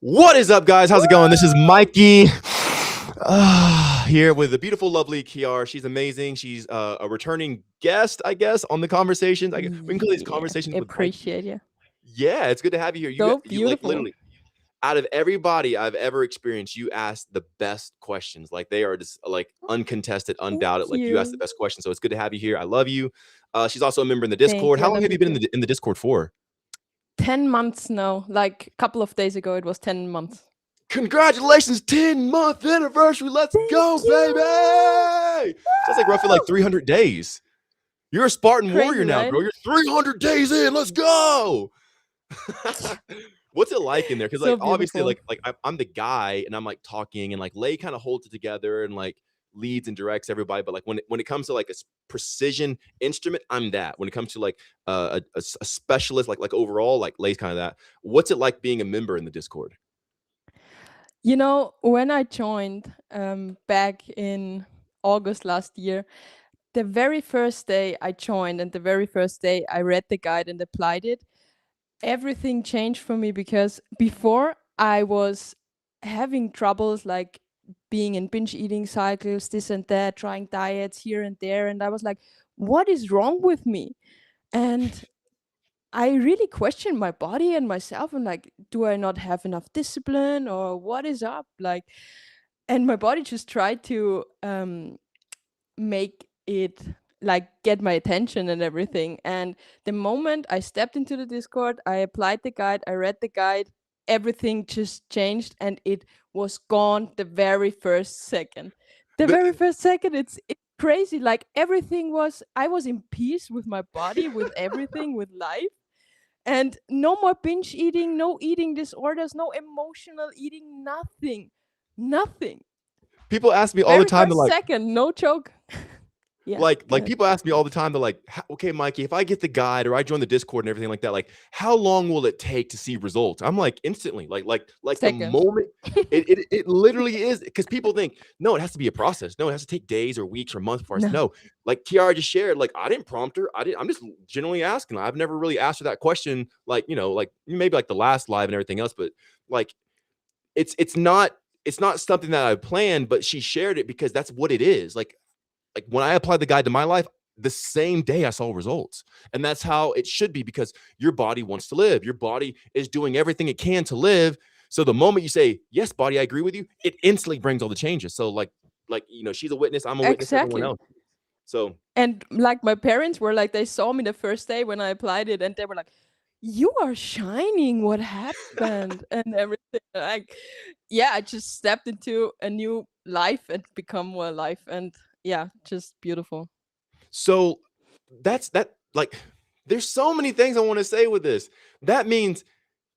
What is up, guys? How's it going? This is Mikey here with the beautiful, lovely Chiara. She's amazing. She's a returning guest, I guess, on the conversations. We can call these Yeah, conversations with Mikey. appreciate you. Yeah, it's good to have you here. You So you like beautiful. literally out of everybody I've ever experienced, you ask the best questions. Like they are just like uncontested, Thank undoubted. Like you ask the you. best questions. So it's good to have you here. I love you. She's also a member in the Thank Discord. you. I How long love have you you been in too. the Discord for? 10 months now. Like a couple of days ago, it was 10 months. Congratulations, 10-month anniversary. Let's Thank go, you. baby. So that's like roughly like Woo! 300 days. You're a Spartan warrior Crazy, now, right? girl. You're 300 days in. Let's go. What's it like in there? Because like So obviously, beautiful. I'm the guy and I'm like talking and like Lay kind of holds it together and like leads and directs everybody. But like when it comes to like a precision instrument, I'm that. When it comes to like a specialist, like overall, like Lay's kind of that. What's it like being a member in the Discord? When I joined back in August last year, the very first day I joined and the very first day I read the guide and applied it, everything changed for me because before I was having troubles like being in binge eating cycles, this and that, trying diets here and there. And I was like, what is wrong with me? And I really questioned my body and myself and like, do I not have enough discipline or what is up? Like, and my body just tried to make it like get my attention and everything. And the moment I stepped into the Discord, I applied the guide, I read the guide, everything just changed and it was gone the very first second. The very The, first second, it's crazy. Like everything was, I was in peace with my body, with everything, with life. And no more binge eating, no eating disorders, no emotional eating, nothing. Nothing. People ask me all the Very time. They're first like, second, no joke. Yeah, like go like ahead. people ask me all the time. They're like, okay, Mikey, if I get the guide or I join the Discord and everything like that, like how long will it take to see results? I'm like instantly, like the Seconds. moment it literally is because people think no, it has to be a process. No, it has to take days or weeks or months for us. No. No, like Kiara just shared, like I didn't prompt her. I'm just genuinely asking. I've never really asked her that question, like like maybe like the last live and everything else, but like it's not something that I planned, but she shared it because that's what it is. Like when I applied the guide to my life, the same day I saw results. And that's how it should be because your body wants to live. Your body is doing everything it can to live. So the moment you say, "Yes, body, I agree with you," it instantly brings all the changes. So she's a witness, I'm a witness, everyone Exactly. else. So And like my parents were like, they saw me the first day when I applied it and they were like, you are shining. What happened? And everything. Like, yeah, I just stepped into a new life and become more life. And yeah, just beautiful. so that's that like there's so many things I want to say with this. That means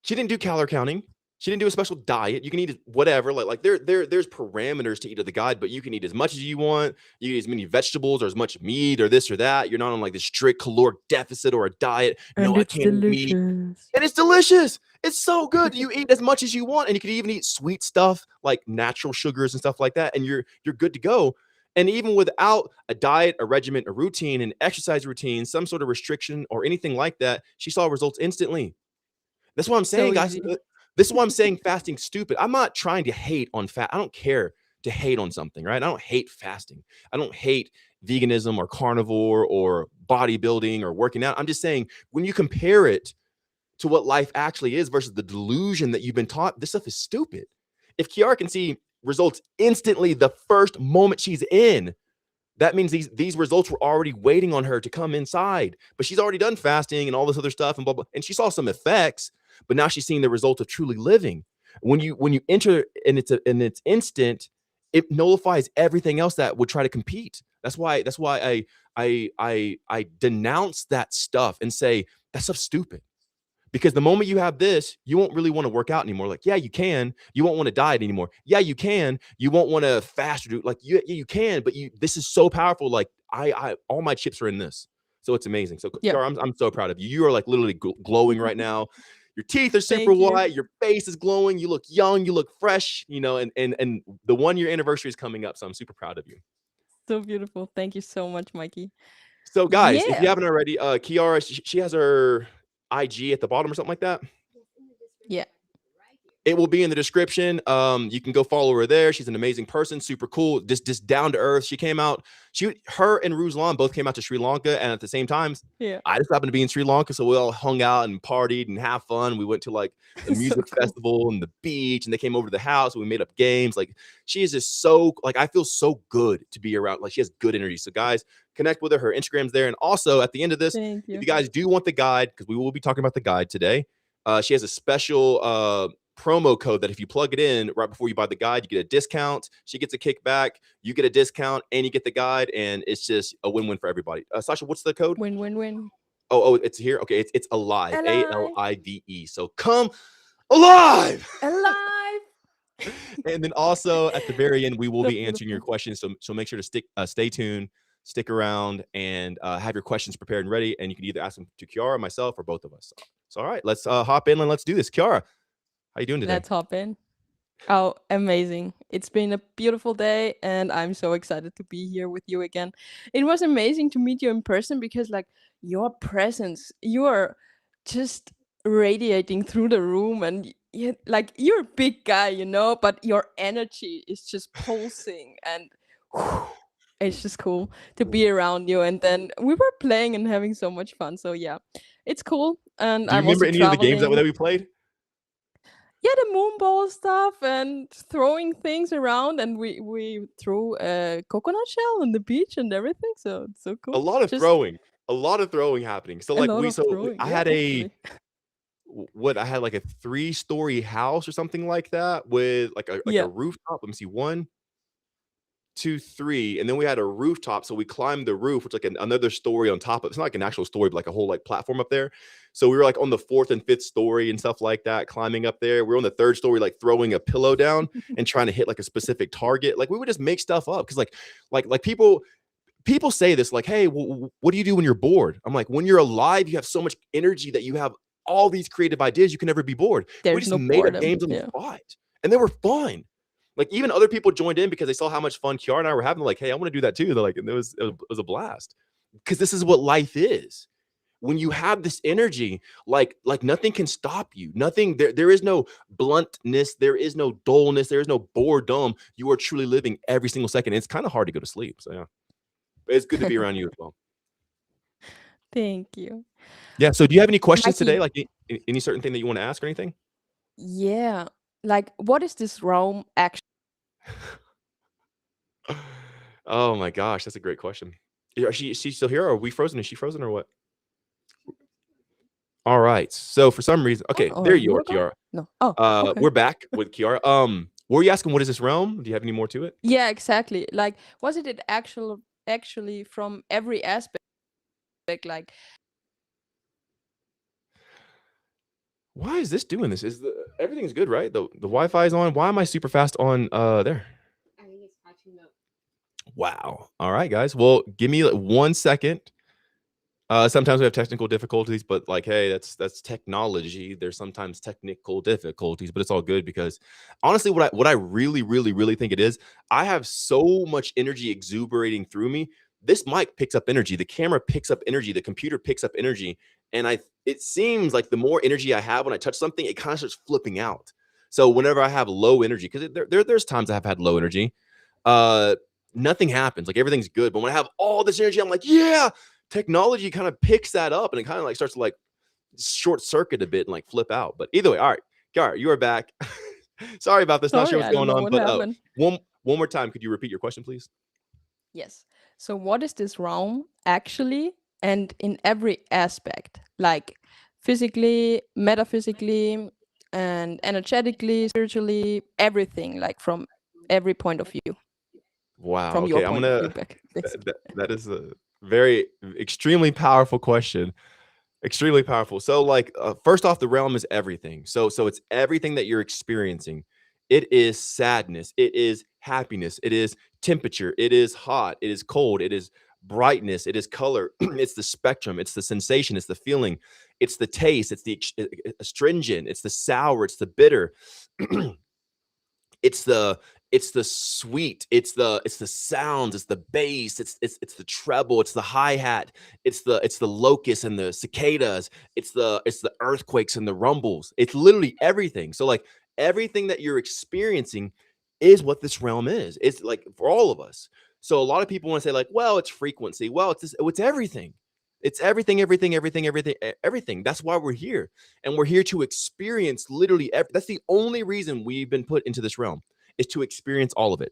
she didn't do calorie counting. She didn't do a special diet. You can eat whatever. There's parameters to eat of the guide, but you can eat as much as you want. You can eat as many vegetables or as much meat or this or that. You're not on like this strict caloric deficit or a diet. No, And I it's can't eat meat. delicious. And it's delicious. It's so good. You eat as much as you want, and you can even eat sweet stuff like natural sugars and stuff like that, and you're good to go. And even without a diet, a regimen, a routine, an exercise routine, some sort of restriction or anything like that, she saw results instantly. That's what I'm So saying, guys. easy. This is why I'm saying fasting's stupid. I'm not trying to hate on fat. I don't care to hate on something, right? I don't hate fasting. I don't hate veganism or carnivore or bodybuilding or working out. I'm just saying when you compare it to what life actually is versus the delusion that you've been taught, this stuff is stupid. If Kiara can see results instantly the first moment she's in, that means these results were already waiting on her to come inside. But she's already done fasting and all this other stuff and blah blah. And she saw some effects, but now she's seeing the result of truly living. When you enter and it's instant, it nullifies everything else that would try to compete. That's why I denounce that stuff and say that stuff's stupid. Because the moment you have this, you won't really want to work out anymore. Like, yeah, you can. You won't want to diet anymore. Yeah, you can. You won't want to fast or do like you can, but this is so powerful. Like I all my chips are in this. So it's amazing. So Yeah. Kiara, I'm so proud of you. You are like literally glowing right now. Your teeth are super Thank you. white. Your face is glowing. You look young. You look fresh. And the 1 year anniversary is coming up. So I'm super proud of you. So beautiful. Thank you so much, Mikey. So guys, if you Yeah. haven't already, Kiara, she has her IG at the bottom or something like that. Yeah. It will be in the description. You can go follow her there. She's an amazing person, super cool, just down to earth. She came out. Her and Ruslan both came out to Sri Lanka, and at the same time, Yeah. I just happened to be in Sri Lanka, so we all hung out and partied and have fun. We went to like the So music cool. festival and the beach, and they came over to the house and we made up games. Like she is just so like I feel so good to be around. Like she has good energy. So guys, connect with her. Her Instagram's there, and also at the end of this, Thank if you. you guys do want the guide, because we will be talking about the guide today, she has a special promo code that if you plug it in right before you buy the guide, you get a discount. She gets a kickback, you get a discount, and you get the guide, and it's just a win-win for everybody. Sasha, what's the code? Win, win, win. Oh, it's here. Okay, it's alive. Alive. ALIVE. So come alive. Alive. And then also at the very end, we will So be answering your beautiful. questions. So make sure to stay tuned, stick around, and have your questions prepared and ready. And you can either ask them to Chiara, myself, or both of us. So all right, let's hop in and let's do this. Chiara, how you doing today? Let's hop in. Oh, amazing. It's been a beautiful day and I'm so excited to be here with you again. It was amazing to meet you in person because like your presence, you are just radiating through the room and you like you're a big guy, you know, but your energy is just pulsing and it's just cool to be around you. And then we were playing and having so much fun. So yeah, it's cool. And Do you I'm remember also any of the games that traveling. we played? Yeah, the moonball stuff and throwing things around, and we threw a coconut shell on the beach and everything. So it's so A cool. lot of Just throwing, a lot of throwing happening. So a like lot of throwing. I Yeah, had actually. I had like a 3-story house or something like that with like a Yeah. rooftop. Let me see, 1, 2, 3, and then we had a rooftop. So we climbed the roof, which like another story on top of. It's not like an actual story, but like a whole like platform up there. So we were like on the 4th and 5th story and stuff like that, climbing up there. We are on the 3rd story, like throwing a pillow down and trying to hit like a specific target. Like we would just make stuff up because like people say this like, hey, what do you do when you're bored? I'm like, when you're alive, you have so much energy that you have all these creative ideas. You can never be bored. We There's just no made up boredom. games on the Yeah. spot, and they were fun. Like even other people joined in because they saw how much fun Kiara and I were having. Like, hey, I want to do that too. They're like, and it was a blast because this is what life is. When you have this energy, like nothing can stop you. Nothing there is no bluntness, there is no dullness, there is no boredom. You are truly living every single second. It's kind of hard to go to sleep. So yeah. It's good to be around you as well. Thank you. Yeah. So do you have any questions today? Mikey, Like any certain thing that you want to ask or anything? yeah. Like what is this realm actually? Oh my gosh, that's a great question. Is she still here? Or are we frozen? Is she frozen or what? All right. So for some reason, okay, Or there you you are, were gone? Kiara. No. Oh, okay. We're back with Kiara. What were you asking? What is this realm? Do you have any more to it? Yeah, exactly. Like was it actually from every aspect like Why is this doing this? Everything's good, right? The Wi-Fi is on. Why am I super fast on there? I think it's catching up. Wow. All right, guys. Well, give me 1 second. Sometimes we have technical difficulties, but like, hey, that's technology. There's sometimes technical difficulties, but it's all good because honestly, what I really, really, really think it is, I have so much energy exuberating through me. This mic picks up energy, the camera picks up energy, the computer picks up energy, and it seems like the more energy I have when I touch something, it kind of starts flipping out. So whenever I have low energy, because there's times I have had low energy, uh, nothing happens. Like everything's good, but when I have all this energy, I'm like, yeah, technology kind of picks that up and it kind of like starts to like short circuit a bit and like flip out. But either way, all right, Gar, you are back. Sorry about this. Not sure sorry, what's I don't going know on, what but happened. one more time, could you repeat your question, please? Yes. So what is this realm actually and in every aspect, like physically, metaphysically, and energetically, spiritually, everything, like from every point of view, Wow. from your Okay, I'm point of view gonna. back, basically. That is a very extremely powerful question. Extremely powerful. So, like, first off, the realm is everything. So it's everything that you're experiencing. It is sadness. It is happiness. It is temperature. It is hot. It is cold. It is brightness. It is color. It's the spectrum. It's the sensation. It's the feeling. It's the taste. It's the astringent. It's the sour. It's the bitter. It's the it's the sweet, it's the sounds, it's the bass, it's the treble, it's the hi-hat, it's the locusts and the cicadas, it's the earthquakes and the rumbles. It's literally everything. So like everything that you're experiencing is what this realm is. It's like for all of us. So a lot of people want to say like, well, it's frequency. Well, it's everything. It's everything, everything, everything, everything, everything. That's why we're here. And we're here to experience literally that's the only reason we've been put into this realm, is to experience all of it.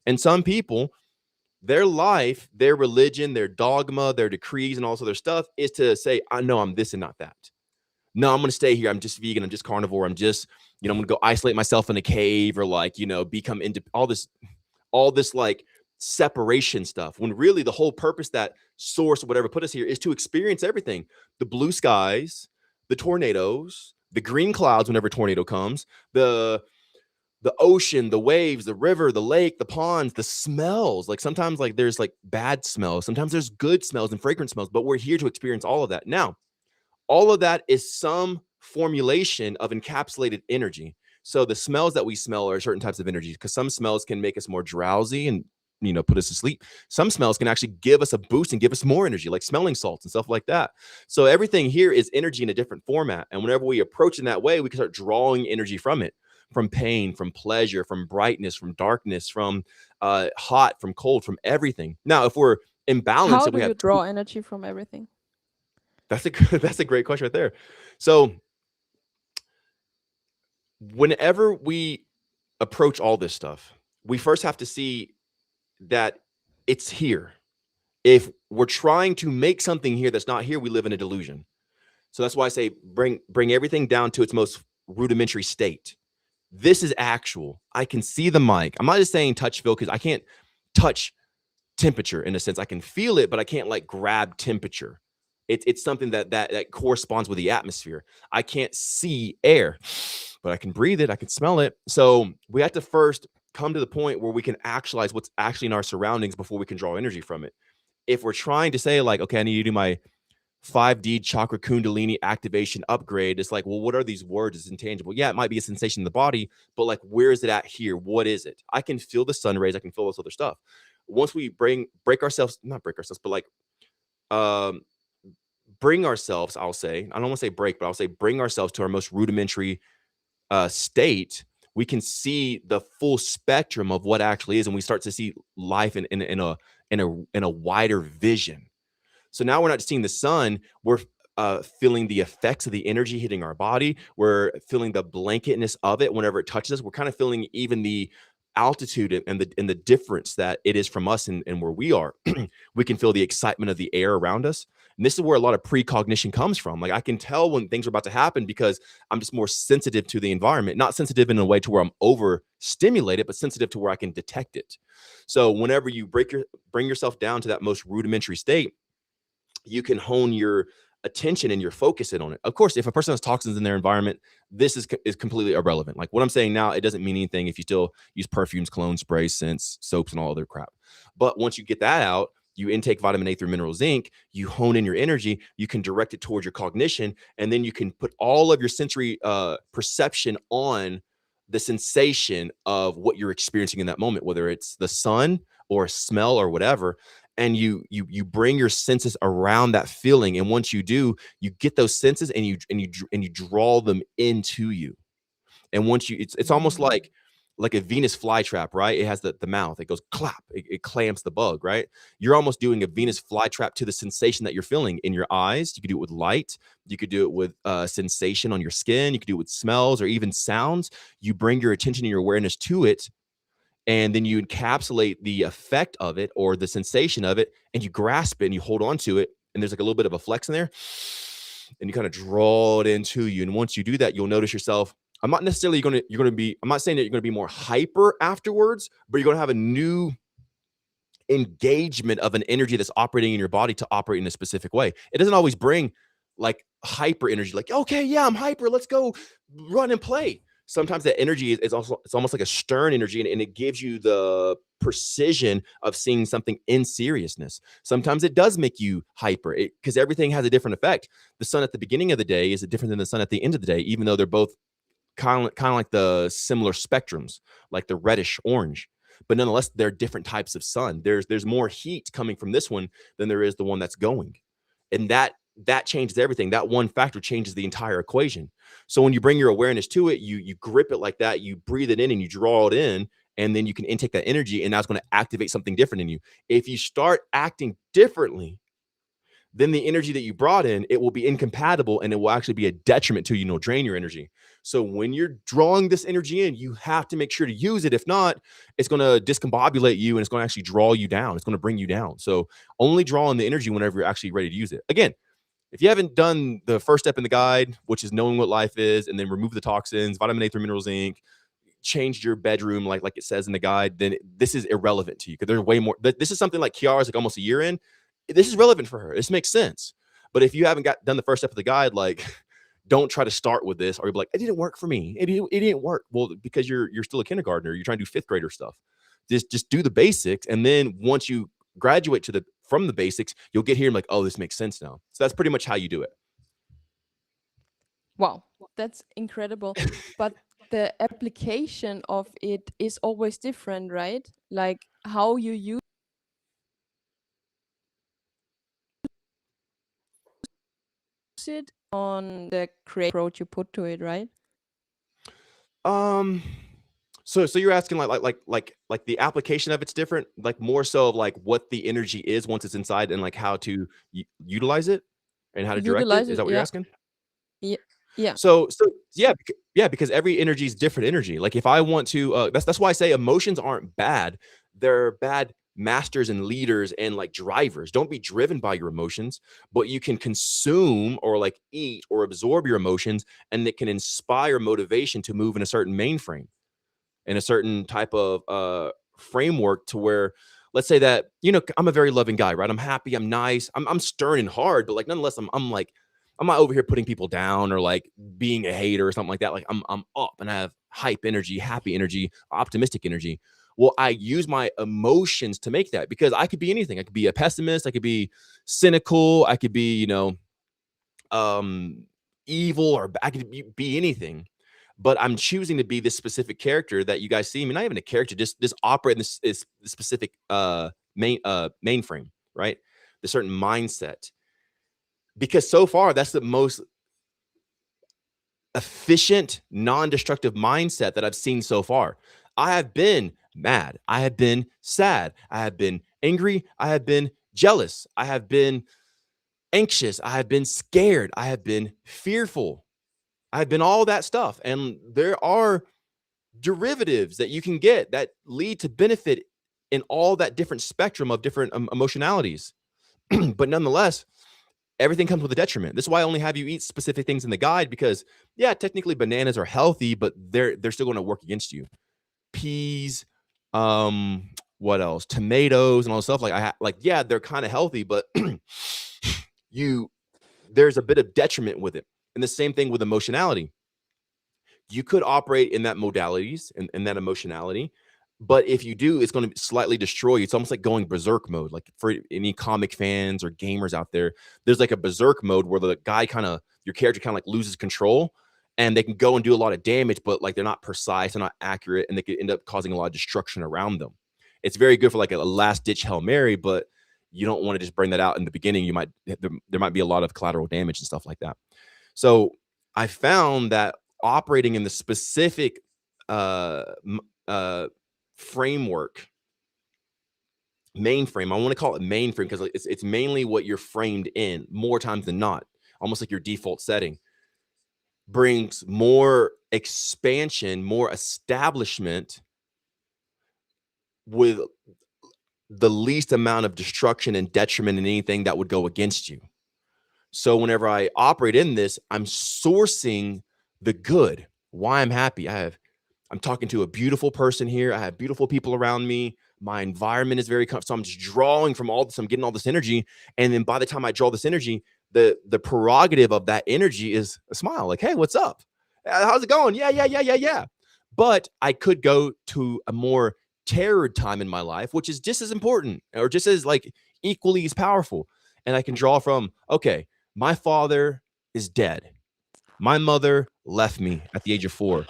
And some people, their life, their religion, their dogma, their decrees, and also their stuff is to say, I know I'm this and not that. No, I'm going to stay here. I'm just vegan. I'm just carnivore. I'm just, I'm going to go isolate myself in a cave, or like, become into all this like separation stuff, when really the whole purpose, that source or whatever put us here, is to experience everything: the blue skies, the tornadoes, the green clouds whenever a tornado comes, the ocean, the waves, the river, the lake, the ponds, the smells. Like sometimes like there's like bad smells, sometimes there's good smells and fragrant smells, but we're here to experience all of that. Now, all of that is some formulation of encapsulated energy. So the smells that we smell are certain types of energy, because some smells can make us more drowsy and put us to sleep. Some smells can actually give us a boost and give us more energy, like smelling salts and stuff like that. So everything here is energy in a different format. And whenever we approach in that way, we can start drawing energy from it, from pain, from pleasure, from brightness, from darkness, from hot, from cold, from everything. Now, if we're imbalanced, How and do we you have draw energy from everything? that's a great question right there. So whenever we approach all this stuff, we first have to see that it's here. If we're trying to make something here that's not here, we live in a delusion. So that's why I say bring everything down to its most rudimentary state. This is actual. I can see the mic. I'm not just saying touch feel, because I can't touch temperature in a sense. I can feel it, but I can't like grab temperature. It's something that corresponds with the atmosphere. I can't see air, but I can breathe it. I can smell it. So we have to first come to the point where we can actualize what's actually in our surroundings before we can draw energy from it. If we're trying to say like, okay, I need to do my 5D chakra kundalini activation upgrade, it's like, well, what are these words? It's intangible. Yeah, it might be a sensation in the body, but like, where is it at here? What is it? I can feel the sun rays. I can feel this other stuff. Once we break ourselves, not break ourselves, but like um bring ourselves, I'll say, I don't want to say break, but I'll say bring ourselves to our most rudimentary state, we can see the full spectrum of what actually is, and we start to see life in a wider vision. So now we're not just seeing the sun, we're feeling the effects of the energy hitting our body. We're feeling the blanketness of it whenever it touches us. We're kind of feeling even the altitude and the difference that it is from us and where we are. We can feel the excitement of the air around us. And this is where a lot of precognition comes from. Like I can tell when things are about to happen because I'm just more sensitive to the environment, not sensitive in a way to where I'm overstimulated, but sensitive to where I can detect it. So whenever you bring yourself down to that most rudimentary state, you can hone your attention and your focus in on it. Of course, if a person has toxins in their environment, this is completely irrelevant. Like what I'm saying now, it doesn't mean anything if you still use perfumes, cologne, sprays, scents, soaps, and all other crap. But once you get that out, you intake vitamin A through mineral zinc, you hone in your energy, you can direct it towards your cognition, and then you can put all of your sensory perception on the sensation of what you're experiencing in that moment, whether it's the sun or smell or whatever. And you bring your senses around that feeling, and once you do, you get those senses and you draw them into you. And once you, it's almost like a Venus flytrap, right? It has the mouth, it goes clap, it clamps the bug, right? You're almost doing a Venus flytrap to the sensation that you're feeling in your eyes. You could do it with light, you could do it with sensation on your skin, you could do it with smells or even sounds. You bring your attention and your awareness to it, and then you encapsulate the effect of it or the sensation of it, and you grasp it and you hold on to it, and there's like a little bit of a flex in there, and you kind of draw it into you. And once you do that, you'll notice yourself. I'm not necessarily you're gonna be, I'm not saying that you're gonna be more hyper afterwards, but you're gonna have a new engagement of an energy that's operating in your body to operate in a specific way. It doesn't always bring like hyper energy, like, okay, yeah, I'm hyper, let's go run and play. Sometimes that energy is also, it's almost like a stern energy, and it gives you the precision of seeing something in seriousness. Sometimes it does make you hyper, because everything has a different effect. The sun at the beginning of the day is different than the sun at the end of the day, even though they're both kind of like the similar spectrums, like the reddish orange. But nonetheless, there are different types of sun. There's more heat coming from this one than there is the one that's going, and that changes everything. That one factor changes the entire equation. So when you bring your awareness to it, you grip it like that, you breathe it in, and you draw it in, and then you can intake that energy, and that's going to activate something different in you. If you start acting differently, then the energy that you brought in, it will be incompatible, and it will actually be a detriment to you, drain your energy. So when you're drawing this energy in, you have to make sure to use it. If not, it's going to discombobulate you, and it's going to actually draw you down. It's going to bring you down. So only draw in the energy whenever you're actually ready to use it. Again, if you haven't done the first step in the guide, which is knowing what life is, and then remove the toxins, vitamin A through minerals, zinc, change your bedroom like it says in the guide, then this is irrelevant to you, because there's way more. This is something like Chiara's like almost a year in. This is relevant for her. This makes sense. But if you haven't done the first step of the guide, like, don't try to start with this, or you'll be like, it didn't work for me. It didn't work. Well, because you're still a kindergartner. You're trying to do fifth grader stuff. Just do the basics, and then once you graduate from the basics, you'll get here and like, oh, this makes sense now. So that's pretty much how you do it. Wow, that's incredible. But the application of it is always different, right? Like how you use it on the create approach you put to it, right? So you're asking like the application of it's different, like more so of like what the energy is once it's inside, and like how to utilize it and how to direct it. Utilize Is it, that what you're yeah. asking? Yeah. Yeah. So yeah, yeah, because every energy is different energy. Like if I want to, that's why I say emotions aren't bad. They're bad masters and leaders and like drivers. Don't be driven by your emotions, but you can consume or like eat or absorb your emotions, and it can inspire motivation to move in a certain mainframe, in a certain type of framework, to where, let's say that, I'm a very loving guy, right? I'm happy, I'm nice, I'm stern and hard, but like nonetheless, I'm like, I'm not over here putting people down or like being a hater or something like that. Like I'm up and I have hype energy, happy energy, optimistic energy. Well, I use my emotions to make that, because I could be anything. I could be a pessimist, I could be cynical, I could be, evil, or I could be anything. But I'm choosing to be this specific character that you guys see me, not even a character, just operate in this specific mainframe, right? The certain mindset. Because so far, that's the most efficient, non-destructive mindset that I've seen so far. I have been mad, I have been sad, I have been angry, I have been jealous, I have been anxious, I have been scared, I have been fearful, I have been all that stuff. And there are derivatives that you can get that lead to benefit in all that different spectrum of different emotionalities. But nonetheless, everything comes with a detriment. This is why I only have you eat specific things in the guide, because yeah, technically bananas are healthy, but they're still going to work against you. Peas, what else? Tomatoes and all this stuff. Like yeah, they're kind of healthy, but there's a bit of detriment with it. And the same thing with emotionality. You could operate in that modalities and that emotionality, but if you do, it's going to slightly destroy you. It's almost like going berserk mode. Like for any comic fans or gamers out there, there's like a berserk mode where the guy your character kind of like loses control, and they can go and do a lot of damage, but like they're not precise, they're not accurate, and they could end up causing a lot of destruction around them. It's very good for like a last ditch Hail Mary, but you don't want to just bring that out in the beginning. There might be a lot of collateral damage and stuff like that. So I found that operating in the specific framework, mainframe, I want to call it mainframe, because it's mainly what you're framed in more times than not, almost like your default setting, brings more expansion, more establishment, with the least amount of destruction and detriment in anything that would go against you. So whenever I operate in this, I'm sourcing the good. Why I'm happy. I'm talking to a beautiful person here. I have beautiful people around me. My environment is very comfortable. So I'm just drawing from all this. I'm getting all this energy. And then by the time I draw this energy, the prerogative of that energy is a smile. Like, hey, what's up? How's it going? Yeah. But I could go to a more terrored time in my life, which is just as important, or just as like equally as powerful. And I can draw from, okay, my father is dead. My mother left me at the age of 4.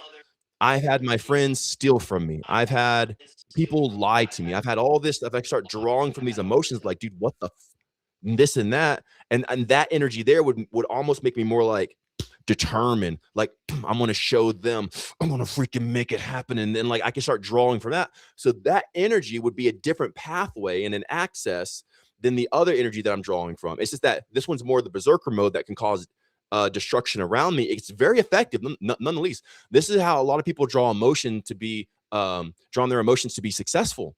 I've had my friends steal from me. I've had people lie to me. I've had all this stuff. I start drawing from these emotions like, dude, what the this and that. And that energy there would almost make me more like determined, like I'm gonna show them, I'm gonna freaking make it happen. And then like I can start drawing from that. So that energy would be a different pathway and an access than the other energy that I'm drawing from. It's just that this one's more the berserker mode that can cause destruction around me. It's very effective, none the least. This is how a lot of people draw emotion to be drawing their emotions to be successful.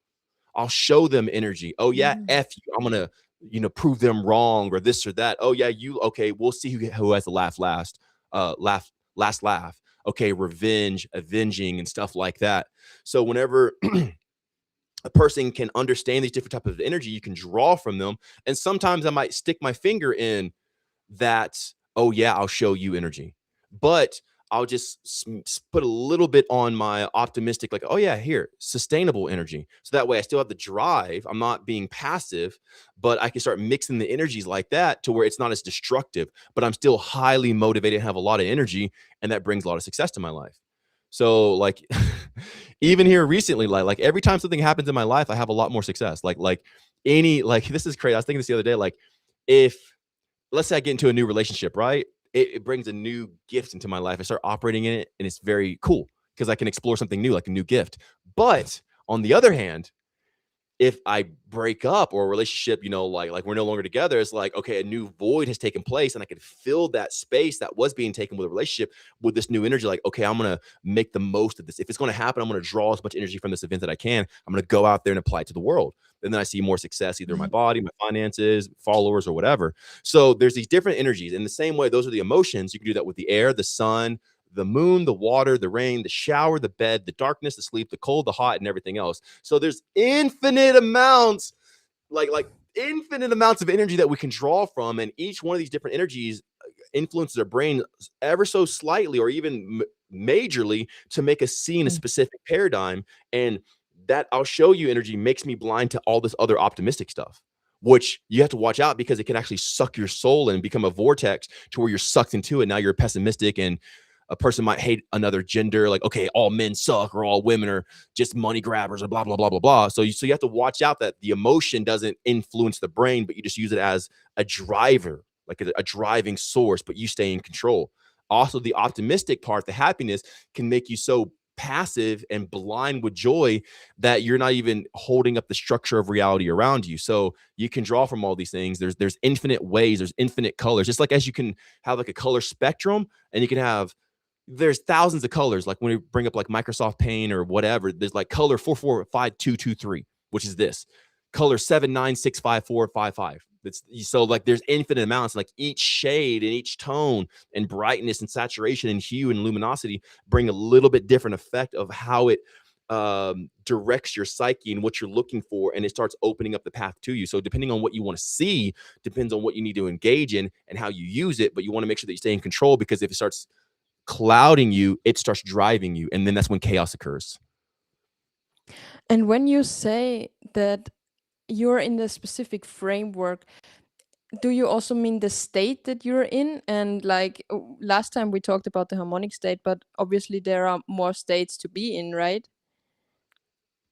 I'll show them energy. Oh yeah, Mhm. F you. I'm gonna, prove them wrong or this or that. Oh yeah, you okay, we'll see who has the last laugh. Okay, revenge, avenging, and stuff like that. So whenever a person can understand these different types of energy, you can draw from them. And sometimes I might stick my finger in that, oh yeah, I'll show you energy, but I'll just put a little bit on my optimistic, like, oh yeah, here, sustainable energy. So that way I still have the drive. I'm not being passive, but I can start mixing the energies like that to where it's not as destructive, but I'm still highly motivated and have a lot of energy. And that brings a lot of success to my life. So like even here recently, like every time something happens in my life, I have a lot more success. Like this is crazy. I was thinking this the other day, like if let's say I get into a new relationship, right? It brings a new gift into my life. I start operating in it and it's very cool because I can explore something new, like a new gift. But on the other hand, if I break up or a relationship, like we're no longer together, it's like, okay, a new void has taken place and I can fill that space that was being taken with a relationship with this new energy. Like, okay, I'm going to make the most of this. If it's going to happen, I'm going to draw as much energy from this event that I can. I'm going to go out there and apply it to the world. And then I see more success, either in my body, my finances, followers, or whatever. So there's these different energies. In the same way, those are the emotions. You can do that with the air, the sun, the moon, the water, the rain, the shower, the bed, the darkness, the sleep, the cold, the hot, and everything else. So there's infinite amounts, like infinite amounts of energy that we can draw from, and each one of these different energies influences our brain ever so slightly, or even majorly, to make us see in a Mm. specific paradigm. And that I'll show you energy makes me blind to all this other optimistic stuff, which you have to watch out because it can actually suck your soul and become a vortex to where you're sucked into it. Now you're pessimistic, and a person might hate another gender, like, okay, all men suck or all women are just money grabbers or blah, blah, blah, blah, blah. So you have to watch out that the emotion doesn't influence the brain, but you just use it as a driver, like a driving source, but you stay in control. Also, the optimistic part, the happiness, can make you so passive and blind with joy that you're not even holding up the structure of reality around you. So you can draw from all these things. There's infinite ways, there's infinite colors. Just like as you can have like a color spectrum, and you can have, there's thousands of colors. Like when we bring up like Microsoft Paint or whatever, there's like color 445223, which is this color 7965455. That's so like there's infinite amounts. Like each shade and each tone and brightness and saturation and hue and luminosity bring a little bit different effect of how it directs your psyche and what you're looking for, and it starts opening up the path to you. So depending on what you want to see depends on what you need to engage in and how you use it, but you want to make sure that you stay in control, because if it starts clouding you, it starts driving you, and then that's when chaos occurs. And when you say that you're in the specific framework, do you also mean the state that you're in? And like last time we talked about the harmonic state, but obviously there are more states to be in, right?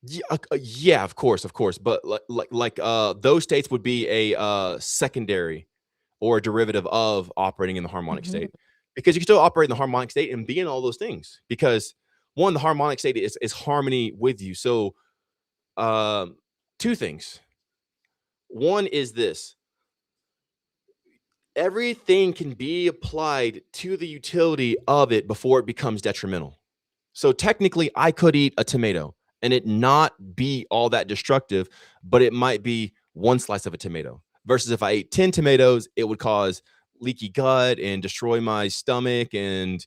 Yeah, of course, but those states would be a secondary or a derivative of operating in the harmonic Mhm. state, because you can still operate in the harmonic state and be in all those things, because one, the harmonic state is harmony with you. So um two things. One is this: everything can be applied to the utility of it before it becomes detrimental. So technically, I could eat a tomato and it not be all that destructive, but it might be one slice of a tomato. Versus if I ate 10 tomatoes, it would cause leaky gut and destroy my stomach, and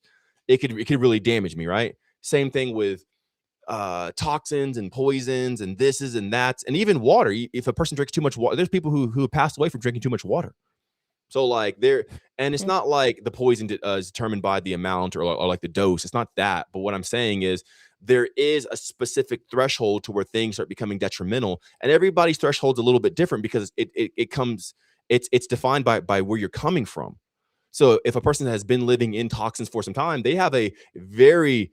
it could really damage me, right? Same thing with toxins and poisons and this is and that's, and even water. If a person drinks too much water, there's people who have passed away from drinking too much water. So like there, and it's Yeah. not like the poison is determined by the amount or like the dose. It's not that. But what I'm saying is there is a specific threshold to where things start becoming detrimental, and everybody's threshold's a little bit different because it comes, it's defined by where you're coming from. So if a person has been living in toxins for some time, they have a very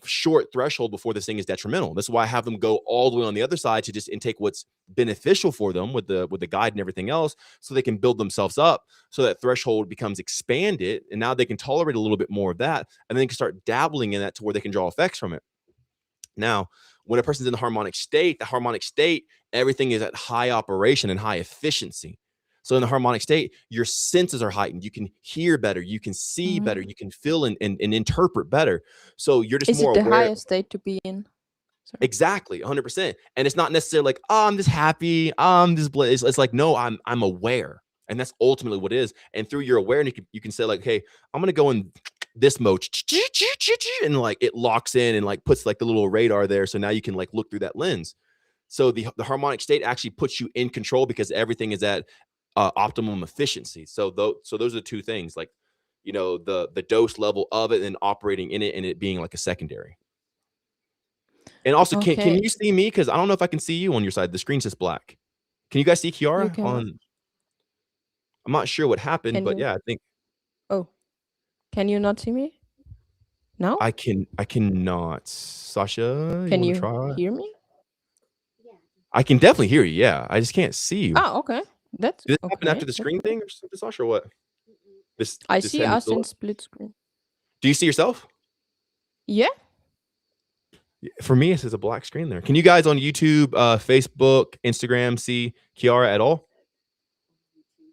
short threshold before this thing is detrimental. That's why I have them go all the way on the other side to just intake what's beneficial for them with the guide and everything else, so they can build themselves up, so that threshold becomes expanded, and now they can tolerate a little bit more of that, and then they can start dabbling in that to where they can draw effects from it. Now, when a person's in the harmonic state, everything is at high operation and high efficiency. So in the harmonic state, your senses are heightened. You can hear better, you can see better, Mm. you can feel and interpret better. So you're just Is more it the aware. highest state to be in? Sorry. Exactly, 100%. And it's not necessarily like, oh, I'm just happy, I'm just it's like, no, I'm aware. And that's ultimately what it is. And through your awareness, you can say like, hey, I'm gonna go in this mode, and like it locks in and like puts like the little radar there. So now you can like look through that lens. So the harmonic state actually puts you in control because everything is at optimum efficiency. So those are the two things, like, the dose level of it and operating in it, and it being like a secondary. And also, can Okay, you see me? Because I don't know if I can see you on your side. The screen's just black. Can you guys see you Chiara can. on? I'm not sure what happened, Can but you? yeah, I think Oh, can you not see me? No? I cannot. Sasha, you Can want to you try? hear me? Yeah. I can definitely hear you. Yeah, I just can't see you. Ah, okay. That's Did this happen after okay. the That's screen okay. thing or something, Sasha, or what? Mm-mm. I This see having us in split screen. Do you see yourself? Yeah. For me, it says a black screen there. Can you guys on YouTube, Facebook, Instagram see Chiara at all? YouTube.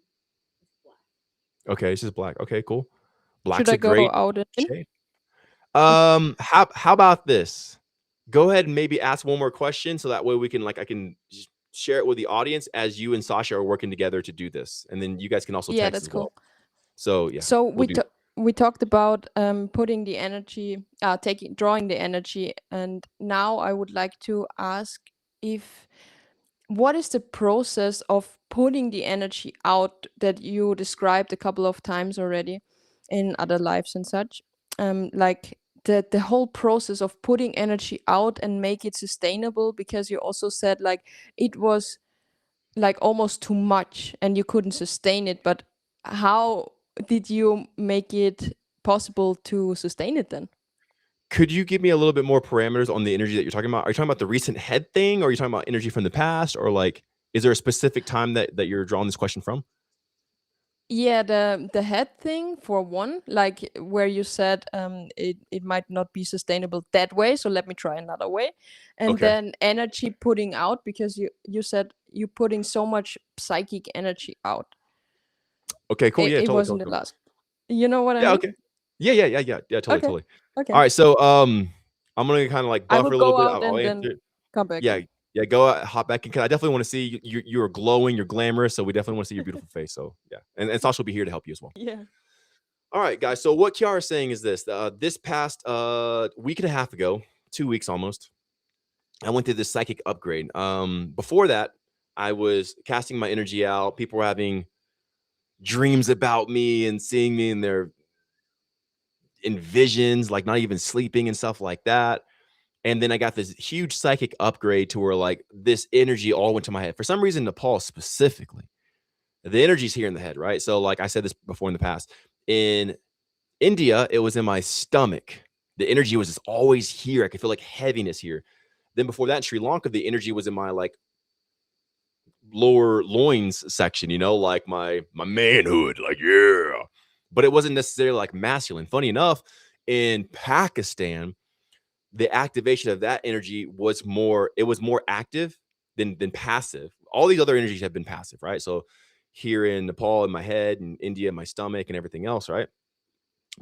It's black. Okay, it's just black. Okay, cool. Should Black's I a go great out and in? shade. How about this? Go ahead and maybe ask one more question, so that way we can I can just share it with the audience as you and Sasha are working together to do this, and then you guys can also Yeah, text that's as well. cool. So yeah, So we'll do. we talked about putting the energy, drawing the energy, and now I would like to ask if what is the process of putting the energy out that you described a couple of times already in other lives and such, like the whole process of putting energy out and make it sustainable, because you also said like it was like almost too much and you couldn't sustain it, but how did you make it possible to sustain it then? Could you give me a little bit more parameters on the energy that you're talking about? Are you talking about the recent head thing, or are you talking about energy from the past, or like, is there a specific time that you're drawing this question from? Yeah, the head thing for one, like where you said it might not be sustainable that way, so let me try another way. And Okay. then energy putting out, because you said you putting so much psychic energy out. Okay. Cool. Yeah. It Totally. wasn't Totally. the Totally. last. You know what I Yeah. mean? Okay. Yeah. Totally. Okay. Totally. All Okay. right. So I'm gonna kind of like I buffer will a little go bit. out I'll and answer then it. come back Yeah. in. Yeah. Go out, hop back in. 'Cause I definitely want to see you. You're glowing. You're glamorous. So we definitely want to see your beautiful face. So yeah. And Sasha will be here to help you as well. Yeah. All right, guys. So what Kiara is saying is this: this past week and a half ago, 2 weeks almost, I went through this psychic upgrade. Before that, I was casting my energy out. People were having dreams about me and seeing me in visions, like not even sleeping and stuff like that. And then I got this huge psychic upgrade to where like this energy all went to my head. For some reason, Nepal specifically, the energy's here in the head, right? So like I said this before in the past, in India, it was in my stomach. The energy was just always here. I could feel like heaviness here. Then before that, in Sri Lanka, the energy was in my like lower loins section, like my manhood, like yeah. But it wasn't necessarily like masculine. Funny enough, in Pakistan, the activation of that energy was more, it was more active than passive. All these other energies have been passive, right? So here in Nepal, in my head, and India, in my stomach, and everything else, right?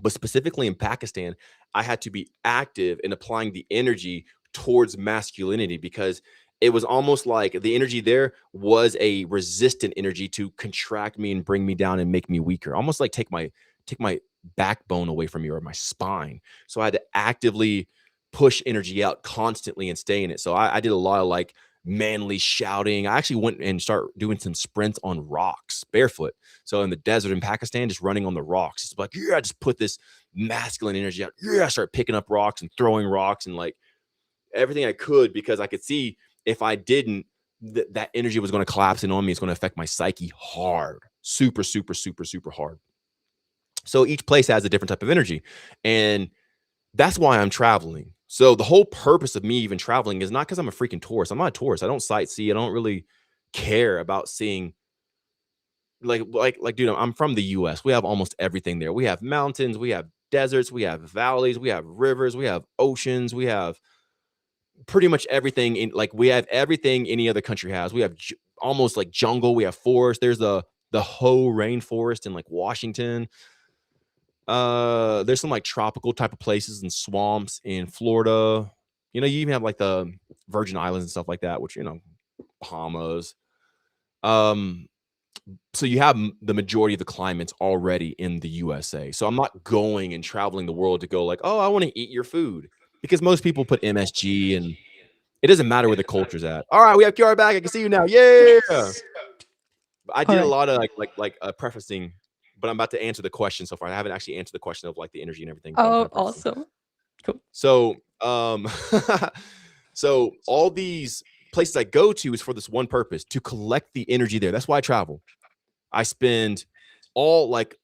But specifically in Pakistan, I had to be active in applying the energy towards masculinity, because it was almost like the energy there was a resistant energy to contract me and bring me down and make me weaker, almost like take my backbone away from me, or my spine. So I had to actively push energy out constantly and stay in it. So I did a lot of like manly shouting. I actually went and start doing some sprints on rocks barefoot. So in the desert in Pakistan, just running on the rocks. It's like, yeah, I just put this masculine energy out. Yeah, I start picking up rocks and throwing rocks and like everything I could, because I could see if I didn't, that energy was going to collapse in on me. It's going to affect my psyche hard, super, super, super, super hard. So each place has a different type of energy. And that's why I'm traveling. So the whole purpose of me even traveling is not because I'm a freaking tourist. I'm not a tourist. I don't sightsee. I don't really care about seeing dude, I'm from the US. We have almost everything there. We have mountains, we have deserts, we have valleys, we have rivers, we have oceans, we have pretty much everything we have everything any other country has. We have almost like jungle, we have forest. There's the Hoh rainforest in like Washington. There's some like tropical type of places and swamps in Florida. You know, you even have like the Virgin Islands and stuff like that, which, you know, Bahamas. Um, so you have the majority of the climates already in the USA. So I'm not going and traveling the world to go like, oh, I want to eat your food, because most people put MSG and it doesn't matter where the culture's at. All right, we have Chiara back. I can see you now. Yeah. Yes. I All did a right. lot of prefacing, but I'm about to answer the question so far. I haven't actually answered the question of like the energy and everything, but I'm kind Oh, of prefacing. awesome. Cool. So, so all these places I go to is for this one purpose, to collect the energy there. That's why I travel. I spend almost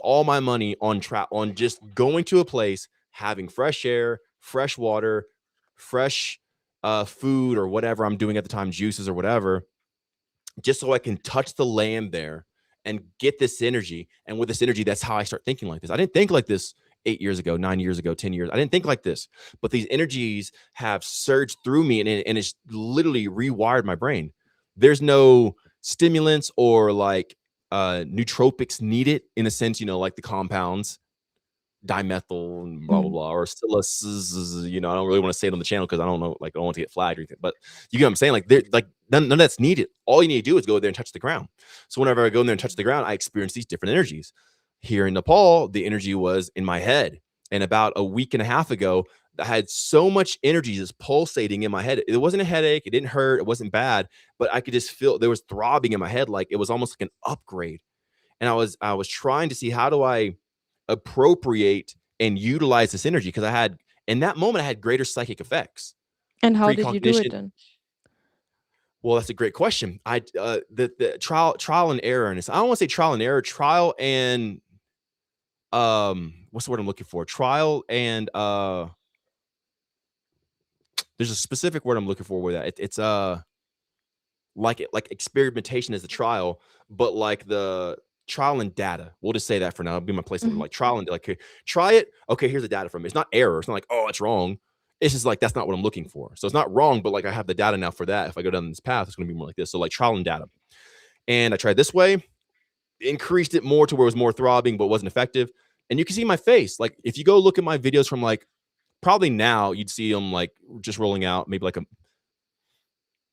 all my money on just going to a place, having fresh air, fresh water, fresh food or whatever I'm doing at the time, juices or whatever, just so I can touch the land there and get this energy. And with this energy, that's how I start thinking like this. I didn't think like this 8 years ago, 9 years ago, 10 years. I didn't think like this, but these energies have surged through me, and it's literally rewired my brain. There's no stimulants or like nootropics needed, in a sense, you know, like the compounds, dimethyl and blah blah Mm. blah, or psilocybin. You know, I don't really want to say it on the channel because I don't know, like I don't want to get flagged or anything. But you get what I'm saying? Like, none of that's needed. All you need to do is go there and touch the ground. So whenever I go in there and touch the ground, I experience these different energies. Here in Nepal, the energy was in my head, and about a week and a half ago, I had so much energy just pulsating in my head. It wasn't a headache. It didn't hurt. It wasn't bad, but I could just feel there was throbbing in my head, like it was almost like an upgrade. And I was trying to see, how do I appropriate and utilize this energy, because I had, in that moment, I had greater psychic effects, And how did you do it precognition. then? Well, that's a great question. The trial and error in this. I don't want to say trial and error, trial and what's the word I'm looking for? Trial and there's a specific word I'm looking for with that. It's like experimentation is the trial, but like the trial and data. We'll just say that for now. It'll be my place. Mhm. Like trial and like, okay, try it. Okay, here's the data from it. It's not error. It's not like, oh, it's wrong. It's just like, that's not what I'm looking for. So it's not wrong, but like I have the data now for that. If I go down this path, it's going to be more like this. So like trial and data. And I tried this way, increased it more to where it was more throbbing, but wasn't effective. And you can see my face. Like if you go look at my videos from like probably now, you'd see them like just rolling out, maybe like a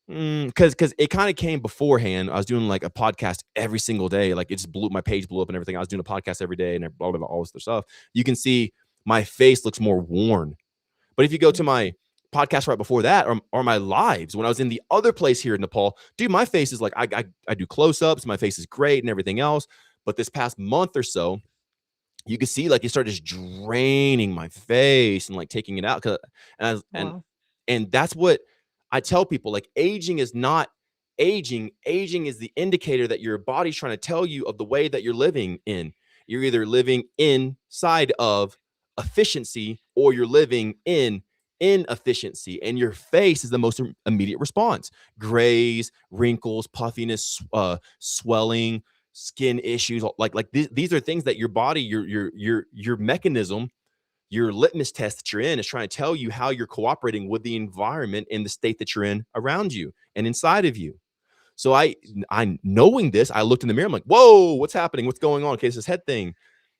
because it kind of came beforehand. I was doing like a podcast every single day. Like it just my page blew up and everything. I was doing a podcast every day and blah, blah, blah, all this other stuff. You can see my face looks more worn. But if you go to my podcast right before that, or my lives when I was in the other place here in Nepal, dude, my face is like, I do close-ups. My face is great and everything else. But this past month or so, you could see like it started just draining my face and like taking it out. Wow. And that's what I tell people. Like aging is not aging. Aging is the indicator that your body's trying to tell you of the way that you're living in. You're either living inside of efficiency or you're living in inefficiency. And your face is the most immediate response. Grays, wrinkles, puffiness, swelling, skin issues. Like these are things that your body, your mechanism, your litmus test that you're in is trying to tell you how you're cooperating with the environment and the state that you're in around you and inside of you. So I knowing this, I looked in the mirror. I'm like, whoa, what's happening? What's going on? Okay, it's this head thing.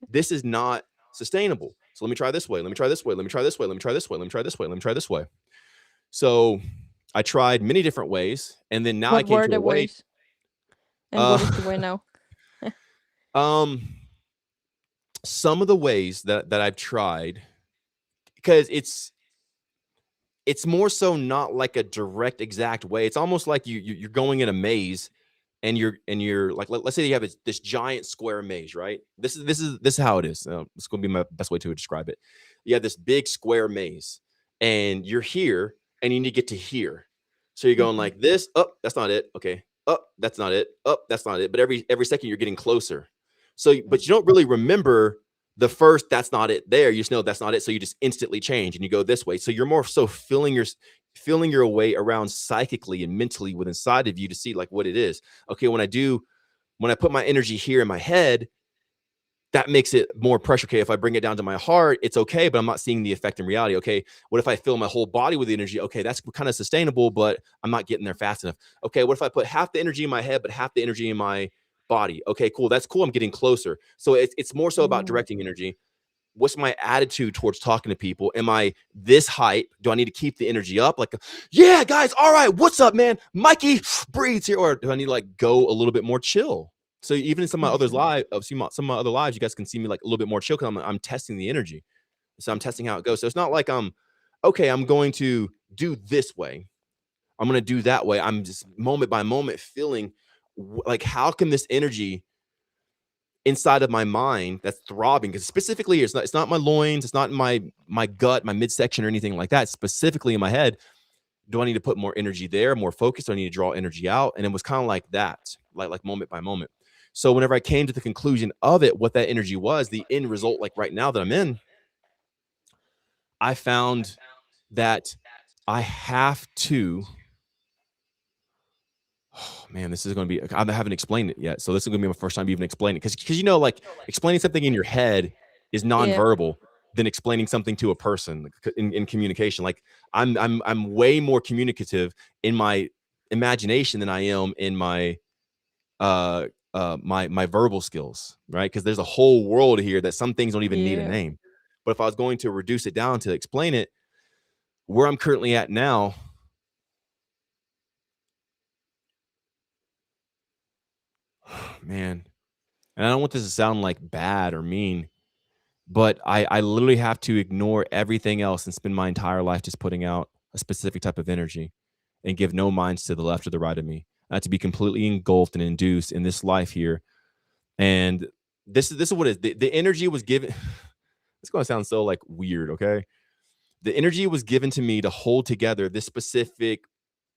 This is not sustainable. So let me try this way. Let me try this way. Let me try this way. Let me try this way. Let me try this way. Let me try this way. So I tried many different ways, and then now I What came were to a the way. ways? And what is the way now? Um, some of the ways that I've tried, because it's more so not like a direct exact way. It's almost like you're going in a maze, and you're like, let's say you have this giant square maze, right? This is how it is. It's going to be my best way to describe it. You have this big square maze, and you're here, and you need to get to here. So you're going Mhm. like this. Oh, that's not it. Okay. Oh, that's not it. Oh, that's not it. But every second you're getting closer. So, but you don't really remember the first, that's not it there. You just know that's not it. So you just instantly change and you go this way. So you're more so feeling your way around psychically and mentally within inside of you to see like what it is. Okay, when I put my energy here in my head, that makes it more pressure. Okay, if I bring it down to my heart, it's okay, but I'm not seeing the effect in reality. Okay, what if I fill my whole body with the energy? Okay, that's kind of sustainable, but I'm not getting there fast enough. Okay, what if I put half the energy in my head, but half the energy in my body? Okay, cool. That's cool. I'm getting closer. So it's more so about Mm. directing energy. What's my attitude towards talking to people? Am I this hype? Do I need to keep the energy up? Like, yeah, guys, all right, what's up, man? Mikey breathes here. Or do I need to like go a little bit more chill? So even in some of my others live, some of my other lives, you guys can see me like a little bit more chill because I'm testing the energy. So I'm testing how it goes. So it's not like okay, I'm going to do this way. I'm going to do that way. I'm just moment by moment feeling like how can this energy inside of my mind that's throbbing, because specifically it's not my loins, it's not in my gut, my midsection or anything like that. Specifically in my head, do I need to put more energy there, more focus? Do I need to draw energy out? And it was kind of like that, like moment by moment. So whenever I came to the conclusion of it, what that energy was, the end result, like right now that I'm in, I found that I have to. Oh man, this is going to be. I haven't explained it yet, so this is going to be my first time even explaining it. Because like explaining something in your head is Yeah. nonverbal than explaining something to a person in communication. Like I'm way more communicative in my imagination than I am in my my verbal skills, right? Because there's a whole world here that some things don't even need a Yeah. name. But if I was going to reduce it down to explain it, where I'm currently at now, man, and I don't want this to sound like bad or mean, but I literally have to ignore everything else and spend my entire life just putting out a specific type of energy and give no minds to the left or the right of me. I have to be completely engulfed and induced in this life here. And this is what it is. The energy was given. It's going to sound so like weird, okay? The energy was given to me to hold together this specific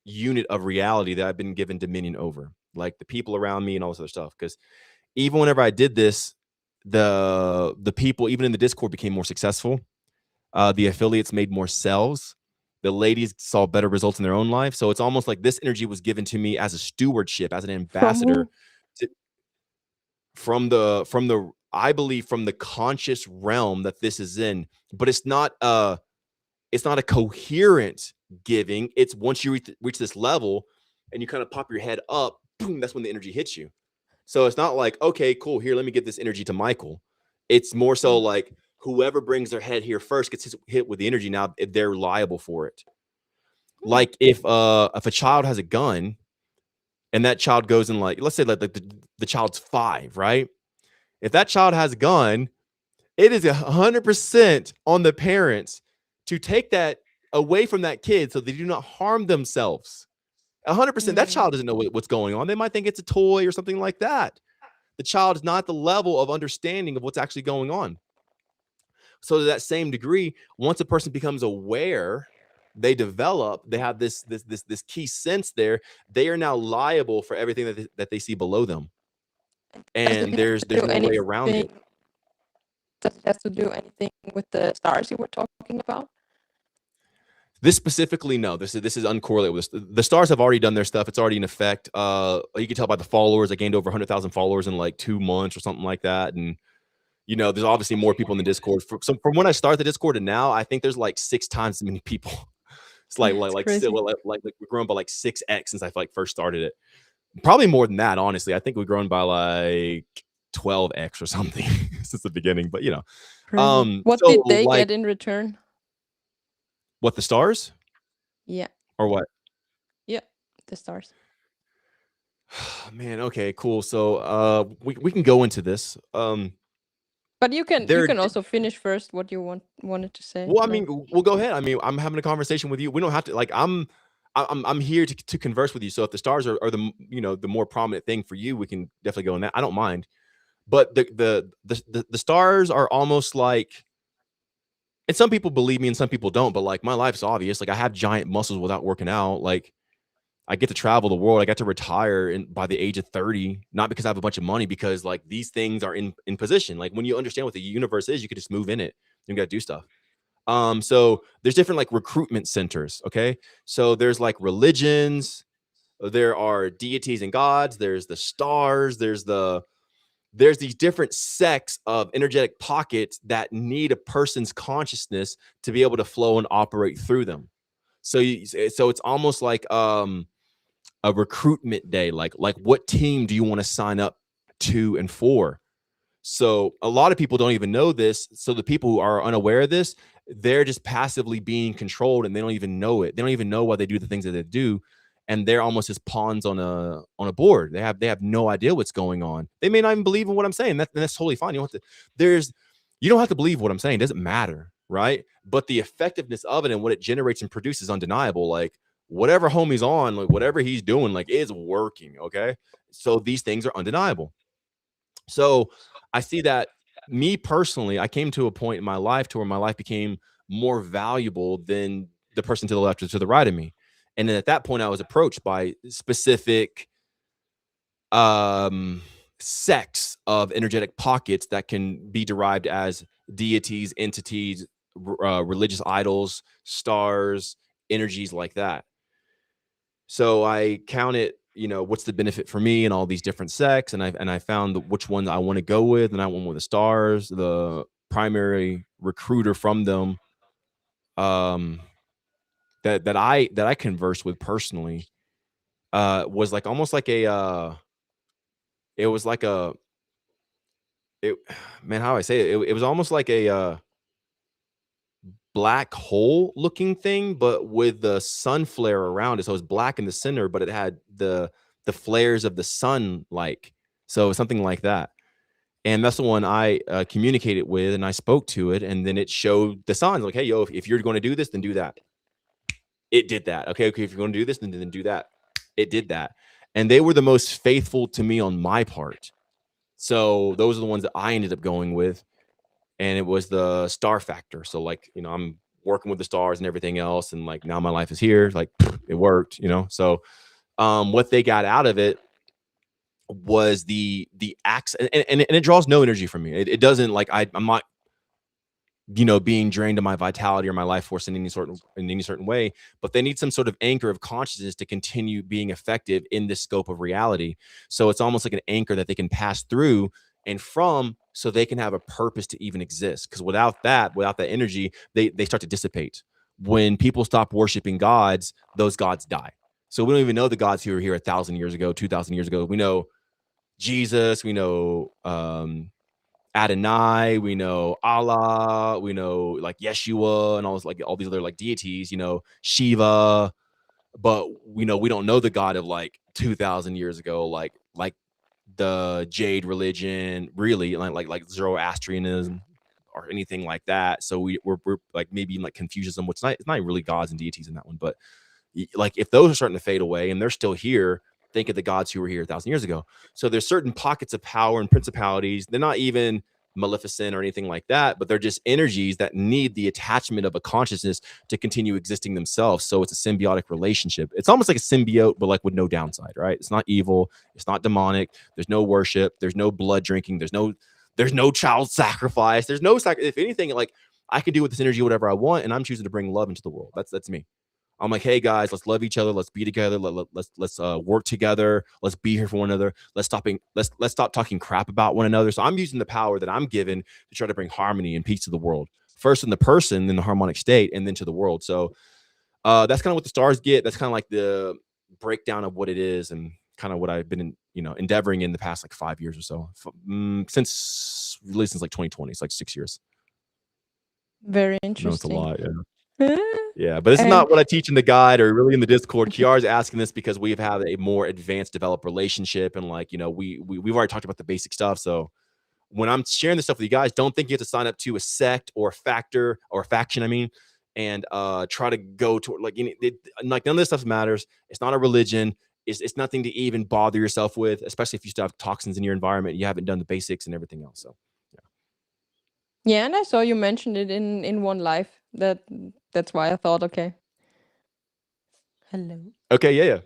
unit of reality that I've been given dominion over, like the people around me and all this other stuff. Because even whenever I did this, the people, even in the Discord, became more successful. The affiliates made more sales. The ladies saw better results in their own life. So it's almost like this energy was given to me as a stewardship, as an From ambassador who? to, from the I believe from the conscious realm that this is in. But it's not a coherent giving. It's once you reach this level and you kind of pop your head up, boom, that's when the energy hits you. So it's not like, okay, cool, here, let me get this energy to Michael. It's more so like whoever brings their head here first gets hit with the energy. Now they're liable for it. Like if a child has a gun and that child goes in, like, let's say like the child's 5, right? If that child has a gun, it is 100% on the parents to take that away from that kid so they do not harm themselves. 100%. That Mm. child doesn't know what's going on. They might think it's a toy or something like that. The child is not the level of understanding of what's actually going on. So to that same degree, once a person becomes aware, they develop, they have this key sense there, they are now liable for everything that they see below them. Does it And have to there's do no way around it. anything? Does it have to do anything with the stars you were talking about? This specifically, no. This is uncorrelated with this. The stars have already done their stuff. It's already in effect. You can tell by the followers. I gained over 100,000 followers in like 2 months or something like that. And there's obviously more people in the Discord. From when I started the Discord to now, I think there's like 6 times as many people. It's It's crazy. still like we've grown by like 6x since I like first started it. Probably more than that, honestly. I think we've grown by like 12x or something since the beginning. But Crazy. What so did they like get in return? what, the stars Yeah. or what? Yeah. The stars. Man, okay, cool. So we can go into this. But you There can also finish first what you wanted to say. Well, I Like, mean, we'll go ahead. I mean, I'm having a conversation with you. We don't have to like I'm here to converse with you. So if the stars are the more prominent thing for you, we can definitely go in that. I don't mind. But the stars are almost like, and some people believe me and some people don't, but like my life's obvious. Like I have giant muscles without working out. Like I get to travel the world. I got to retire by the age of 30, not because I have a bunch of money, because like these things are in position. Like when you understand what the universe is, you can just move in it. You got to do stuff. So there's different like recruitment centers. Okay. So there's like religions, there are deities and gods, there's the stars, there's these different sects of energetic pockets that need a person's consciousness to be able to flow and operate through them. So it's almost like a recruitment day. Like what team do you want to sign up to and for? So a lot of people don't even know this. So the people who are unaware of this, they're just passively being controlled and they don't even know it. They don't even know why they do the things that they do. And they're almost as pawns on a board. They have no idea what's going on. They may not even believe in what I'm saying. That's totally fine. You don't have to believe what I'm saying. It doesn't matter, right? But the effectiveness of it and what it generates and produces is undeniable. Like whatever homie's on, like whatever he's doing, like is working. Okay. So these things are undeniable. So I see that me personally, I came to a point in my life to where my life became more valuable than the person to the left or to the right of me. And then at that point, I was approached by specific um sects of energetic pockets that can be derived as deities, entities, religious idols, stars, energies like that. So I counted, what's the benefit for me and all these different sects, and I found which ones I want to go with, and I went with the stars. The primary recruiter from them, um, that I conversed with personally, was like almost like it was like it, man, how do I say it? It was almost like a black hole looking thing, but with the sun flare around it. So it was black in the center, but it had the flares of the sun, like, so something like that. And that's the one I communicated with, and I spoke to it, and then it showed the signs like, hey, yo, if you're going to do this, then do that. It did that. Okay, if you're going to do this, then do that. It did that. And they were the most faithful to me on my part. So those are the ones that I ended up going with. And it was the star factor. So like, I'm working with the stars and everything else, and like now my life is here. Like it worked, So what they got out of it was the acts, and it draws no energy from me. It doesn't, like, I'm not being drained of my vitality or my life force in any certain way, but they need some sort of anchor of consciousness to continue being effective in this scope of reality. So it's almost like an anchor that they can pass through and from, so they can have a purpose to even exist. Because without that energy, they start to dissipate. When people stop worshiping gods, those gods die. So we don't even know the gods who were here 1,000 years ago, 2,000 years ago. We know Jesus, we know Adonai, we know Allah, we know like Yeshua and all these other like deities, Shiva, but we don't know the God of like 2,000 years ago, like the Jade religion, really, like Zoroastrianism or anything like that. So we're like maybe in like Confucianism, which it's not really gods and deities in that one, but like if those are starting to fade away and they're still here, think of the gods who were here 1,000 years ago. So there's certain pockets of power and principalities. They're not even maleficent or anything like that, but they're just energies that need the attachment of a consciousness to continue existing themselves. So it's a symbiotic relationship. It's almost like a symbiote, but like with no downside, right? It's not evil. It's not demonic. There's no worship. There's no blood drinking. There's no child sacrifice. There's no if anything, like I can do with this energy whatever I want, and I'm choosing to bring love into the world. That's me. I'm like, hey guys, let's love each other. Let's be together. Let's work together. Let's be here for one another. Let's stop talking crap about one another. So I'm using the power that I'm given to try to bring harmony and peace to the world. First in the person, then the harmonic state, and then to the world. So that's kind of what the stars get. That's kind of like the breakdown of what it is, and kind of what I've been endeavoring in the past like 5 years or so. Since like 2020. It's like 6 years. Very No, it's a interesting. lot. Yeah. Yeah, but this is And not what I teach in the guide or really in the Discord. Kiara's asking this because we've had a more advanced developed relationship, and like we've already talked about the basic stuff. So when I'm sharing this stuff with you guys, don't think you have to sign up to a sect or a factor or a faction. I mean, and try to go to like like none of this stuff matters. It's not a religion. It's nothing to even bother yourself with, especially if you still have toxins in your environment. You haven't done the basics and everything else. So yeah, and I saw you mentioned it in one live. That's why I thought, okay. Hello. okay, yeah.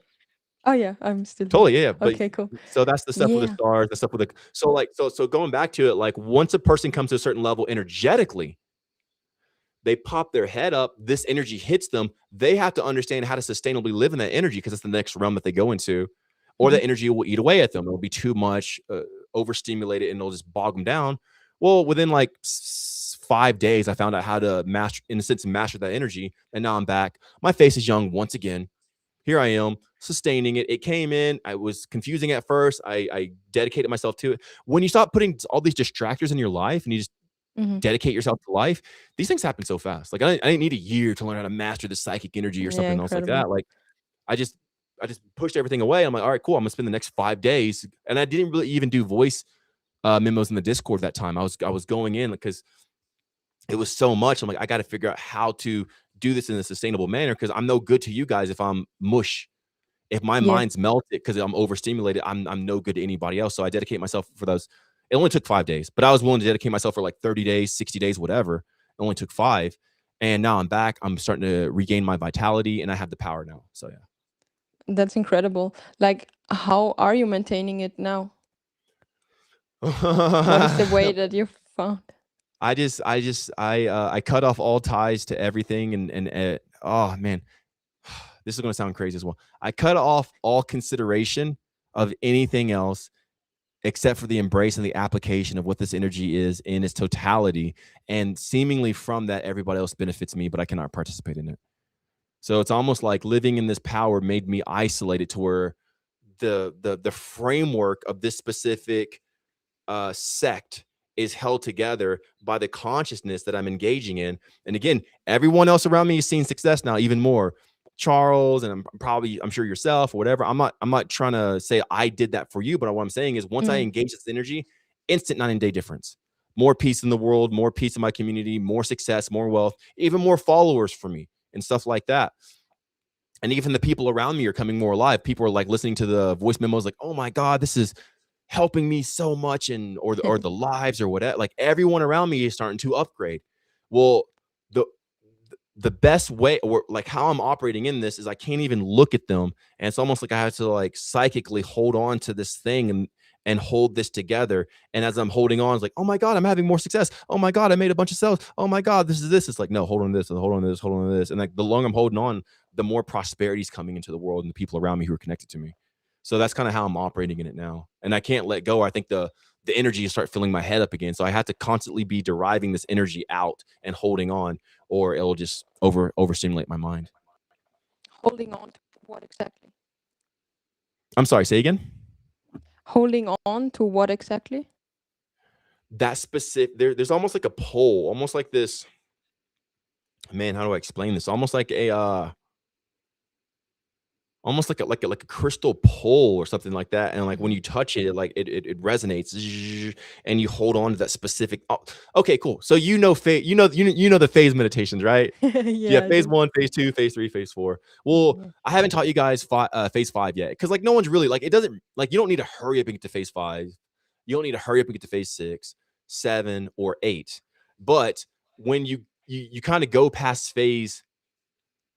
Oh yeah, I'm still here. Totally, yeah. But Okay, cool. so that's the stuff with the Yeah. stars, the stuff with the so going back to it, like once a person comes to a certain level energetically, they pop their head up, this energy hits them. They have to understand how to sustainably live in that energy because it's the next realm that they go into, or Mhm. that energy will eat away at them. It'll be too much, overstimulated, and it'll just bog them down. Well, within like 5 days, I found out how to master, in a sense, master that energy, and now I'm back. My face is young once again. Here I am sustaining it. It came in. I was confusing at first. I dedicated myself to it. When you stop putting all these distractors in your life and you just Mhm. dedicate yourself to life, these things happen so fast. Like I didn't need a year to learn how to master the psychic energy or Yeah, something else like incredible. that. Like I just I just pushed everything away. I'm like, all right, cool. I'm gonna spend the next 5 days, and I didn't really even do voice memos in the Discord that time. I was going in because it was so much. I'm like, I got to figure out how to do this in a sustainable manner because I'm no good to you guys if I'm mush. If my Yeah. mind's melted because I'm overstimulated, I'm no good to anybody else. So I dedicate myself for those. It only took 5 days, but I was willing to dedicate myself for like 30 days, 60 days, whatever. It only took 5. And now I'm back. I'm starting to regain my vitality and I have the power now. So That's incredible. Like, how are you maintaining it now? What is the yeah. way that you found? I cut off all ties to everything and oh man, this is going to sound crazy as well. I cut off all consideration of anything else except for the embrace and the application of what this energy is in its totality. And seemingly from that, everybody else benefits me, but I cannot participate in it. So it's almost like living in this power made me isolated to where the framework of this specific sect is held together by the consciousness that I'm engaging in. And again, everyone else around me is seeing success now, even more. Charles, and I'm sure yourself or whatever. I'm not trying to say I did that for you, but what I'm saying is once I Mm. engage this energy, instant night and day difference. More peace in the world, more peace in my community, more success, more wealth, even more followers for me and stuff like that. And even the people around me are coming more alive. People are like listening to the voice memos, like, oh my God, this is helping me so much, and or the lives or whatever. Like everyone around me is starting to upgrade. Well, the the best way, or like how I'm operating in this, is I can't even look at them, and it's almost like I have to like psychically hold on to this thing and hold this together. And as I'm holding on, it's like, oh my God, I'm having more success. Oh my God, I made a bunch of sales. Oh my God, this is this. It's like, no, hold on to this, and hold on to this, hold on to this. And like the longer I'm holding on, the more prosperity is coming into the world and the people around me who are connected to me. So that's kind of how I'm operating in it now. And I can't let go. I think the energy start filling my head up again. So I have to constantly be deriving this energy out and holding on, or it'll just overstimulate my mind. Holding on to what exactly? I'm sorry, say again. Holding on to what exactly? That specific there's almost like a pole, almost like this. Man, how do I explain this? Almost like a almost like a crystal pole or something like that. And like when Mhm. you touch it, it resonates, and you hold on to that specific. Oh, okay, cool. So phase, you know the phase meditations, right? So yeah, Yeah, I phase do. 1, phase 2, phase 3, phase 4. Well, Yeah. I haven't taught you guys phase 5 yet because like no one's really like it doesn't like you don't need to hurry up and get to phase 5. You don't need to hurry up and get to phase 6, 7, or 8. But when you kind of go past phase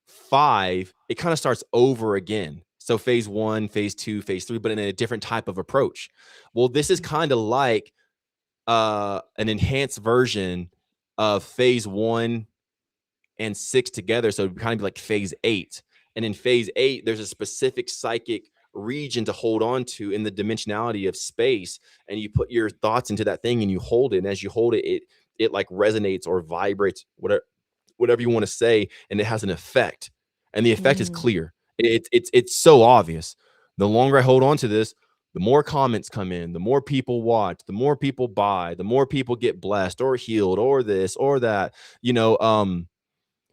5, it kind of starts over again. So phase 1, phase 2, phase 3, but in a different type of approach. Well, this is Mm. kind of like an enhanced version of phase 1 and 6 together. So it'd kind of be like phase 8. And in phase 8, there's a specific psychic region to hold on to in the dimensionality of space. And you put your thoughts into that thing and you hold it. And as you hold it, it like resonates or vibrates, whatever you want to say, and it has an effect. And the effect is Mm. clear. It's so obvious. The longer I hold on to this, the more comments come in, the more people watch, the more people buy, the more people get blessed or healed or this or that. You know,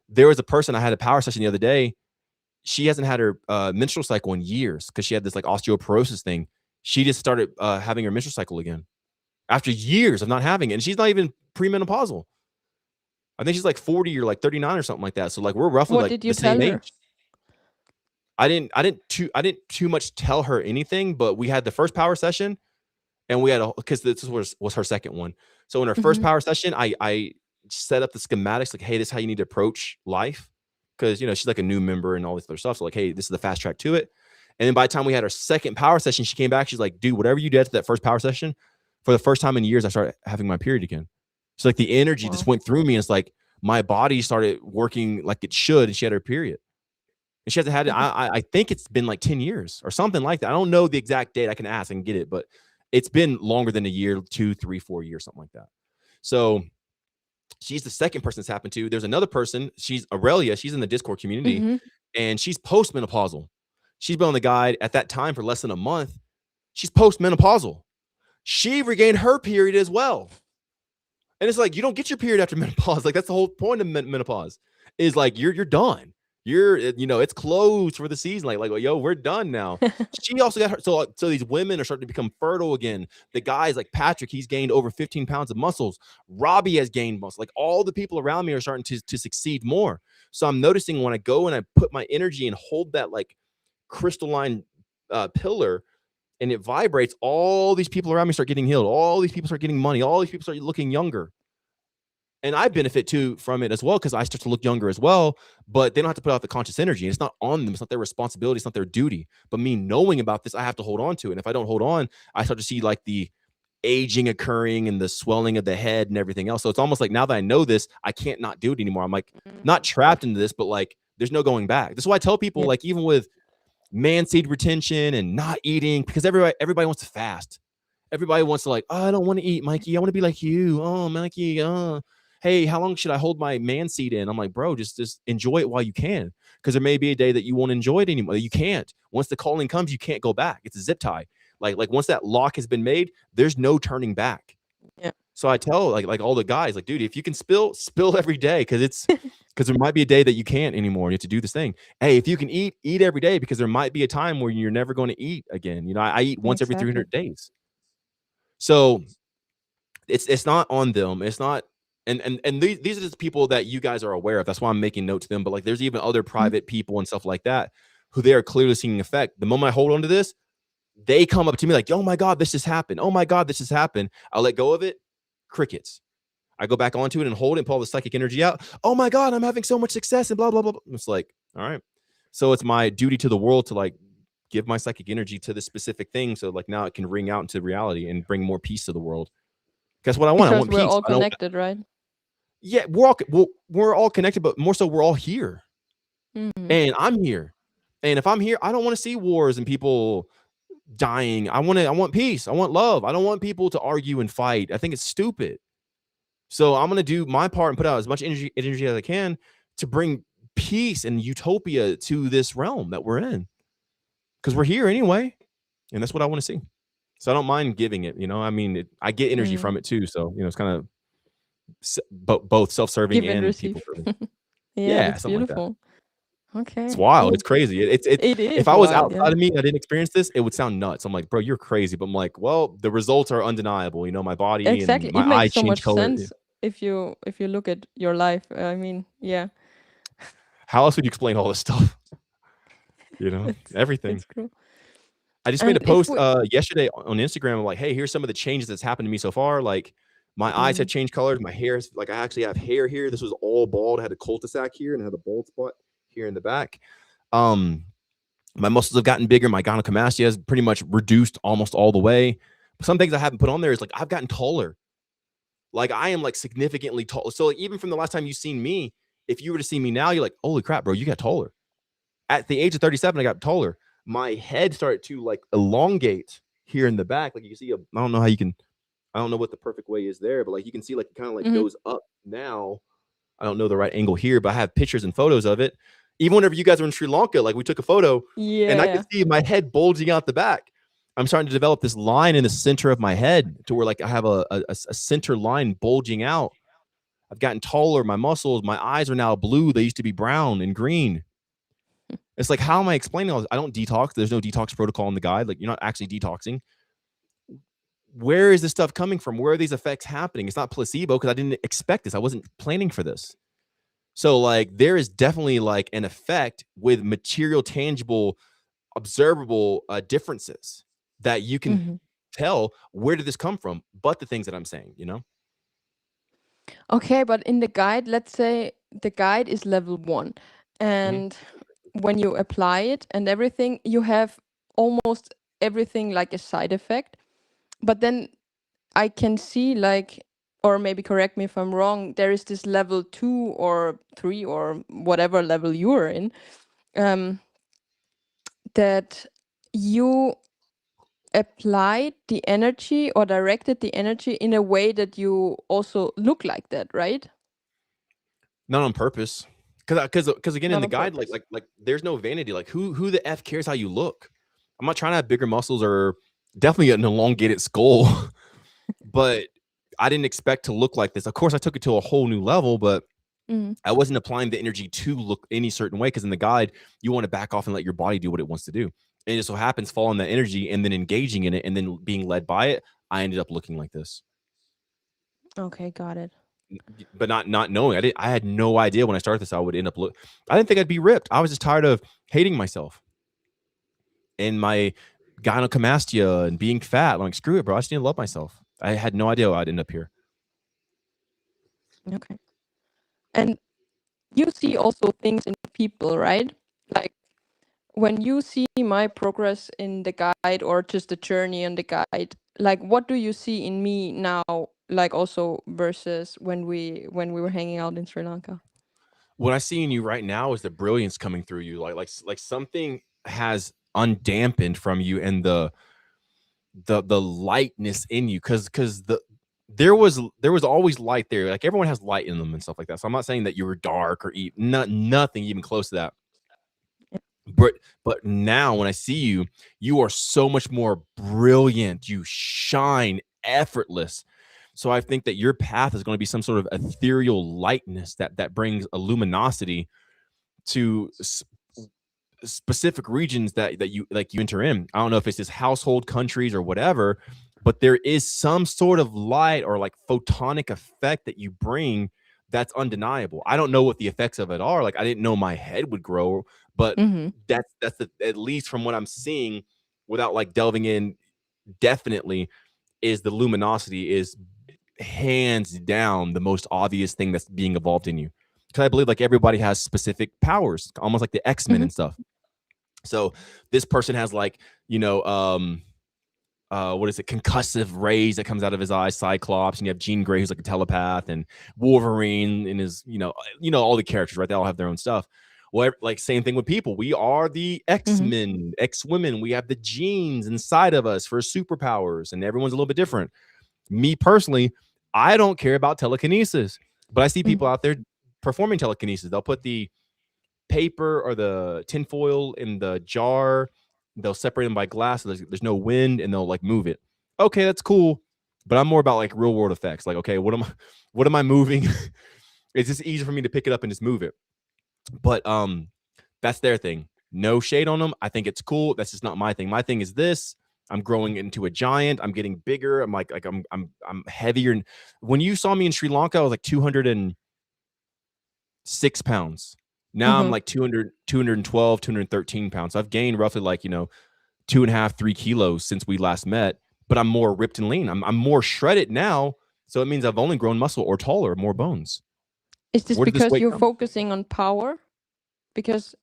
there was a person I had a power session the other day. She hasn't had her menstrual cycle in years because she had this like osteoporosis thing. She just started having her menstrual cycle again after years of not having it, and she's not even premenopausal. I think she's like 40 or like 39 or something like that. So like we're roughly What like did you the tell same her? age. I didn't too much tell her anything, but we had the first power session, and we had because this was her second one. So in her first Mhm. power session, I set up the schematics like, hey, this is how you need to approach life, because she's like a new member and all this other stuff. So like, hey, this is the fast track to it. And then by the time we had our second power session, she came back. She's like, dude, whatever you did to that first power session, for the first time in years, I started having my period again. So like the energy just Wow. went through me. And it's like my body started working like it should. And she had her period. And she hasn't had it. I think it's been like 10 years or something like that. I don't know the exact date. I can ask and get it, but it's been longer than a year, 2, 3, 4 years, something like that. So she's the second person that's happened to. There's another person. She's Aurelia. She's in the Discord community, Mhm. and she's postmenopausal. She's been on the guide at that time for less than a month. She's postmenopausal. She regained her period as well. And it's like, you don't get your period after menopause. Like, that's the whole point of menopause, is like you're done. You're, it's closed for the season. Like, yo, we're done now. She also got her. So these women are starting to become fertile again. The guys like Patrick, he's gained over 15 pounds of muscles. Robbie has gained muscle. Like, all the people around me are starting to succeed more. So I'm noticing when I go and I put my energy and hold that like crystalline pillar, and it vibrates, all these people around me start getting healed. All these people start getting money. All these people start looking younger. And I benefit too from it as well, because I start to look younger as well, but they don't have to put out the conscious energy. It's not on them. It's not their responsibility. It's not their duty. But me knowing about this, I have to hold on to it. And if I don't hold on, I start to see like the aging occurring and the swelling of the head and everything else. So it's almost like now that I know this, I can't not do it anymore. I'm like not trapped into this, but like there's no going back. This is why I tell people, Yeah. like, even with man seed retention and not eating, because everybody wants to fast. Everybody wants to like, oh, I don't want to eat, Mikey. I want to be like you. Oh, Mikey. Hey, how long should I hold my man seed in? I'm like, bro, just enjoy it while you can, because there may be a day that you won't enjoy it anymore. You can't. Once the calling comes, you can't go back. It's a zip tie. Like once that lock has been made, there's no turning back. Yeah. So I tell like all the guys, like, dude, if you can spill every day, because there might be a day that you can't anymore. You have to do this thing. Hey, if you can eat every day, because there might be a time where you're never going to eat again. I eat once every Exactly. 300 days. So it's not on them. It's not. And these are just people that you guys are aware of. That's why I'm making note to them. But like, there's even other private people and stuff like that who they are clearly seeing effect. The moment I hold on to this, they come up to me like, oh my God, this just happened. Oh my God, this just happened. I'll let go of it. Crickets. I go back onto it and hold it and pull the psychic energy out. Oh my God, I'm having so much success and blah, blah, blah. It's like, all right. So it's my duty to the world to like give my psychic energy to this specific thing. So like now it can ring out into reality and bring more peace to the world. Guess what I want? I Because want we're peace. all I don't. connected, right? Yeah, we're all connected, but more so we're all here. Mhm. And I'm here. And if I'm here, I don't want to see wars and people dying. I want peace. I want love. I don't want people to argue and fight. I think it's stupid. So I'm gonna do my part and put out as much energy as I can to bring peace and utopia to this realm that we're in, because we're here anyway, and that's what I want to see. So I don't mind giving it. I mean, I get energy from it too. So it's kind of both self-serving Give and and receive. people-serving. Yeah, Yeah, that's something like that. beautiful. It's Okay, wild. cool. It's crazy. It's It if is I was wild, yeah. outside of me, I didn't experience this, it would sound nuts. I'm like, bro, you're crazy. But I'm like, well, the results are undeniable. My body Exactly. and It my makes eyes so change much color. sense if you look at your life. I mean, yeah. How else would you explain all this stuff? It's Everything. cool. I just made a And if post we yesterday on Instagram of like, hey, here's some of the changes that's happened to me so far. Like, my eyes have changed colors. My hair is like, I actually have hair here. This was all bald. I had a cul-de-sac here and I had a bald spot here in the back. My muscles have gotten bigger. My gynecomastia has pretty much reduced almost all the way. Some things I haven't put on there is like, I've gotten taller. Like, I am like significantly tall. So like, even from the last time you've seen me, if you were to see me now, you're like, holy crap, bro, you got taller. At the age of 37, I got taller. My head started to like elongate here in the back. Like, you can see, I don't know how you can, I don't know what the perfect way is there, but like you can see like it kind of like Mhm. goes up now. I don't know the right angle here, but I have pictures and photos of it. Even whenever you guys were in Sri Lanka, like we took a photo and I could Yeah. see my head bulging out the back. I'm starting to develop this line in the center of my head to where like I have a center line bulging out. I've gotten taller. My muscles, my eyes are now blue. They used to be brown and green. It's like, how am I explaining all this? I don't detox. There's no detox protocol in the guide. Like, you're not actually detoxing. Where is this stuff coming from? Where are these effects happening? It's not placebo, because I didn't expect this. I wasn't planning for this. So like, there is definitely like an effect with material, tangible, observable differences that you can Mhm. tell where did this come from, but the things that I'm saying, Okay, but in the guide, let's say the guide is level 1, Mhm. and when you apply it and everything, you have almost everything like a side effect. But then I can see like, or maybe correct me if I'm wrong, there is this level 2 or 3 or whatever level you're in, um, that you applied the energy or directed the energy in a way that you also look like that, right? Not on purpose. Because again, in Not the on guide, purpose. like there's no vanity. Like who the F cares how you look? I'm not trying to have bigger muscles or definitely an elongated skull, but I didn't expect to look like this. Of course, I took it to a whole new level, but Mm. I wasn't applying the energy to look any certain way, because in the guide, you want to back off and let your body do what it wants to do. And it just so happens following that energy and then engaging in it and then being led by it, I ended up looking like this. Okay, got it. But not knowing. I had no idea when I started this I would end up I didn't think I'd be ripped. I was just tired of hating myself and my gynecomastia and being fat. I'm like, screw it, bro. I just need to love myself. I had no idea I'd end up here. Okay. And you see also things in people, right? Like when you see my progress in the guide or just the journey on the guide, like what do you see in me now, like also versus when we were hanging out in Sri Lanka? What I see in you right now is the brilliance coming through you. Like something has undampened from you, and the lightness in you, because there was always light there. Like everyone has light in them and stuff like that. So I'm not saying that you were dark or nothing even close to that. But now when I see you, you are so much more brilliant. You shine effortless. So I think that your path is going to be some sort of ethereal lightness that brings a luminosity to specific regions that you enter in. I don't know if it's just household, countries, or whatever, but there is some sort of light or like photonic effect that you bring that's undeniable. I don't know what the effects of it are. Like I didn't know my head would grow, but Mm-hmm. that's at least from what I'm seeing, without like delving in definitely, is the luminosity is hands down the most obvious thing that's being evolved in you. Because I believe like everybody has specific powers, almost like the X-Men Mm-hmm. and stuff. So this person has like, what is it? Concussive rays that comes out of his eyes, Cyclops, and you have Jean Grey who's like a telepath, and Wolverine and his, all the characters, right? They all have their own stuff. Well, like same thing with people. We are the X-Men, X-women. We have the genes inside of us for superpowers, and everyone's a little bit different. Me personally, I don't care about telekinesis, but I see people out there performing telekinesis. They'll put the paper or the tinfoil in the jar. They'll separate them by glass. So there's no wind, and they'll like move it. Okay, that's cool. But I'm more about like real world effects. Like, okay, what am I moving? It's just easy for me to pick it up and just move it. But that's their thing. No shade on them. I think it's cool. That's just not my thing. My thing is this. I'm growing into a giant. I'm getting bigger. I'm like I'm heavier. And when you saw me in Sri Lanka, I was like 206 pounds. Now I'm like 212, 213 pounds. So I've gained roughly like, 2.5, 3 kilos since we last met, but I'm more ripped and lean. I'm more shredded now. So it means I've only grown muscle or taller, more bones. Is this Where did this because weight you're come? focusing on power? Because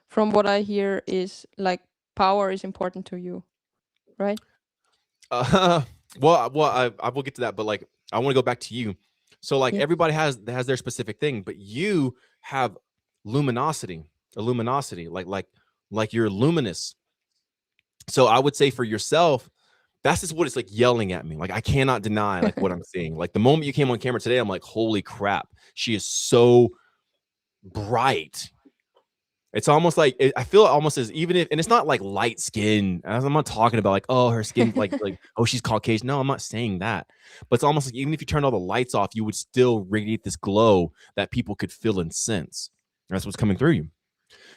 from what I hear is like power is important to you, right? Well, I will get to that, but like I want to go back to you. So like Yeah. everybody has their specific thing, but you have luminosity, a luminosity, like you're luminous. So I would say for yourself, that's just what it's like yelling at me. Like I cannot deny like what I'm seeing. Like the moment you came on camera today, I'm like, holy crap, she is so bright. It's almost like I feel almost as even if, and it's not like light skin. I'm not talking about like, oh, her skin's like oh, she's Caucasian. No, I'm not saying that. But it's almost like even if you turned all the lights off, you would still radiate this glow that people could feel and sense. That's what's coming through you.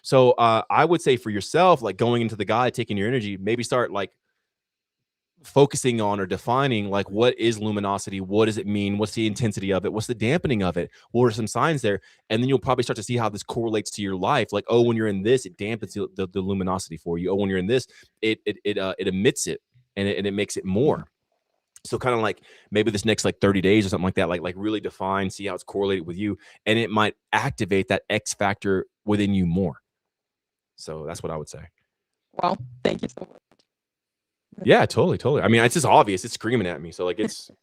So I would say for yourself, like going into the guide, taking your energy, maybe start like focusing on or defining like what is luminosity, what does it mean, what's the intensity of it, what's the dampening of it, what are some signs there, and then you'll probably start to see how this correlates to your life. Like, oh, when you're in this, it dampens the luminosity for you. Oh, when you're in this, it emits it, and it makes it more. So kind of like maybe this next like 30 days or something like that, like really define, see how it's correlated with you, and it might activate that X factor within you more. So that's what I would say. Wow, thank you so much. Yeah, totally, totally. I mean, it's just obvious. It's screaming at me. So like,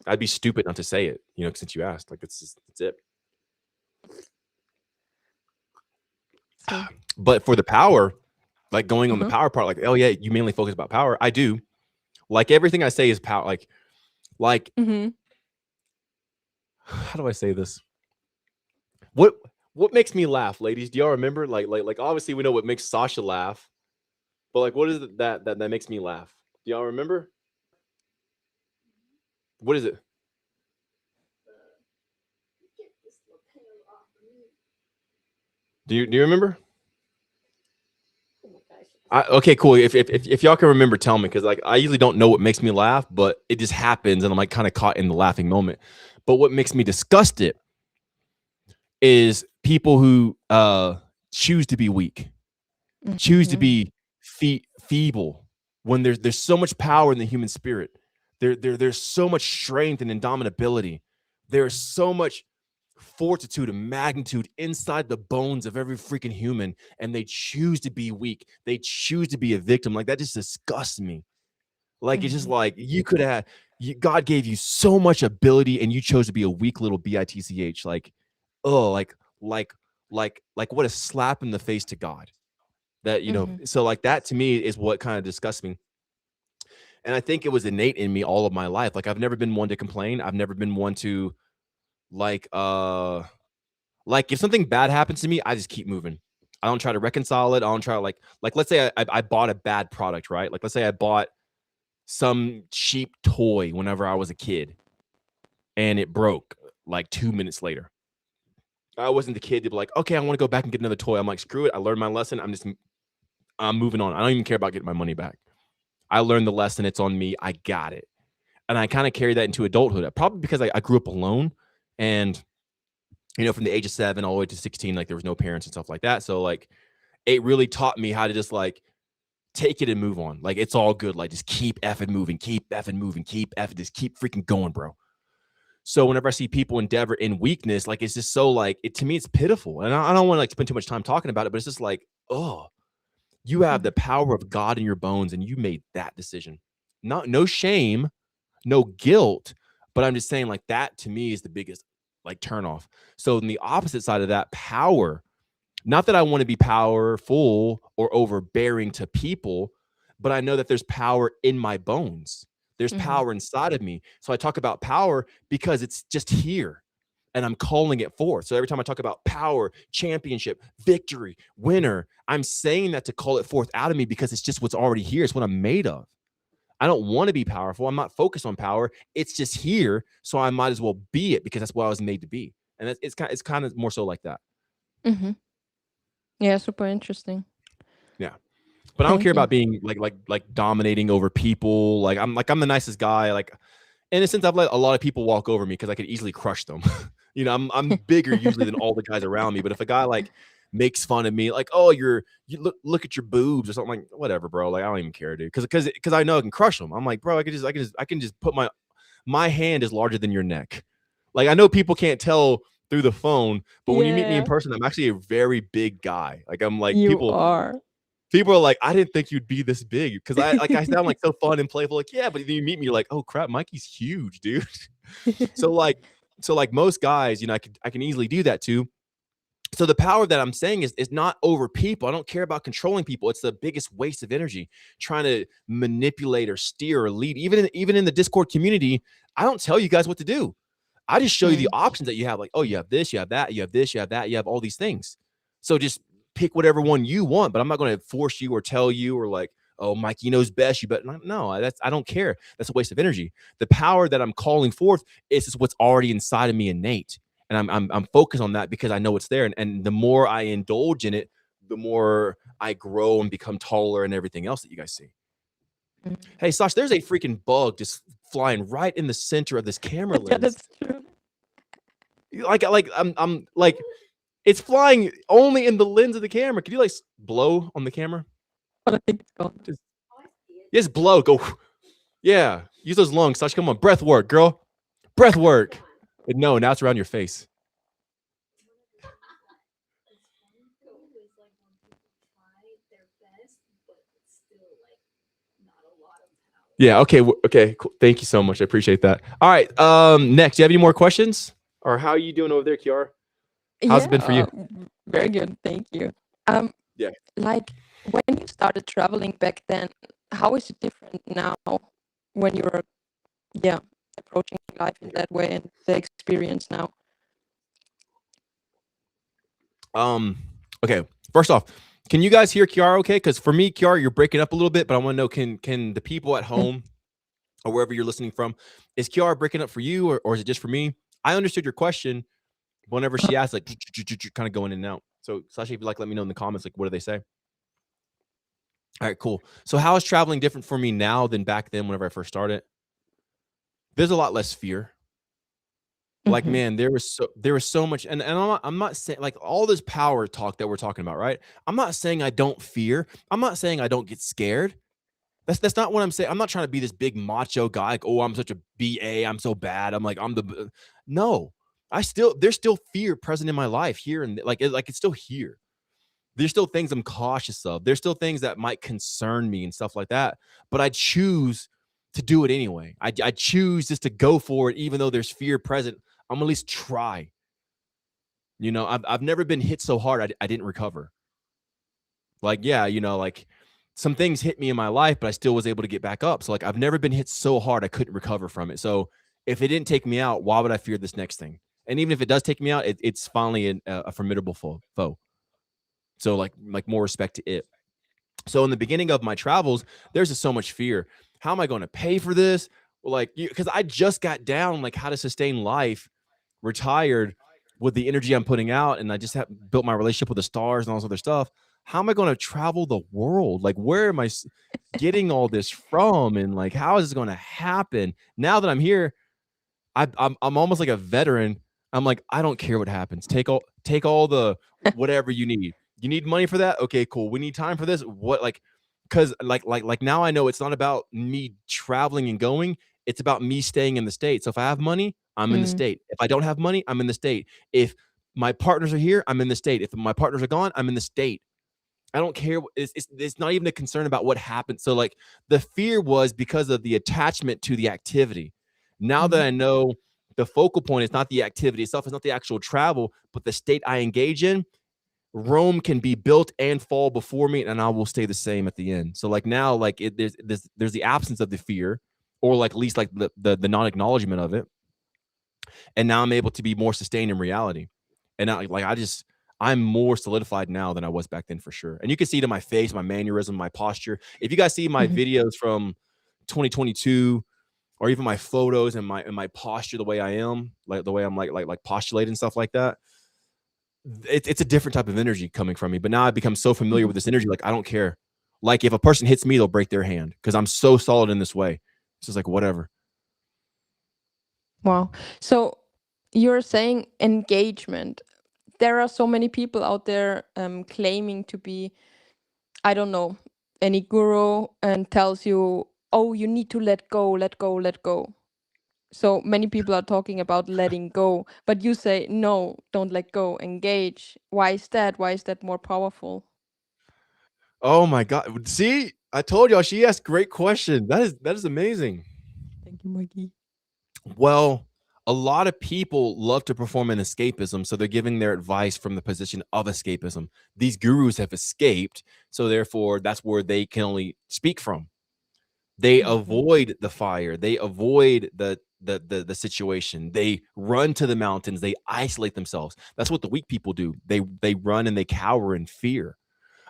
I'd be stupid not to say it. Since you asked, like, it's it. So, But for the power, like going on the uh-huh. power part, like, oh yeah, you mainly focus about power. I do. Like everything I say is power. Like Mm-hmm. how do I say this? What what makes me laugh, ladies? Do y'all remember? Like obviously we know what makes Sasha laugh, but like what is it that makes me laugh? Do y'all remember? What is it? Get this lapel off of me. Do you remember? Oh my gosh. Okay, cool. If y'all can remember, tell me because like I usually don't know what makes me laugh, but it just happens, and I'm like kind of caught in the laughing moment. But what makes me disgusted is people who choose to be weak, choose to Mm-hmm. be feeble when there's so much power in the human spirit. There's so much strength and indomitability. There's so much fortitude and magnitude inside the bones of every freaking human, and they choose to be weak. They choose to be a victim. Like that just disgusts me. Like it's just Mm-hmm. like you could have God gave you so much ability and you chose to be a weak little bitch. Like, oh, like like what a slap in the face to God. That Mm-hmm. so like that to me is what kind of disgusts me. And I think it was innate in me all of my life. Like I've never been one to complain. I've never been one to like like if something bad happens to me, I just keep moving. I don't try to reconcile it. I don't try to like let's say I bought a bad product, right? Like let's say I bought some cheap toy whenever I was a kid and it broke like 2 minutes later. I wasn't the kid to be like, okay, I want to go back and get another toy. I'm like, screw it. I learned my lesson. I'm moving on. I don't even care about getting my money back. I learned the lesson. It's on me. I got it. And I kind of carry that into adulthood. Probably because I grew up alone and from the age of 7 all the way to 16, like there was no parents and stuff like that. So like it really taught me how to just like take it and move on. Like it's all good. Like just keep effing moving, keep effing moving, keep effing, just keep freaking going, bro. So whenever I see people endeavor in weakness, like it's just so like it to me, it's pitiful. And I don't want to like spend too much time talking about it, but it's just like, oh, you have Mm-hmm. the power of God in your bones, and you made that decision. No shame, no guilt, but I'm just saying like that to me is the biggest like turnoff. So in the opposite side of that, power. Not that I want to be powerful or overbearing to people, but I know that there's power in my bones. There's Mm-hmm. power inside of me. So I talk about power because it's just here and I'm calling it forth. So every time I talk about power, championship, victory, winner, I'm saying that to call it forth out of me because it's just what's already here. It's what I'm made of. I don't want to be powerful. I'm not focused on power. It's just here. So I might as well be it because that's what I was made to be. And it's kind of more so like that. Mm-hmm. Yeah, super interesting. Yeah. But I don't care Thank you. about being like dominating over people. I'm the nicest guy. Like in a sense, I've let a lot of people walk over me because I could easily crush them. I'm bigger usually than all the guys around me. But if a guy like makes fun of me, like, oh, you look at your boobs or something, like whatever, bro. Like I don't even care, dude. Because I know I can crush them. I'm like, bro, I can just put my hand is larger than your neck. Like I know people can't tell through the phone, but when you meet me in Yeah, person, I'm actually a very big guy. Like I'm like you are. people are like, I didn't think you'd be this big because I sound like so fun and playful. Like, yeah, but then you meet me, you're like, oh crap, Mikey's huge, dude. so like, so like most guys, I can easily do that too. So the power that I'm saying is not over people. I don't care about controlling people. It's the biggest waste of energy trying to manipulate or steer or lead. Even in the Discord community, I don't tell you guys what to do. I just show you the Mm. options that you have. Like, oh, you have this, you have that, you have this, you have that, you have all these things. So just pick whatever one you want. But I'm not going to force you or tell you or like, oh, Mikey knows best. You better no. I don't care. That's a waste of energy. The power that I'm calling forth is just what's already inside of me innate, and I'm focused on that because I know it's there. And the more I indulge in it, the more I grow and become taller and everything else that you guys see. Mm. Hey, Sash, there's a freaking bug just flying right in the center of this camera Yeah, lens. that's true. Like I'm like it's flying only in the lens of the camera. Can you like blow on the camera? But I think it's gone. Just Oh, I see it. just blow. Go. Yeah. Use those lungs, Sash. Come on, breath work, girl. Breath work. But no, now it's around your face. It's funny though, is like when people try their best, but it's still like not a lot of power. Yeah. Okay. Okay. Cool. Thank you so much. I appreciate that. All right. Next, do you have any more questions, or how are you doing over there, Kiara? How's it Yeah, been for you? very good. Thank you. Um, Yeah. like when you started traveling back then, how is it different now when you're, yeah, approaching life in Okay. that way and the experience now? Um. Okay. First off, can you guys hear Kiara? Okay. Because for me, Kiara, you're breaking up a little bit, but I want to know can the people at Mm. home or wherever you're listening from, is Kiara breaking up for you, or is it just for me? I understood your question whenever she asked, like kind of going in and out. So Sasha, if you like, let me know in the comments, like what do they say? All right, cool. So how is traveling different for me now than back then whenever I first started? There's a lot less fear. Like, Mm-hmm. man, there was so much, and I'm not saying like all this power talk that we're talking about, right? I'm not saying I don't fear. I'm not saying I don't get scared. That's not what I'm saying. I'm not trying to be this big macho guy, like, oh, I'm such a BA, I'm so bad. I'm like, no. There's still fear present in my life here and like it's still here. There's still things I'm cautious of. There's still things that might concern me and stuff like that. But I choose to do it anyway. I choose just to go for it, even though there's fear present. I'm gonna at least try. I've never been hit so hard I didn't recover. Like, yeah, like some things hit me in my life, but I still was able to get back up. So like I've never been hit so hard I couldn't recover from it. So if it didn't take me out, why would I fear this next thing? And even if it does take me out, it's finally a formidable foe. So like more respect to it. So in the beginning of my travels, there's just so much fear. How am I going to pay for this? Well, like, because I just got down like how to sustain life, retired with the energy I'm putting out, and I just have built my relationship with the stars and all this other stuff. How am I going to travel the world? Like, where am I getting all this from? And like, how is this going to happen? Now that I'm here, I'm almost like a veteran. I'm like, I don't care what happens. Take all the whatever you need. You need money for that? Okay, cool. We need time for this. What like because like now I know it's not about me traveling and going. It's about me staying in the state. So if I have money, I'm in the Mm. state. If I don't have money, I'm in the state. If my partners are here, I'm in the state. If my partners are gone, I'm in the state. I don't care. It's not even a concern about what happened. So like the fear was because of the attachment to the activity. Now that Mm. I know the focal point is not the activity itself, it's not the actual travel, but the state I engage in, Rome can be built and fall before me, and I will stay the same at the end. So like now, like there's the absence of the fear, or like at least like the non acknowledgement of it, and now I'm able to be more sustained in reality. And now, like I'm more solidified now than I was back then for sure. And you can see it in my face, my mannerism, my posture. If you guys see my Mhm. videos from 2022, or even my photos and my posture, the way I am, like the way I'm like postulating and stuff like that, it's a different type of energy coming from me. But now I've become so familiar Mhm. with this energy, like I don't care. Like if a person hits me, they'll break their hand because I'm so solid in this way. It's just like whatever. Wow. So you're saying engagement. There are so many people out there claiming to be, I don't know, any guru and tells you, oh, you need to let go, let go, let go. So many people are talking about letting go, but you say, no, don't let go, engage. Why is that? Why is that more powerful? Oh my god! See, I told y'all she asked great question. That is amazing. Thank you, Mikey. Well, a lot of people love to perform an escapism, so they're giving their advice from the position of escapism. These gurus have escaped, so therefore that's where they can only speak from. They Mm-hmm. avoid the fire, they avoid the situation. They run to the mountains, they isolate themselves. That's what the weak people do. They run and they cower in fear.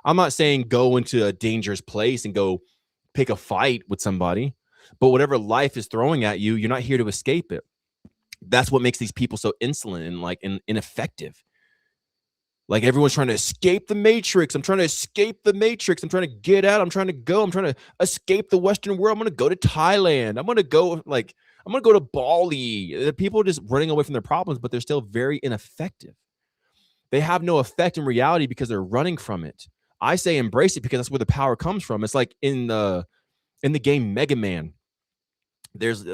I'm not saying go into a dangerous place and go pick a fight with somebody, but whatever life is throwing at you, you're not here to escape it. That's what makes these people so insolent and ineffective. Like everyone's trying to escape the matrix. I'm trying to escape the matrix. I'm trying to get out. I'm trying to go. I'm trying to escape the Western world. I'm going to go to Thailand. I'm going to go to Bali. The people are just running away from their problems, but they're still very ineffective. They have no effect in reality because they're running from it. I say embrace it because that's where the power comes from. It's like in the game Mega Man. There's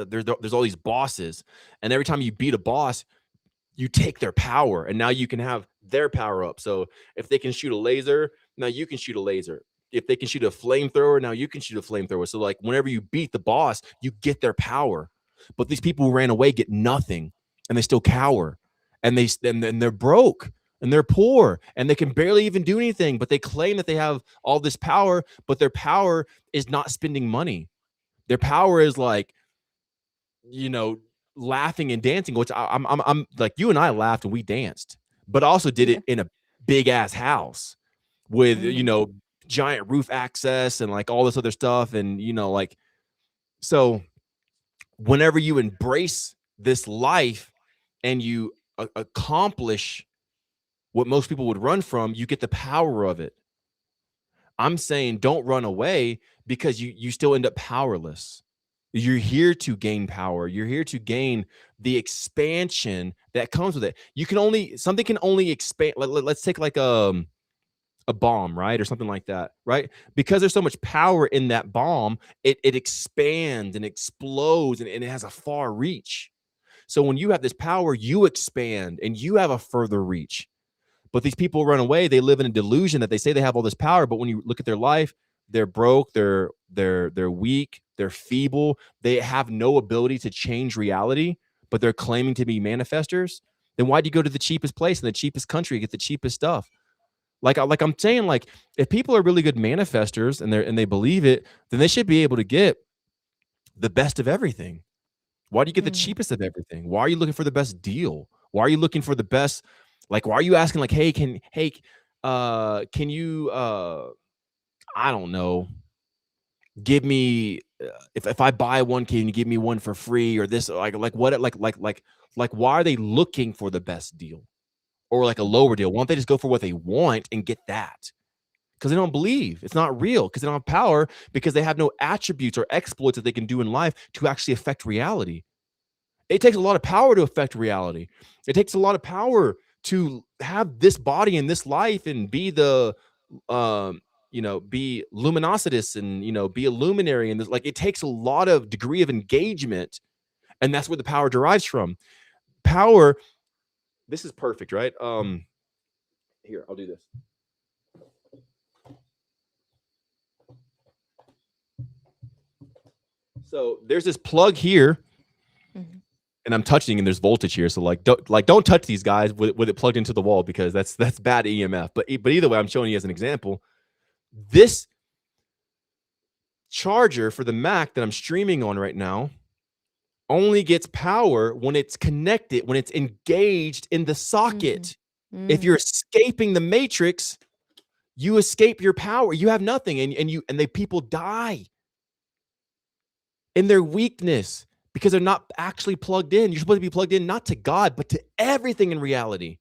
all these bosses, and every time you beat a boss, you take their power, and now you can have their power up. So if they can shoot a laser, now you can shoot a laser. if they can shoot a flamethrower, now you can shoot a flamethrower. So like whenever you beat the boss, you get their power. But these people who ran away get nothing, and they still cower, and they're broke, and they're poor, and they can barely even do anything. But they claim that they have all this power, but their power is not spending money. Their power is like, you know, laughing and dancing, which I'm like, you and I laughed and we danced, but also did Yeah. it in a big ass house with, you Mhm. know, giant roof access and like all this other stuff. And, you know, like, so whenever you embrace this life and you accomplish what most people would run from, you get the power of it. I'm saying don't run away, because you still end up powerless. You're here to gain power. You're here to gain the expansion that comes with it. Something can only expand. Let's take like a bomb, right? Or something like that, right? Because there's so much power in that bomb, it expands and explodes, and it has a far reach. So when you have this power, you expand and you have a further reach. But these people run away. They live in a delusion that they say they have all this power, but when you look at their life, they're broke, they're weak, they're feeble, they have no ability to change reality, but they're claiming to be manifestors. Then why do you go to the cheapest place in the cheapest country, get the cheapest stuff? Like I'm saying, like, if people are really good manifestors and they believe it, then they should be able to get the best of everything. Why do you get the Mhm. cheapest of everything? Why are you looking for the best deal? Why are you looking for the best? Like, why are you asking like, can you I don't know, give me if I buy one, can you give me one for free, or this, like what, like why are they looking for the best deal or like a lower deal? Why don't they just go for what they want and get that? Because they don't believe it's not real, because they don't have power, because they have no attributes or exploits that they can do in life to actually affect reality. It takes a lot of power to affect reality. It takes a lot of power to have this body in this life and be the be luminositous and, be a luminary. And this, like, it takes a lot of degree of engagement, and that's where the power derives from. Power, this is perfect, right? Here, I'll do this. So there's this plug here, Mhm. and I'm touching, and there's voltage here. So don't touch these guys with it plugged into the wall, because that's bad EMF. But either way, I'm showing you as an example. This charger for the Mac that I'm streaming on right now only gets power when it's connected, when it's engaged in the Mhm. socket. If Mm. you're escaping the matrix, you escape your power. You have nothing, and they people die in their weakness because they're not actually plugged in. You're supposed to be plugged in not to God, but to everything in reality.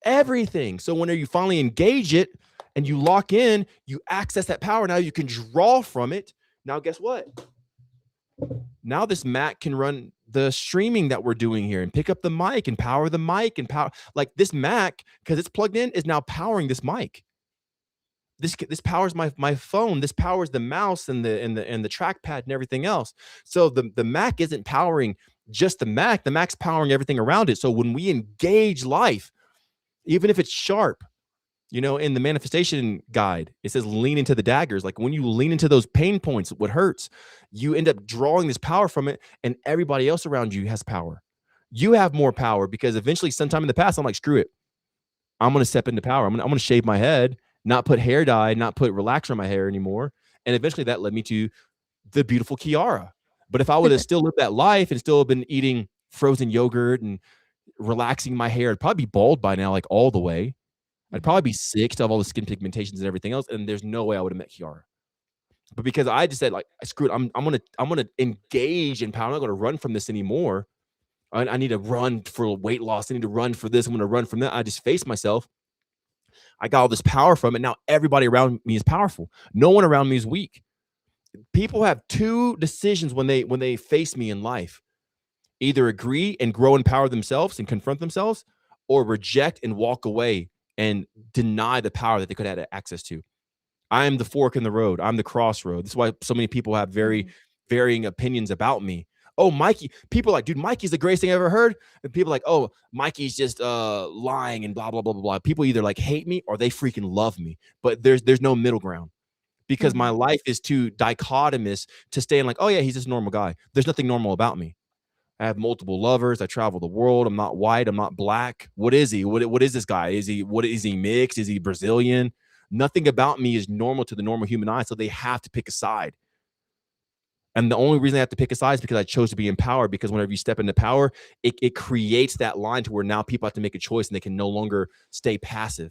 Everything. So whenever you finally engage it and you lock in, you access that power. Now you can draw from it. Now, guess what? Now this Mac can run the streaming that we're doing here and pick up the mic and power the mic and power, like, this Mac, because it's plugged in, is now powering this mic. This powers my phone. This powers the mouse and the trackpad and everything else. So the Mac isn't powering just the Mac. The Mac's powering everything around it. So when we engage life, even if it's sharp, in the manifestation guide, it says lean into the daggers. Like, when you lean into those pain points, what hurts, you end up drawing this power from it, and everybody else around you has power. You have more power, because eventually, sometime in the past, I'm like, screw it. I'm going to step into power. I'm going to shave my head, not put hair dye, not put relaxer in my hair anymore. And eventually that led me to the beautiful Chiara. But if I would have still lived that life and still have been eating frozen yogurt and relaxing my hair, I'd probably be bald by now, like all the way. I'd Mhm. probably be sick, still have all the skin pigmentations and everything else, and there's no way I would have met Chiara. But because I just said, like, screw it, I'm gonna engage in power. I'm not gonna run from this anymore. I need to run for weight loss. I need to run for this. I'm gonna run from that. I just face myself. I got all this power from it. Now everybody around me is powerful. No one around me is weak. People have two decisions when they face me in life: either agree and grow in power themselves and confront themselves, or reject and walk away and deny the power that they could have access to. I am the fork in the road. I'm the crossroad. This is why so many people have very Mhm. varying opinions about me. Oh, Mikey. People are like, dude, Mikey's the greatest thing I ever heard. And people are like, oh, Mikey's just lying and blah blah blah blah blah. People either like hate me or they freaking love me. But there's no middle ground because my life is too dichotomous to stay in like, oh yeah, he's just a normal guy. There's nothing normal about me. I have multiple lovers. I travel the world. I'm not white. I'm not black. What is he? What is this guy? Is he mixed? Is he Brazilian? Nothing about me is normal to the normal human eye. So they have to pick a side. And the only reason I have to pick a side is because I chose to be in power. Because whenever you step into power, it creates that line to where now people have to make a choice and they can no longer stay passive.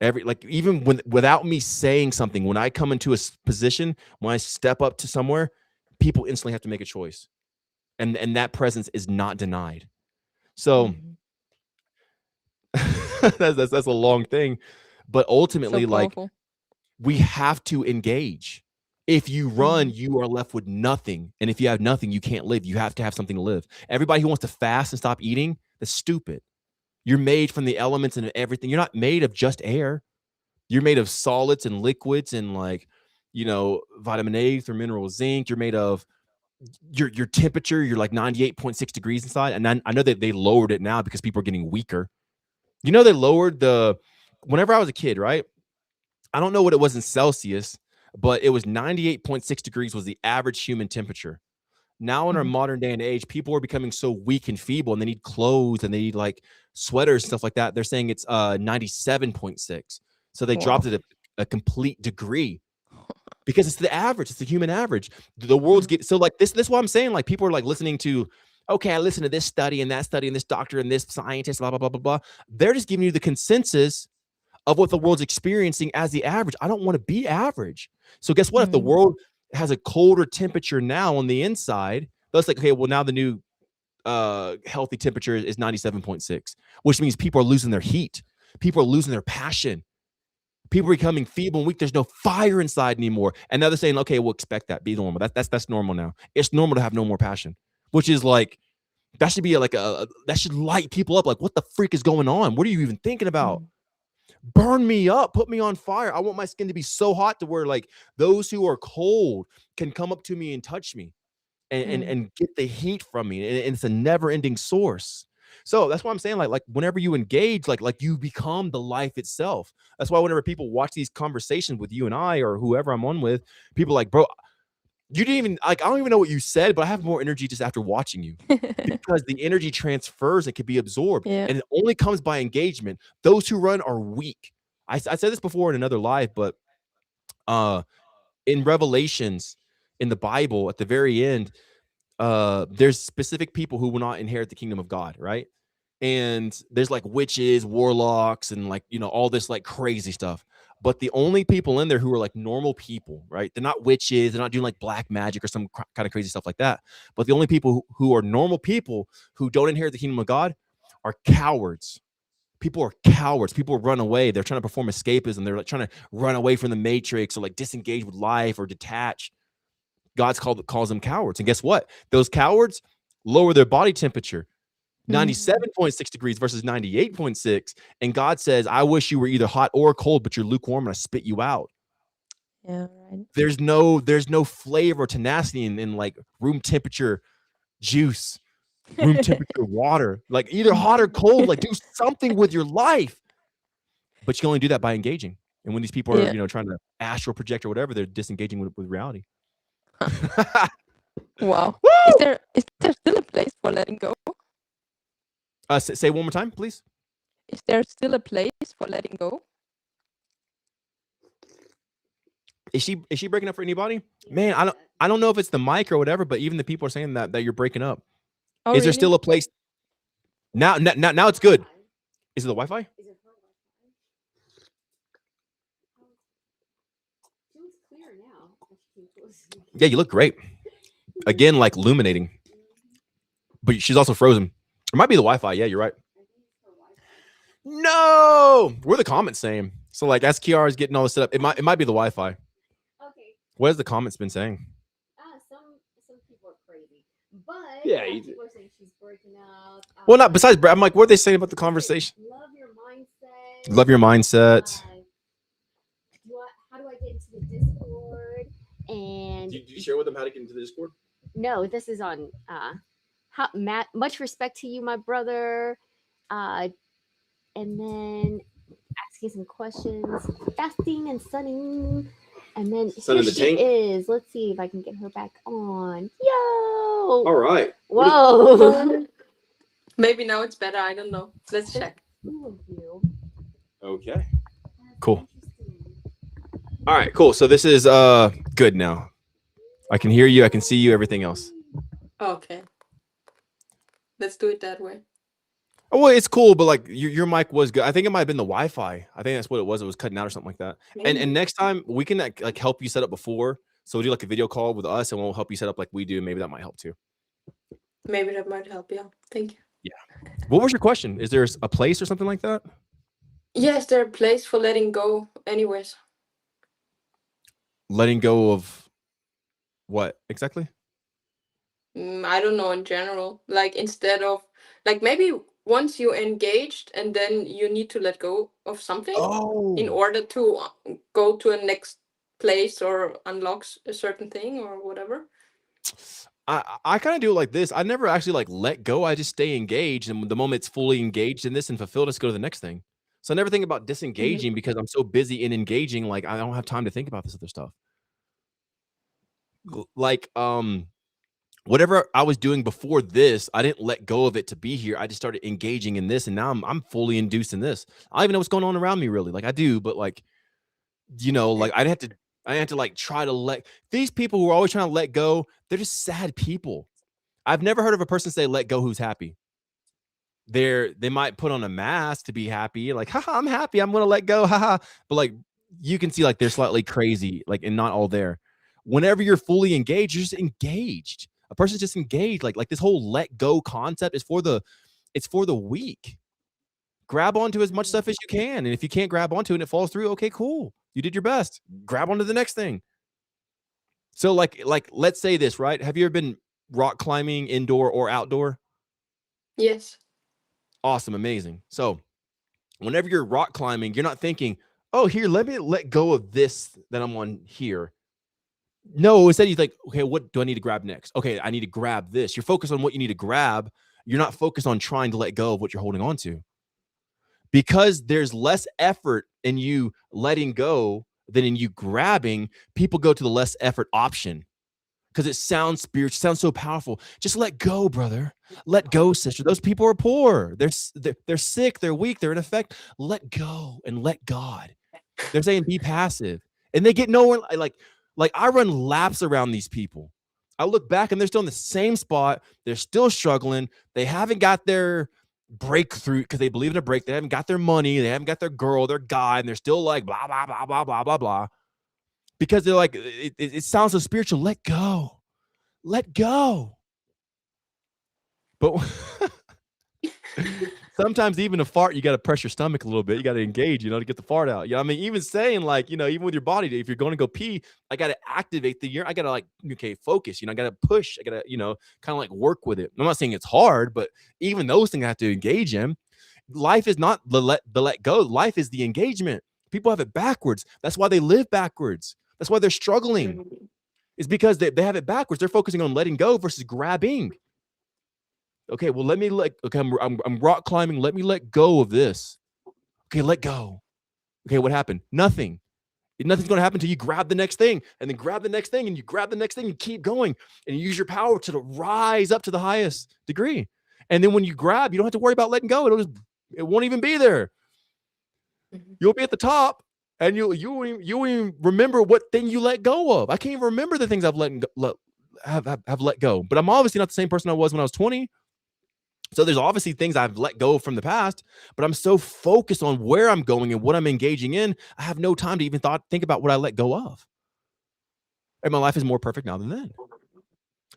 Even without me saying something, when I come into a position, when I step up to somewhere, people instantly have to make a choice. And that presence is not denied. So that's a long thing. But ultimately, like, we have to engage. If you run, you are left with nothing. And if you have nothing, you can't live. You have to have something to live. Everybody who wants to fast and stop eating, that's stupid. You're made from the elements and everything. You're not made of just air. You're made of solids and liquids and like, vitamin A through mineral zinc. You're made of your temperature. You're like 98.6 degrees inside. And I know that they lowered it now because people are getting weaker. They lowered whenever I was a kid, right? I don't know what it was in Celsius, but it was 98.6 degrees was the average human temperature. Now in our modern day and age, people are becoming so weak and feeble and they need clothes and they need like sweaters, stuff like that. They're saying it's 97.6. So they dropped it a complete degree because it's the average. It's the human average. The world's so like this is what I'm saying. Like people are like listening to, okay, I listen to this study and this doctor and this scientist, blah, blah, blah, blah, blah. They're just giving you the consensus of what the world's experiencing as the average. I don't want to be average. So guess what? If the world has a colder temperature now on the inside, that's like, okay, well, now the new healthy temperature is 97.6, which means people are losing their heat. People are losing their passion. People are becoming feeble and weak. There's no fire inside anymore. And now they're saying, okay, we'll expect that. Be normal. That's normal now. It's normal to have no more passion, which is like, that should be like that should light people up. Like, what the freak is going on? What are you even thinking about? Burn me up, put me on fire. I want my skin to be so hot to where like those who are cold can come up to me and touch me and get the heat from me. And it's a never-ending source. So that's why I'm saying like whenever you engage, like you become the life itself. That's why whenever people watch these conversations with you and I or whoever I'm on with, people are like, bro, you didn't even like, I don't even know what you said, but I have more energy just after watching you because the energy transfers and can be absorbed. And it only comes by engagement. Those who run are weak. I said this before in another live, but in Revelations in the Bible at the very end, there's specific people who will not inherit the kingdom of God, right? And there's like witches, warlocks, and like, all this like crazy stuff. But the only people in there who are like normal people, right? They're not witches. They're not doing like black magic or some kind of crazy stuff like that. But the only people who are normal people who don't inherit the kingdom of God are cowards. People are cowards. People run away. They're trying to perform escapism. They're like trying to run away from the matrix or like disengage with life or detach. Calls them cowards. And guess what? Those cowards lower their body temperature. 97.6 degrees versus 98.6. And God says, I wish you were either hot or cold, but you're lukewarm and I spit you out. Yeah, right. There's no flavor, tenacity in like room temperature juice, room temperature water, like either hot or cold, like do something with your life. But you can only do that by engaging. And when these people are, trying to astral project or whatever, they're disengaging with reality. Wow. Is there still a place for letting go? Say one more time, please. Is there still a place for letting go? Is she breaking up for anybody? Man, I don't know if it's the mic or whatever, but even the people are saying that you're breaking up. Oh, is there still a place? Now it's good. Is it the Wi-Fi? Yeah, you look great. Again, like illuminating. But she's also frozen. It might be the Wi-Fi. Yeah, you're right. No, what are the comments saying? So like as Chiara's getting all this set up, it might be the Wi-Fi. Okay. What has the comments been saying? Some people are crazy, but Yeah, people are saying she's breaking up. Well, not besides Brad. I'm like, what are they saying about the conversation? Love your mindset. Love your mindset. How do I get into the Discord? And Did you share with them how to get into the Discord? No, this is on how Matt. Much respect to you, my brother. And then asking some questions, fasting and sunning. And then Sun here in the she tank. is. Let's see if I can get her back on. Yo! All right. Whoa! Maybe now it's better. I don't know. Let's check. Two of you. Okay. That's Cool. interesting. All right. Cool. So this is good now. I can hear you. I can see you. Everything else. Okay. Let's do it that way. Oh, well, it's cool, but like your mic was good. I think it might have been the Wi-Fi. I think that's what it was. It was cutting out or something like that. And Maybe. next time we can like help you set up before. So we'll do like a video call with us, and we'll help you set up like we do. Maybe that might help too. Maybe that might help. Yeah. Thank you. Yeah. What was your question? Is there a place or something like that? Yes, there a place for letting go anyways? Letting go of what exactly? I don't know in general. Like instead of like maybe once you engaged and then you need to let go of something in Oh, order to go to a next place or unlock a certain thing or whatever. I kind of do it like this. I never actually like let go. I just stay engaged, and the moment it's fully engaged in this and fulfilled, let's go to the next thing. So I never think about disengaging because I'm so busy in engaging. Like I don't have time to think about this other stuff. Like whatever I was doing before this, I didn't let go of it to be here. I just started engaging in this, and now I'm fully induced in this. I don't even know what's going on around me really. Like I do, but like like I had to like try to let these people who are always trying to let go. They're just sad people. I've never heard of a person say let go who's happy. They might put on a mask to be happy, like haha, I'm happy, I'm gonna let go, haha. But like you can see like they're slightly crazy, like and not all there. Whenever you're fully engaged, you're just engaged. A person's just engaged. Like this whole let go concept is it's for the weak. Grab onto as much stuff as you can. And if you can't grab onto it and it falls through, okay, cool. You did your best. Grab onto the next thing. So like let's say this, right? Have you ever been rock climbing indoor or outdoor? Yes. Awesome, amazing. So whenever you're rock climbing, you're not thinking, oh, here, let me let go of this that I'm on here. No, instead you think, okay, what do I need to grab next? Okay, I need to grab this. You're focused on what you need to grab. You're not focused on trying to let go of what you're holding on to. Because there's less effort in you letting go than in you grabbing, people go to the less effort option because it sounds spiritual, sounds so powerful. Just let go, brother. Let go, sister. Those people are poor. They're sick. They're weak. They're in effect. Let go and let God. They're saying be passive, and they get nowhere. Like I run laps around these people. I look back and they're still in the same spot. They're still struggling. They haven't got their breakthrough because they believe in a break. They haven't got their money. They haven't got their girl, their guy, and they're still like blah blah blah blah blah blah blah because they're like it sounds so spiritual. Let go, let go. But sometimes even a fart, you got to press your stomach a little bit. You got to engage, to get the fart out. I mean, even saying like, even with your body, if you're going to go pee, I got to activate the urine. I got to like, okay, focus, I got to push. I got to, kind of like work with it. I'm not saying it's hard, but even those things I have to engage in. Life is not the let go. Life is the engagement. People have it backwards. That's why they live backwards. That's why they're struggling. It's because they have it backwards. They're focusing on letting go versus grabbing. Okay, well, I'm rock climbing. Let me let go of this. Okay, let go. Okay, what happened? Nothing. Nothing's going to happen until you grab the next thing and then grab the next thing and you grab the next thing and keep going and you use your power to rise up to the highest degree. And then when you grab, you don't have to worry about letting go. It won't even be there. You'll be at the top and you won't even remember what thing you let go of. I can't even remember the things I've have let go. But I'm obviously not the same person I was when I was 20. So there's obviously things I've let go from the past, but I'm so focused on where I'm going and what I'm engaging in, I have no time to even think about what I let go of. And my life is more perfect now than then.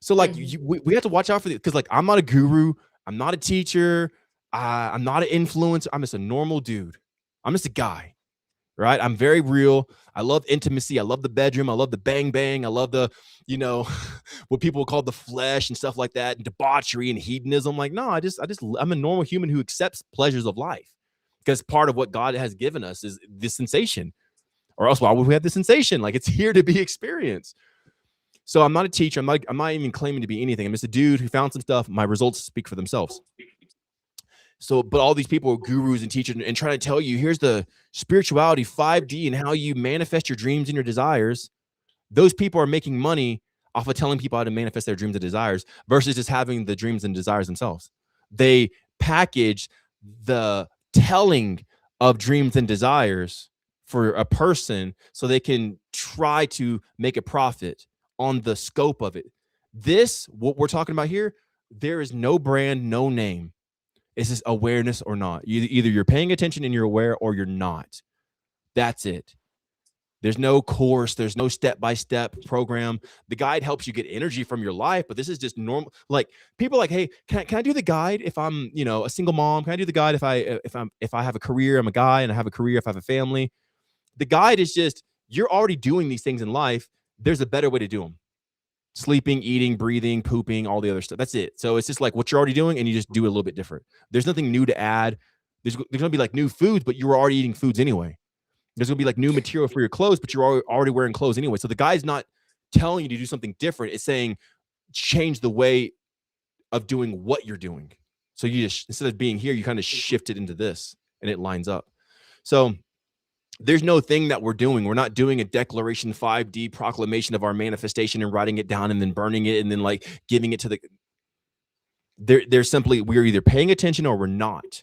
So like we have to watch out for this because like I'm not a guru, I'm not a teacher, I'm not an influencer. I'm just a normal dude. I'm just a guy, right? I'm very real. I love intimacy. I love the bedroom. I love the bang bang. I love the, what people call the flesh and stuff like that, and debauchery and hedonism. Like, no, I'm a normal human who accepts pleasures of life because part of what God has given us is this sensation, or else why would we have the sensation? Like it's here to be experienced. So I'm not a teacher. I'm not even claiming to be anything. I'm just a dude who found some stuff. My results speak for themselves. So, but all these people are gurus and teachers and trying to tell you, here's the spirituality 5D and how you manifest your dreams and your desires. Those people are making money off of telling people how to manifest their dreams and desires versus just having the dreams and desires themselves. They package the telling of dreams and desires for a person so they can try to make a profit on the scope of it. This, what we're talking about here, there is no brand, no name. It's just awareness or not. Either you're paying attention and you're aware or you're not. That's it. There's no course. There's no step-by-step program. The guide helps you get energy from your life, but this is just normal. Like people are like, hey, can I do the guide if I'm, a single mom? Can I do the guide if I have a career? I'm a guy and I have a career if I have a family. The guide is just, you're already doing these things in life. There's a better way to do them. Sleeping, eating, breathing, pooping, all the other stuff. That's it. So it's just like what you're already doing and you just do it a little bit different. There's nothing new to add. There's going to be like new foods, but you were already eating foods anyway. There's going to be like new material for your clothes, but you're already wearing clothes anyway. So the guy's not telling you to do something different. It's saying change the way of doing what you're doing. So you just, instead of being here, you kind of shift it into this and it lines up. So there's no thing that we're doing. We're not doing a declaration 5D proclamation of our manifestation and writing it down and then burning it and then like giving it to the, there's simply, we're either paying attention or we're not.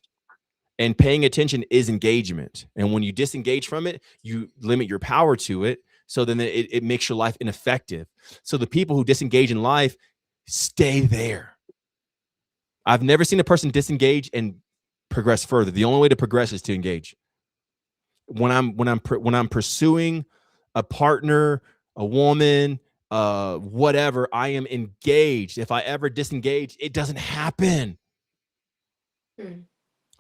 And paying attention is engagement. And when you disengage from it, you limit your power to it. So then it makes your life ineffective. So the people who disengage in life stay there. I've never seen a person disengage and progress further. The only way to progress is to engage. When I'm pursuing a partner, a woman, whatever, I am engaged. If I ever disengage, it doesn't happen.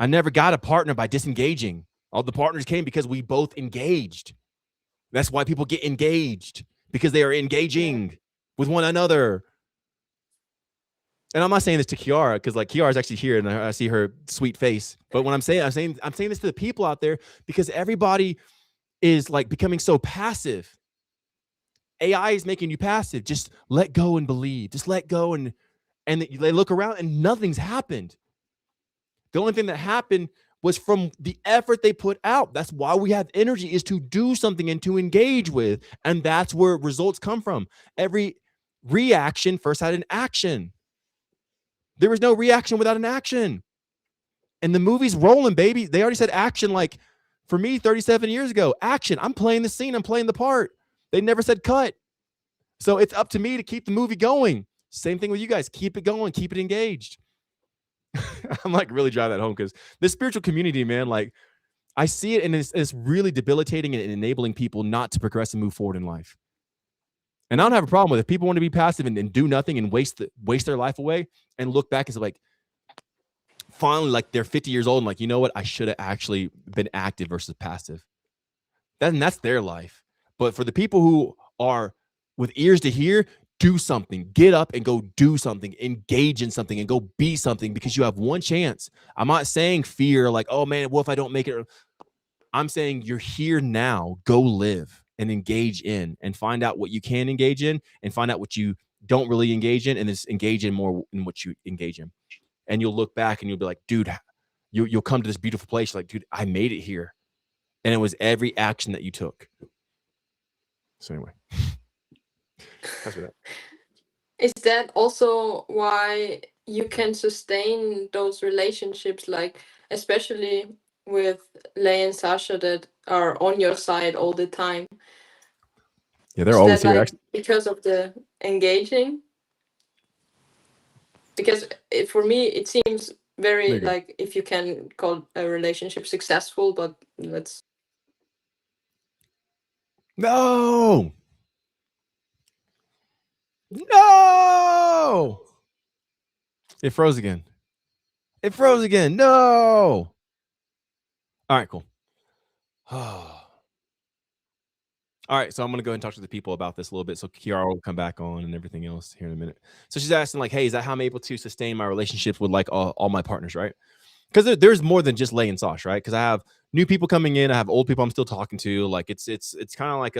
I never got a partner by disengaging. All the partners came because we both engaged. That's why people get engaged, because they are engaging with one another. And I'm not saying this to Chiara because like Chiara is actually here and I see her sweet face. But when I'm saying this to the people out there because everybody is like becoming so passive. AI is making you passive. Just let go and believe. Just let go and they look around and nothing's happened. The only thing that happened was from the effort they put out. That's why we have energy, is to do something and to engage with. And that's where results come from. Every reaction first had an action. There was no reaction without an action. And the movie's rolling, baby. They already said action, like for me 37 years ago. Action. I'm playing the scene. I'm playing the part. They never said cut. So it's up to me to keep the movie going. Same thing with you guys. Keep it going. Keep it engaged. I'm like really driving that home because this spiritual community, man, like I see it and it's really debilitating and enabling people not to progress and move forward in life. And I don't have a problem with it. If people want to be passive and do nothing and waste their life away and look back and say like, finally, like they're 50 years old and like, you know what? I should have actually been active versus passive. That's their life. But for the people who are with ears to hear, do something, get up and go do something, engage in something and go be something because you have one chance. I'm not saying fear like, oh man, what if I don't make it? I'm saying you're here now, go live and engage in and find out what you can engage in and find out what you don't really engage in and just engage in more in what you engage in. And you'll look back and you'll be like, dude, you'll come to this beautiful place. Like, dude, I made it here. And it was every action that you took. So anyway. That's what that. Is that also why you can sustain those relationships, like especially with Lay and Sasha that are on your side all the time? Yeah, they're always here. Like because of the engaging? Because for me, it seems very like if you can call a relationship successful, but let's. No. It froze again. No. All right, cool. All right, so I'm gonna go ahead and talk to the people about this a little bit. So Chiara will come back on and everything else here in a minute. So she's asking like, hey, is that how I'm able to sustain my relationships with like all my partners, right? Because there's more than just Lay and Sash, right? Because I have new people coming in, I have old people I'm still talking to. Like it's kind of like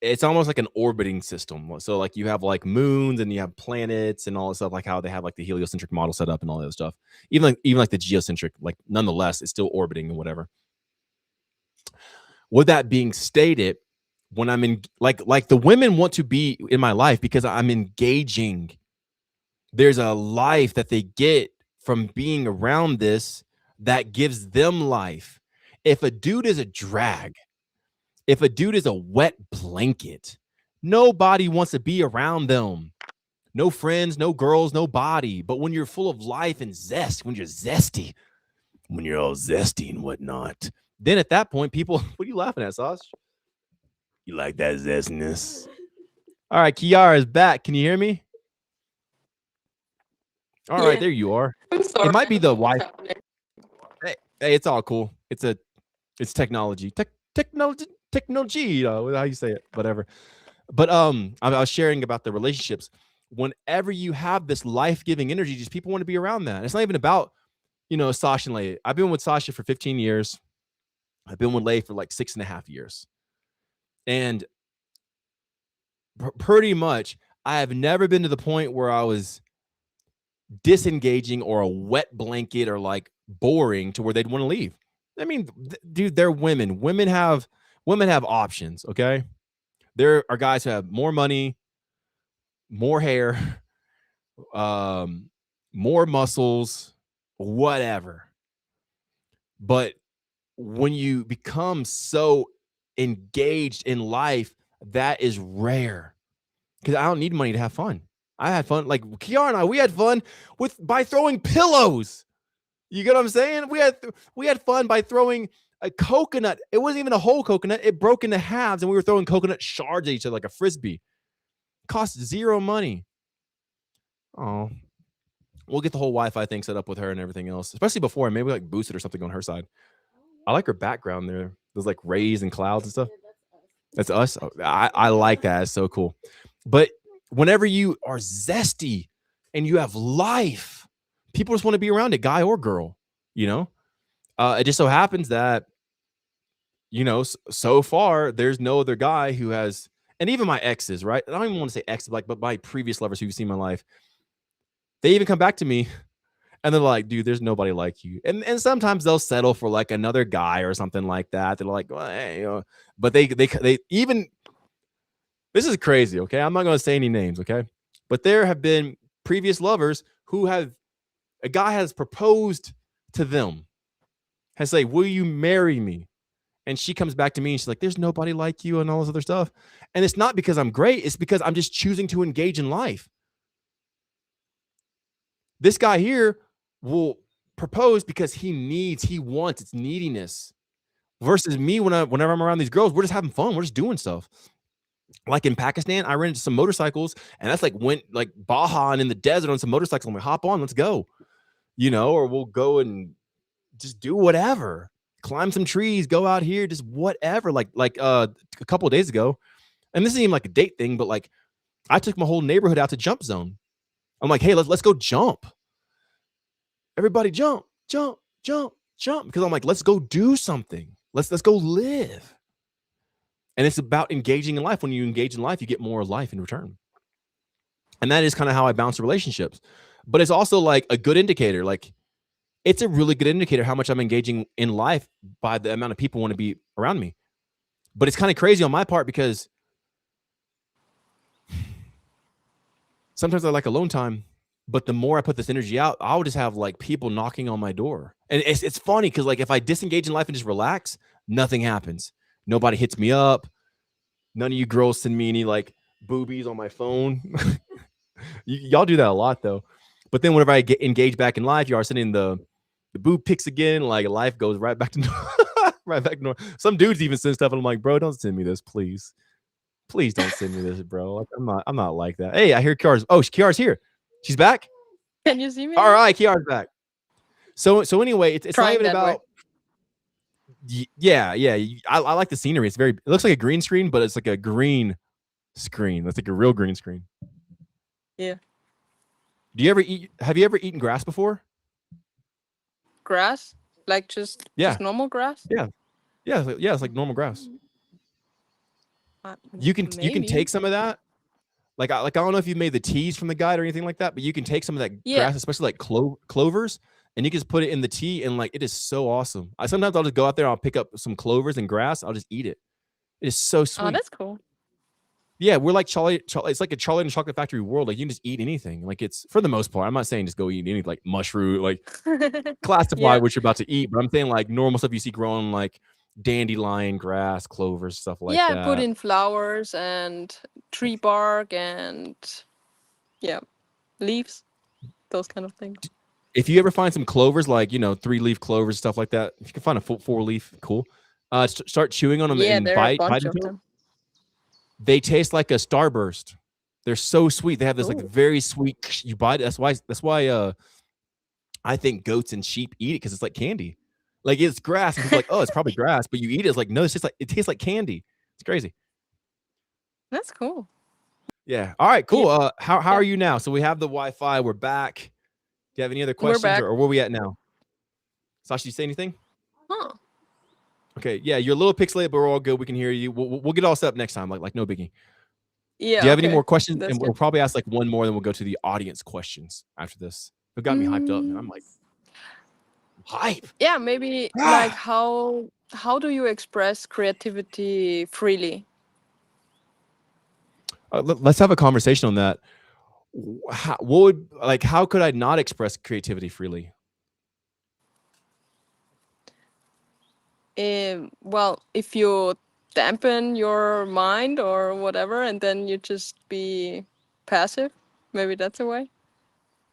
it's almost like an orbiting system. So like you have like moons and you have planets and all this stuff, like how they have like the heliocentric model set up and all that stuff. Even like the geocentric, like nonetheless, it's still orbiting and whatever. With that being stated, when I'm in like the women want to be in my life because I'm engaging. There's a life that they get from being around this that gives them life. If a dude is a drag, if a dude is a wet blanket, nobody wants to be around them. No friends, no girls, nobody. But when you're full of life and zest, when you're zesty, when you're all zesty and whatnot, then at that point, people, what are you laughing at, Sauce? You like that zestness? All right, Chiara is back. Can you hear me? All right, there you are. I'm sorry. It might be the What's Wi-Fi. happening? Hey, it's all cool. It's technology. Technology. How you say it? Whatever. But I was sharing about the relationships. Whenever you have this life-giving energy, just people want to be around that. It's not even about, Sasha and Leigh. I've been with Sasha for 15 years. I've been with Leigh for like 6.5 years. And pretty much, I have never been to the point where I was disengaging or a wet blanket or like boring to where they'd want to leave. I mean, dude, they're women. Women have options, okay? There are guys who have more money, more hair, more muscles, whatever. But when you become so engaged in life, that is rare. Because I don't need money to have fun. I had fun. Like Chiara and I, we had fun by throwing pillows. You get what I'm saying? We had fun by throwing a coconut. It wasn't even a whole coconut. It broke into halves, and we were throwing coconut shards at each other like a frisbee. Cost zero money. Oh, we'll get the whole Wi-Fi thing set up with her and everything else, especially before, and maybe like boost it or something on her side. I like her background there. There's like rays and clouds and stuff. That's us. I like that. It's so cool. But whenever you are zesty and you have life, people just want to be around it, guy or girl. It just so happens that, so far there's no other guy who has, and even my exes, right? I don't even want to say exes, but my previous lovers who've seen my life, they even come back to me and they're like, dude, there's nobody like you. And sometimes they'll settle for like another guy or something like that. They're like, well, hey, but they even, this is crazy. Okay. I'm not going to say any names. Okay. But there have been previous lovers who a guy has proposed to them, has say, will you marry me? And she comes back to me and she's like, there's nobody like you and all this other stuff. And it's not because I'm great. It's because I'm just choosing to engage in life. This guy here will propose because he wants, it's neediness. Versus me, whenever I'm around these girls, we're just having fun. We're just doing stuff. Like in Pakistan, I rented some motorcycles, and that's like went like Baja and in the desert on some motorcycles. I'm like, hop on, let's go. Or we'll go and just do whatever. Climb some trees, go out here, just whatever. Like a couple of days ago, and this isn't even like a date thing, but like I took my whole neighborhood out to Jump Zone. I'm like, hey, let's go jump. Everybody jump, jump, jump, jump. Because I'm like, let's go do something. Let's go live. And it's about engaging in life. When you engage in life, you get more life in return. And that is kind of how I bounce relationships. But it's also like a good indicator. Like it's a really good indicator how much I'm engaging in life by the amount of people want to be around me. But it's kind of crazy on my part because sometimes I like alone time. But the more I put this energy out, I'll just have like people knocking on my door. And it's funny because like if I disengage in life and just relax, nothing happens. Nobody hits me up. None of you girls send me any like boobies on my phone. Y'all do that a lot though. But then whenever I get engaged back in life, you are sending the boob pics again. Like life goes right back to right back to normal. Some dudes even send stuff, and I'm like, bro, don't send me this, please. Please don't send me this, bro. Like, I'm not like that. Hey, I hear Chiara's. Oh, Chiara's here. She's back. Can you see me? All right, Chiara's back. So anyway, it's not even about. Yeah. I like the scenery. It looks like a green screen, but it's like a green screen. That's like a real green screen. Yeah. Have you ever eaten grass before? Grass? Like just normal grass? Yeah. It's like normal grass. You can Maybe. take some of that. Like I don't know if you made the teas from the guide or anything like that, but you can take some of that Yeah. grass, especially like clovers, and you can just put it in the tea, and like it is so awesome. Sometimes I'll just go out there, I'll pick up some clovers and grass, I'll just eat it. It is so Oh, sweet. that's cool. Yeah, we're like Charlie. It's like a Charlie and the Chocolate Factory world. Like you can just eat anything. Like it's for the most part. I'm not saying just go eat any like mushroom, like classify Yeah. what you're about to eat, but I'm saying like normal stuff you see growing, like dandelion, grass, clovers, stuff like Yeah, that. put in flowers and tree bark and leaves, those kind of things. If you ever find some clovers, like 3-leaf clovers, stuff like that, if you can find a 4-leaf, cool. Start chewing on them Yeah, and there are a bite bunch of into them. them. They taste like a Starburst. They're so sweet. They have this like Ooh. very sweet. You bite it. That's why I think goats and sheep eat it because it's like candy. Like it's grass, and people are like, oh, it's probably grass, but you eat it. It's like, no, it's just like it tastes like candy. It's crazy. That's cool. Yeah. All right. Cool. How Yeah. are you now? So we have the Wi-Fi. We're back. Do you have any other We're questions, back. or where are we at now? Sasha, you say anything? Huh. Okay. Yeah, you're a little pixelated, but we're all good. We can hear you. We'll get all set up next time. Like no biggie. Yeah. Do you have any okay. more questions? That's And we'll good. probably ask like one more, then we'll go to the audience questions after this. It got me hyped up, man. I'm like hype. Yeah, maybe like how do you express creativity freely? Let's have a conversation on that. How could I not express creativity freely? Well, if you dampen your mind or whatever, and then you just be passive, maybe that's a way.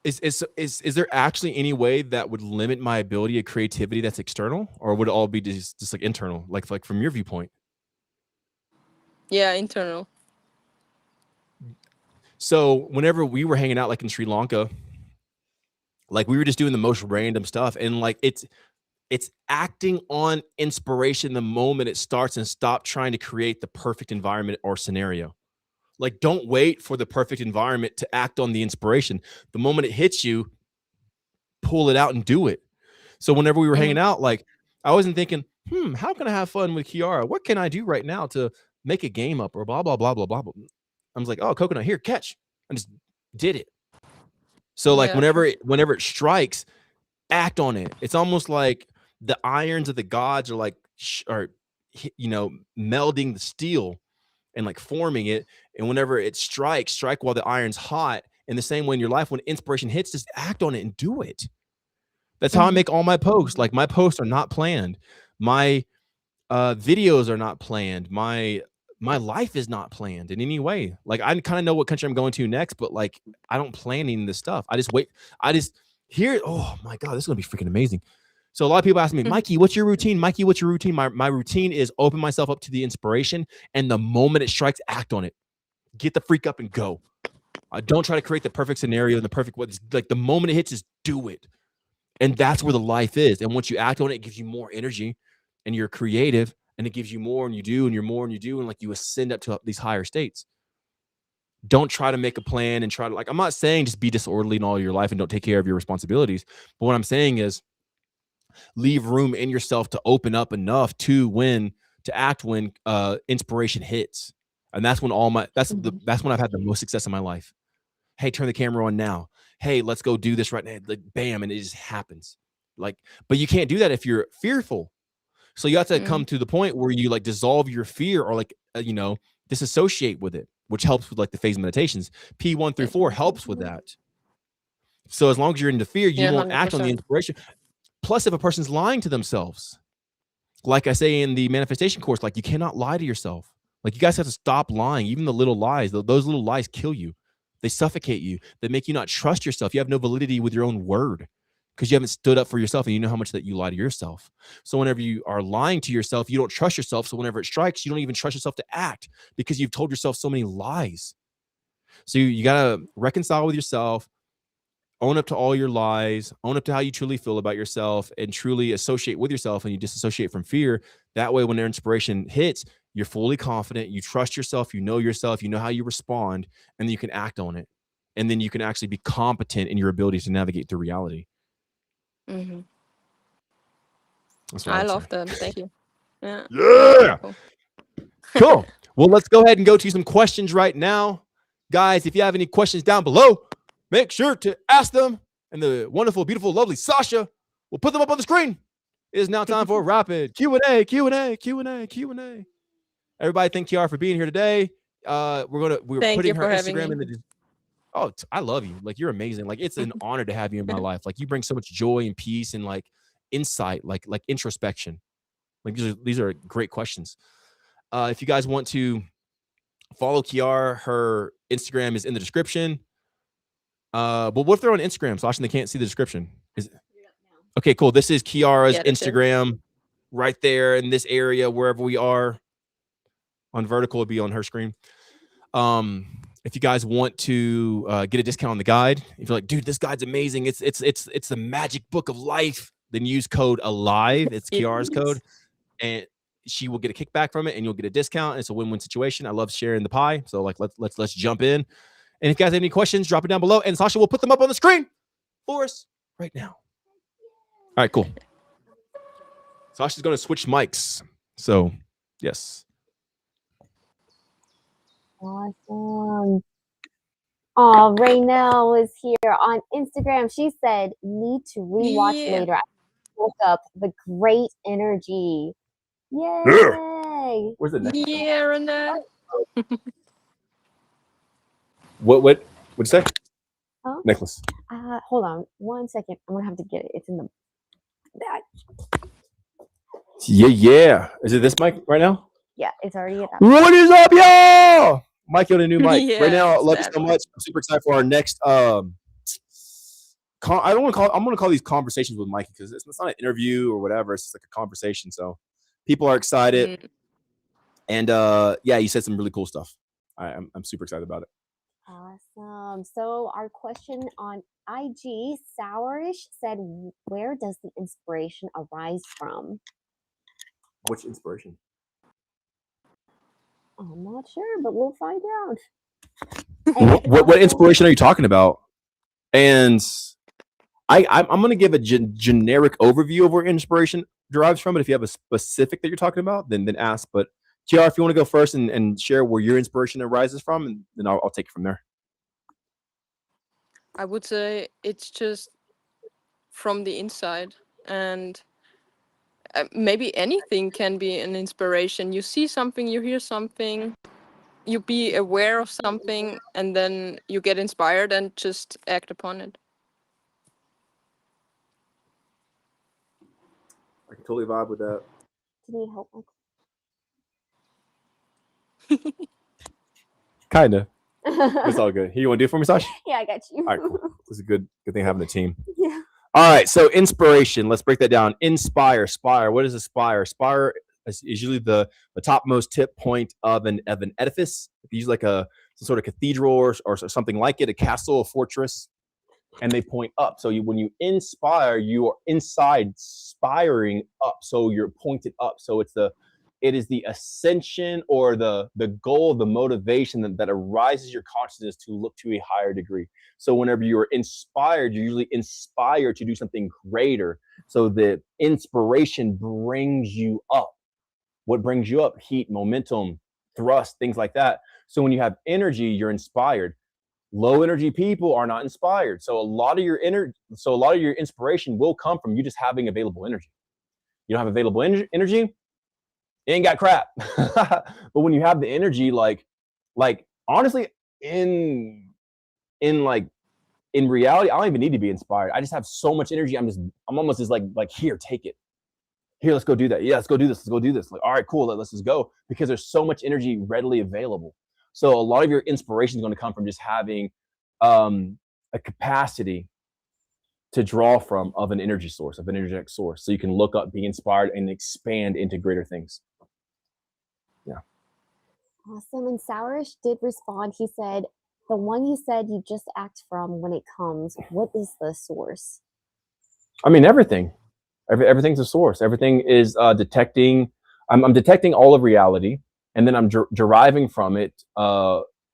Is there actually any way that would limit my ability of creativity that's external, or would it all be just like internal, like from your viewpoint? Yeah, internal. So whenever we were hanging out like in Sri Lanka, like we were just doing the most random stuff, and like it's acting on inspiration the moment it starts, and stop trying to create the perfect environment or scenario. Like don't wait for the perfect environment to act on the inspiration. The moment it hits you, pull it out and do it. So whenever we were hanging out, like I wasn't thinking, how can I have fun with Chiara? What can I do right now to make a game up or blah, blah, blah, blah, blah, blah. I was like, oh, coconut, here, catch. I just did it. So like Yeah, whenever it strikes, act on it. It's almost like the irons of the gods are like, melding the steel and like forming it. And whenever it strike while the iron's hot. In the same way in your life, when inspiration hits, just act on it and do it. That's how I make all my posts. Like my posts are not planned. My videos are not planned. My life is not planned in any way. Like I kind of know what country I'm going to next, but like I don't plan any of this stuff. I just wait. I just hear. Oh my god, this is gonna be freaking amazing. So a lot of people ask me, Mikey, what's your routine? Mikey, what's your routine? My routine is open myself up to the inspiration, and the moment it strikes, act on it. Get the freak up and go. Don't try to create the perfect scenario and the perfect what. Like the moment it hits, just do it. And that's where the life is. And once you act on it, it gives you more energy, and you're creative, and it gives you more, and you do, and you're more, and you do, and like you ascend up to these higher states. Don't try to make a plan and try to, like, I'm not saying just be disorderly in all your life and don't take care of your responsibilities. But what I'm saying is leave room in yourself to open up enough to act when inspiration hits. And that's when that's when I've had the most success in my life. Hey, turn the camera on now. Hey, let's go do this right now. Like, bam, and it just happens. Like, but you can't do that if you're fearful. So you have to come to the point where you like dissolve your fear, or like disassociate with it, which helps with like the phase meditations. P1 through 4 helps with that. So as long as you're into fear, you won't act on the inspiration. Plus, if a person's lying to themselves, like I say in the manifestation course, like you cannot lie to yourself. Like you guys have to stop lying. Even the little lies, those little lies kill you. They suffocate you. They make you not trust yourself. You have no validity with your own word because you haven't stood up for yourself, and you know how much that you lie to yourself. So whenever you are lying to yourself, you don't trust yourself. So whenever it strikes, you don't even trust yourself to act because you've told yourself so many lies. So you got to reconcile with yourself, own up to all your lies, own up to how you truly feel about yourself, and truly associate with yourself, and you disassociate from fear. That way, when their inspiration hits, you're fully confident, you trust yourself, you know how you respond, and then you can act on it. And then you can actually be competent in your ability to navigate through reality. Mm-hmm. That's what I love that. Thank you. Yeah. Yeah. Cool. Well, let's go ahead and go to some questions right now. Guys, if you have any questions down below, make sure to ask them. And the wonderful, beautiful, lovely Sasha will put them up on the screen. It is now time for rapid Q&A, Q&A, Q&A, Q&A. Everybody thank Chiara for being here today. We're putting her Instagram in the. Oh, I love you. Like, you're amazing. Like, it's an honor to have you in my life. Like, you bring so much joy and peace and like insight, like introspection. Like, these are great questions. If you guys want to follow Chiara, her Instagram is in the description. But what if they're on Instagram, Sasha, and they can't see the description? Okay, cool. This is Chiara's Instagram right there in this area, wherever we are. On vertical would be on her screen. If you guys want to get a discount on the guide, if you're like, dude, this guide's amazing. It's the magic book of life. Then use code ALIVE. It's Chiara's code, and she will get a kickback from it, and you'll get a discount. And it's a win-win situation. I love sharing the pie. So like, let's jump in. And if you guys have any questions, drop it down below, and Sasha will put them up on the screen for us right now. All right, cool. Sasha's going to switch mics. So, yes. Awesome. Oh, Raynell is here on Instagram. She said, need to rewatch later. I woke up the great energy. Yay. Where's the necklace? Yeah, Renee. What'd you say? Huh? Necklace. Hold on 1 second. I'm gonna have to get it. It's in the bag. Yeah. Is it this mic right now? Yeah, it's already in that. What is up, y'all? Mikey on a new mic. Yeah, right now, I love you so much. I'm super excited for our next I'm gonna call these conversations with Mikey, because it's not an interview or whatever. It's just like a conversation. So people are excited. And yeah, you said some really cool stuff. I'm super excited about it. Awesome. So our question on IG, Sourish said, where does the inspiration arise from? Which inspiration? I'm not sure, but we'll find out. What inspiration are you talking about? And I'm going to give a generic overview of where inspiration derives from. But if you have a specific that you're talking about, then ask. But Chiara, if you want to go first and share where your inspiration arises from, and then I'll take it from there. I would say it's just from the inside, and maybe anything can be an inspiration. You see something, you hear something, you be aware of something, and then you get inspired and just act upon it. I can totally vibe with that. Do you need help? Kinda. It's all good. Here, you want to do it for me, Sasha? Yeah, I got you. All right, cool. This is a good thing having a team. Yeah. All right, so inspiration. Let's break that down. Inspire, spire. What is a spire? Spire is usually the topmost tip point of an edifice. Usually like some sort of cathedral or something like it, a castle, a fortress, and they point up. So when you inspire, you are inside spiring up. So you're pointed up. So it is the ascension or the goal, the motivation that arises your consciousness to look to a higher degree. So whenever you're inspired, you're usually inspired to do something greater. So the inspiration brings you up. What brings you up? Heat, momentum, thrust, things like that. So when you have energy, you're inspired. Low energy people are not inspired. So a lot of your inspiration will come from you just having available energy. You don't have available energy, you ain't got crap. But when you have the energy, like honestly, in reality, I don't even need to be inspired. I just have so much energy. I'm almost just like here, take it. Here, let's go do that. Yeah, let's go do this. Let's go do this. Like, all right, cool. Let's just go, because there's so much energy readily available. So a lot of your inspiration is going to come from just having a capacity to draw from of an energy source, of an energetic source. So you can look up, be inspired, and expand into greater things. Yeah. Awesome. And Sourish did respond. He said, the one you said you just act from when it comes, what is the source? I mean, everything. Everything's a source. Everything is detecting. I'm detecting all of reality, and then I'm deriving from it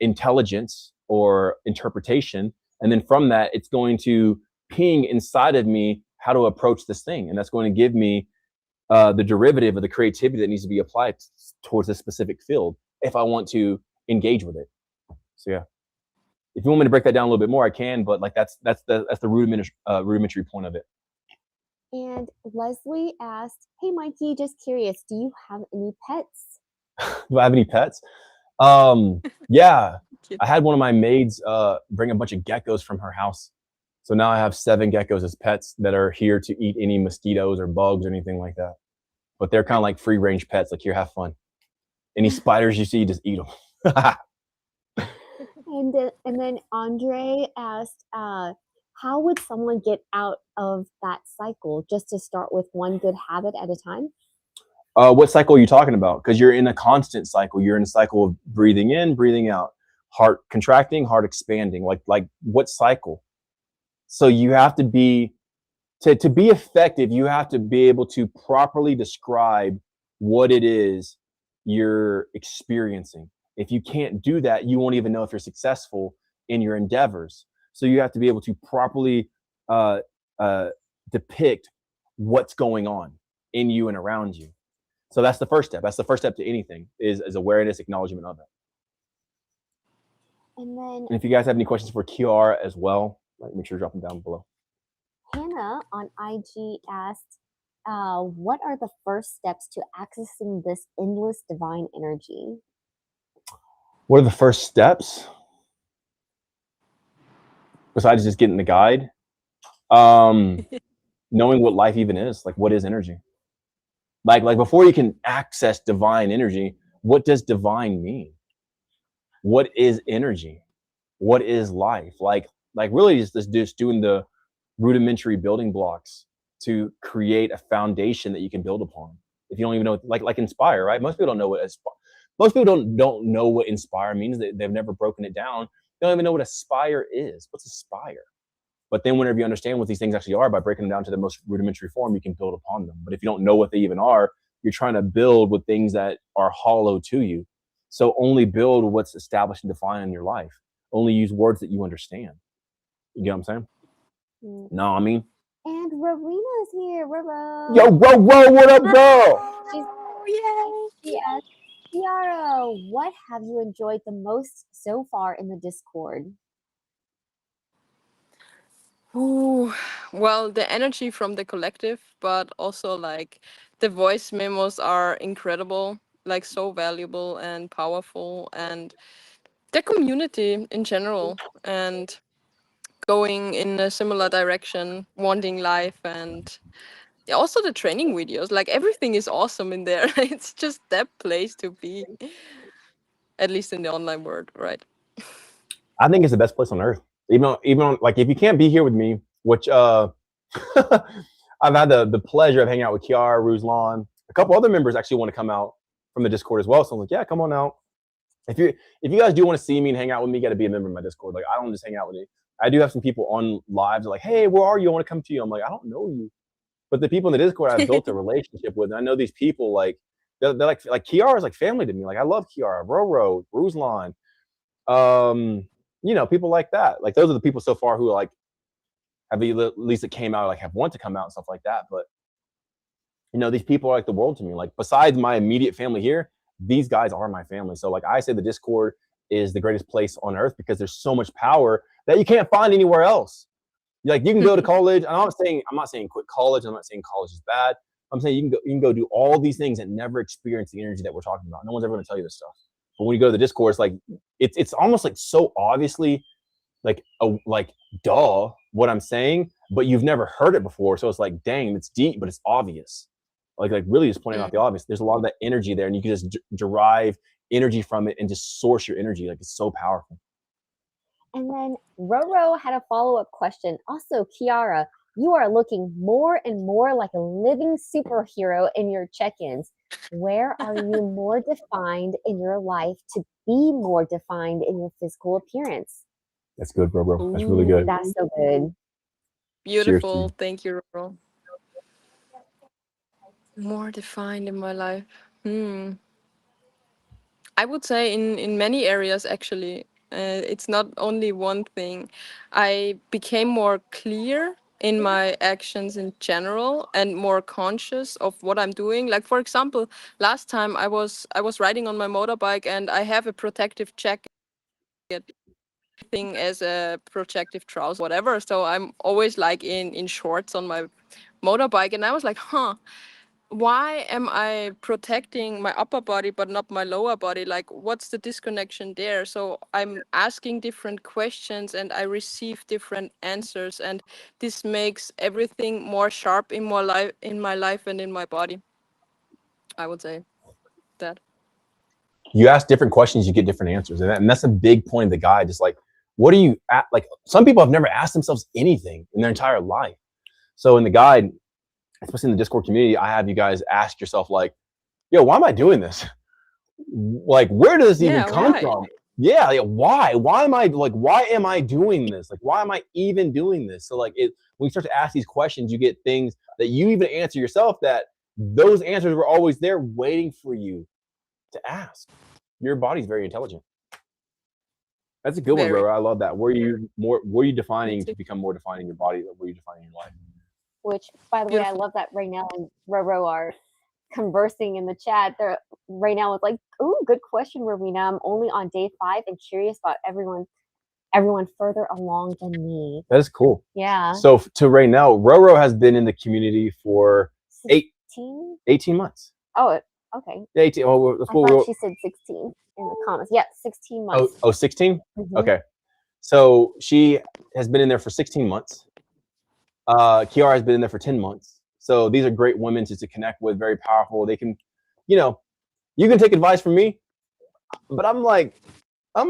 intelligence or interpretation. And then from that, it's going to ping inside of me how to approach this thing. And that's going to give me the derivative of the creativity that needs to be applied towards this specific field. if I want to engage with it. So yeah, if you want me to break that down a little bit more, I can. But like that's the rudimentary point of it. And Leslie asked, "Hey, Mikey, just curious, do you have any pets?" Do I have any pets? Yeah, Cute. I had one of my maids bring a bunch of geckos from her house. So now I have 7 geckos as pets that are here to eat any mosquitoes or bugs or anything like that. But they're kind of like free range pets. Like, here, have fun. Any spiders you see, just eat them. And then Andre asked, "How would someone get out of that cycle just to start with one good habit at a time?" What cycle are you talking about? Because you're in a constant cycle. You're in a cycle of breathing in, breathing out, heart contracting, heart expanding. Like what cycle? So you have to be to be effective. You have to be able to properly describe what it is you're experiencing. If you can't do that, you won't even know if you're successful in your endeavors. So you have to be able to properly uh, uh, depict what's going on in you and around you. So that's the first step. That's the first step to anything is awareness, acknowledgement of it. And then And if you guys have any questions for Kiara as well, like, make sure to drop them down below. Hannah on IG asked, "What are the first steps to accessing this endless divine energy?" What are the first steps besides just getting the guide? Knowing what life even is. Like, what is energy? Like before you can access divine energy, what does divine mean? What is energy? What is life? Like really just doing the rudimentary building blocks to create a foundation that you can build upon. If you don't even know, like inspire, right? Most people don't know most people don't know what inspire means. They've never broken it down. They don't even know what aspire is. What's aspire? But then whenever you understand what these things actually are by breaking them down to the most rudimentary form, you can build upon them. But if you don't know what they even are, you're trying to build with things that are hollow to you. So only build what's established and defined in your life. Only use words that you understand. You get what I'm saying? Mm. No, I mean, And Rowena's here. Roro. yo, whoa, what up, girl? She asked, "Chiara, what have you enjoyed the most so far in the Discord?" Ooh, well, the energy from the collective, but also like the voice memos are incredible, like so valuable and powerful, and the community in general, and going in a similar direction, wanting life, and yeah, also the training videos. Like everything is awesome in there. It's just that place to be, at least in the online world, right? I think it's the best place on earth. Like if you can't be here with me, which I've had the pleasure of hanging out with Chiara, Ruslan, a couple other members actually want to come out from the Discord as well. So I'm like, yeah, come on out. If you guys do want to see me and hang out with me, you got to be a member of my Discord. Like, I don't just hang out with you. I do have some people on lives like, hey, where are you? I want to come to you. I'm like, I don't know you, but the people in the Discord I've built a relationship with, and I know these people like they're like Kiara is like family to me. Like, I love Kiara, Roro, Ruslan, people like that. Like, those are the people so far who like have at least it came out, like have want to come out and stuff like that. But these people are like the world to me. Like, besides my immediate family here, these guys are my family. So like I say, the Discord is the greatest place on earth because there's so much power that you can't find anywhere else. Like, you can go to college. And I'm not saying quit college. I'm not saying college is bad. I'm saying you can go do all these things and never experience the energy that we're talking about. No one's ever going to tell you this stuff. But when you go to the Discord, it's like it's almost like so obviously like duh what I'm saying, but you've never heard it before. So it's like, dang, it's deep, but it's obvious. Like really just pointing out the obvious. There's a lot of that energy there, and you can just derive energy from it and just source your energy. Like, it's so powerful. And then Roro had a follow-up question. Also, Chiara, you are looking more and more like a living superhero in your check-ins. Where are you more defined in your life to be more defined in your physical appearance? That's good, bro. That's really good. That's so good. Beautiful. Thank you, Roro. More defined in my life. I would say in many areas, actually. It's not only one thing. I became more clear in my actions in general and more conscious of what I'm doing. Like for example, last time I was riding on my motorbike and I have a protective jacket thing as a protective trouser, whatever. So I'm always like in shorts on my motorbike, and I was like, why am I protecting my upper body but not my lower body? Like, what's the disconnection there? So I'm asking different questions and I receive different answers, and this makes everything more sharp in my life and in my body. I would say that. You ask different questions, you get different answers, and that's a big point of the guide. Just like, what are you at? Like, some people have never asked themselves anything in their entire life. So in the guide, especially in the Discord community, I have you guys ask yourself, like, yo, why am I doing this? Like, where does this even come from? Yeah, like, why? Why am I doing this? Like, why am I even doing this? So like, when you start to ask these questions, you get things that you even answer yourself, that those answers were always there waiting for you to ask. Your body's very intelligent. That's a good one, Roro. I love that. Were you defining to become more defined in your body, or were you defining your life? Which, by the way, I love that right now and Roro are conversing in the chat. They're right now with like, ooh, good question, Rowena. I'm only on day 5 and curious about everyone further along than me. That is cool. Yeah. So to right now, Roro has been in the community for 18 months. Oh, okay. 18. Oh, I thought she said 16 in the comments. Yeah, 16 months. Oh, 16? Mm-hmm. Okay. So she has been in there for 16 months. Chiara has been in there for 10 months. So these are great women to connect with, very powerful. They can, you can take advice from me, but I'm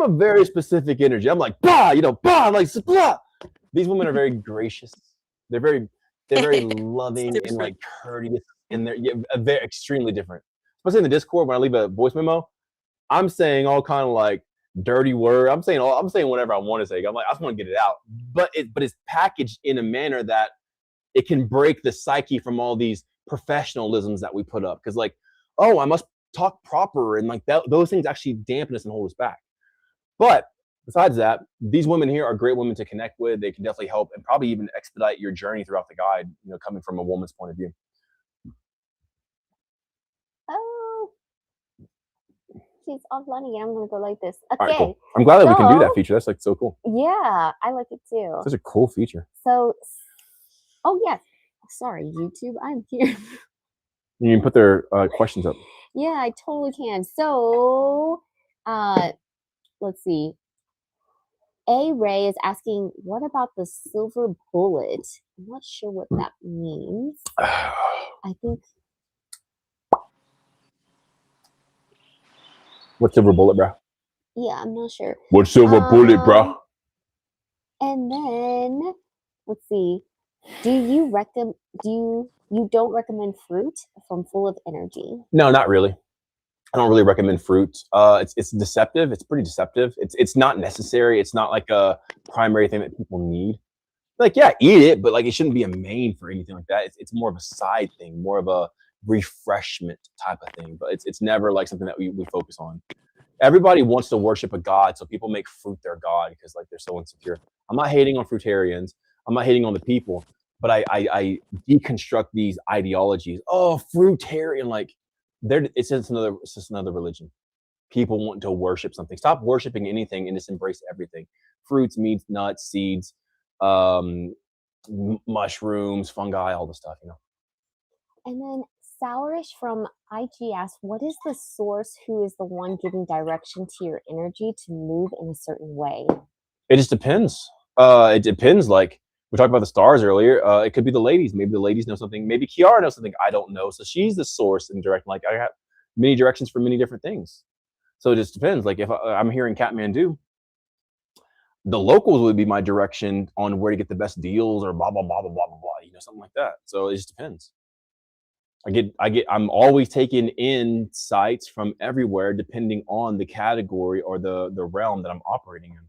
a very specific energy. I'm like, bah, like, blah. These women are very gracious. They're very loving and like courteous, and they're extremely different. Especially in the Discord, when I leave a voice memo, I'm saying all kind of like dirty word. I'm saying whatever I want to say. I'm like, I just want to get it out. But it's packaged in a manner that it can break the psyche from all these professionalisms that we put up. Because like, oh, I must talk proper, and like those things actually dampen us and hold us back. But besides that, these women here are great women to connect with. They can definitely help and probably even expedite your journey throughout the guide, coming from a woman's point of view. Oh, she's offline again. I'm going to go like this. Okay. Right, cool. I'm glad that we can do that feature. That's like so cool. Yeah, I like it too. Such a cool feature. So, oh, yes. Sorry, YouTube. I'm here. You can put their questions up. Yeah, I totally can. So, let's see. A Ray is asking, what about the silver bullet? I'm not sure what that means. I think. What silver bullet, bro? Yeah, I'm not sure. What silver bullet, bro? And then, let's see. You don't recommend fruit from full of energy? No, not really. I don't really recommend fruit. It's deceptive. It's pretty deceptive. It's not necessary. It's not like a primary thing that people need. Like, yeah, eat it, but like it shouldn't be a main for anything like that. It's more of a side thing, more of a refreshment type of thing. But it's never like something that we focus on. Everybody wants to worship a god, so people make fruit their god because like they're so insecure. I'm not hating on fruitarians. I'm not hating on the people, but I deconstruct these ideologies. Oh, fruitarian, like it's just another religion. People want to worship something. Stop worshiping anything and just embrace everything. Fruits, meats, nuts, seeds, mushrooms, fungi, all the stuff, And then Sourish from IG asks, what is the source who is the one giving direction to your energy to move in a certain way? It just depends. It depends. Like we talked about the stars earlier. It could be the ladies. Maybe the ladies know something. Maybe Chiara knows something I don't know. So she's the source and directing. Like I have many directions for many different things. So it just depends. Like if I'm here in Kathmandu, the locals would be my direction on where to get the best deals or blah, blah, blah, blah, blah, blah, blah, something like that. So it just depends. I'm always taking insights from everywhere, depending on the category or the realm that I'm operating in.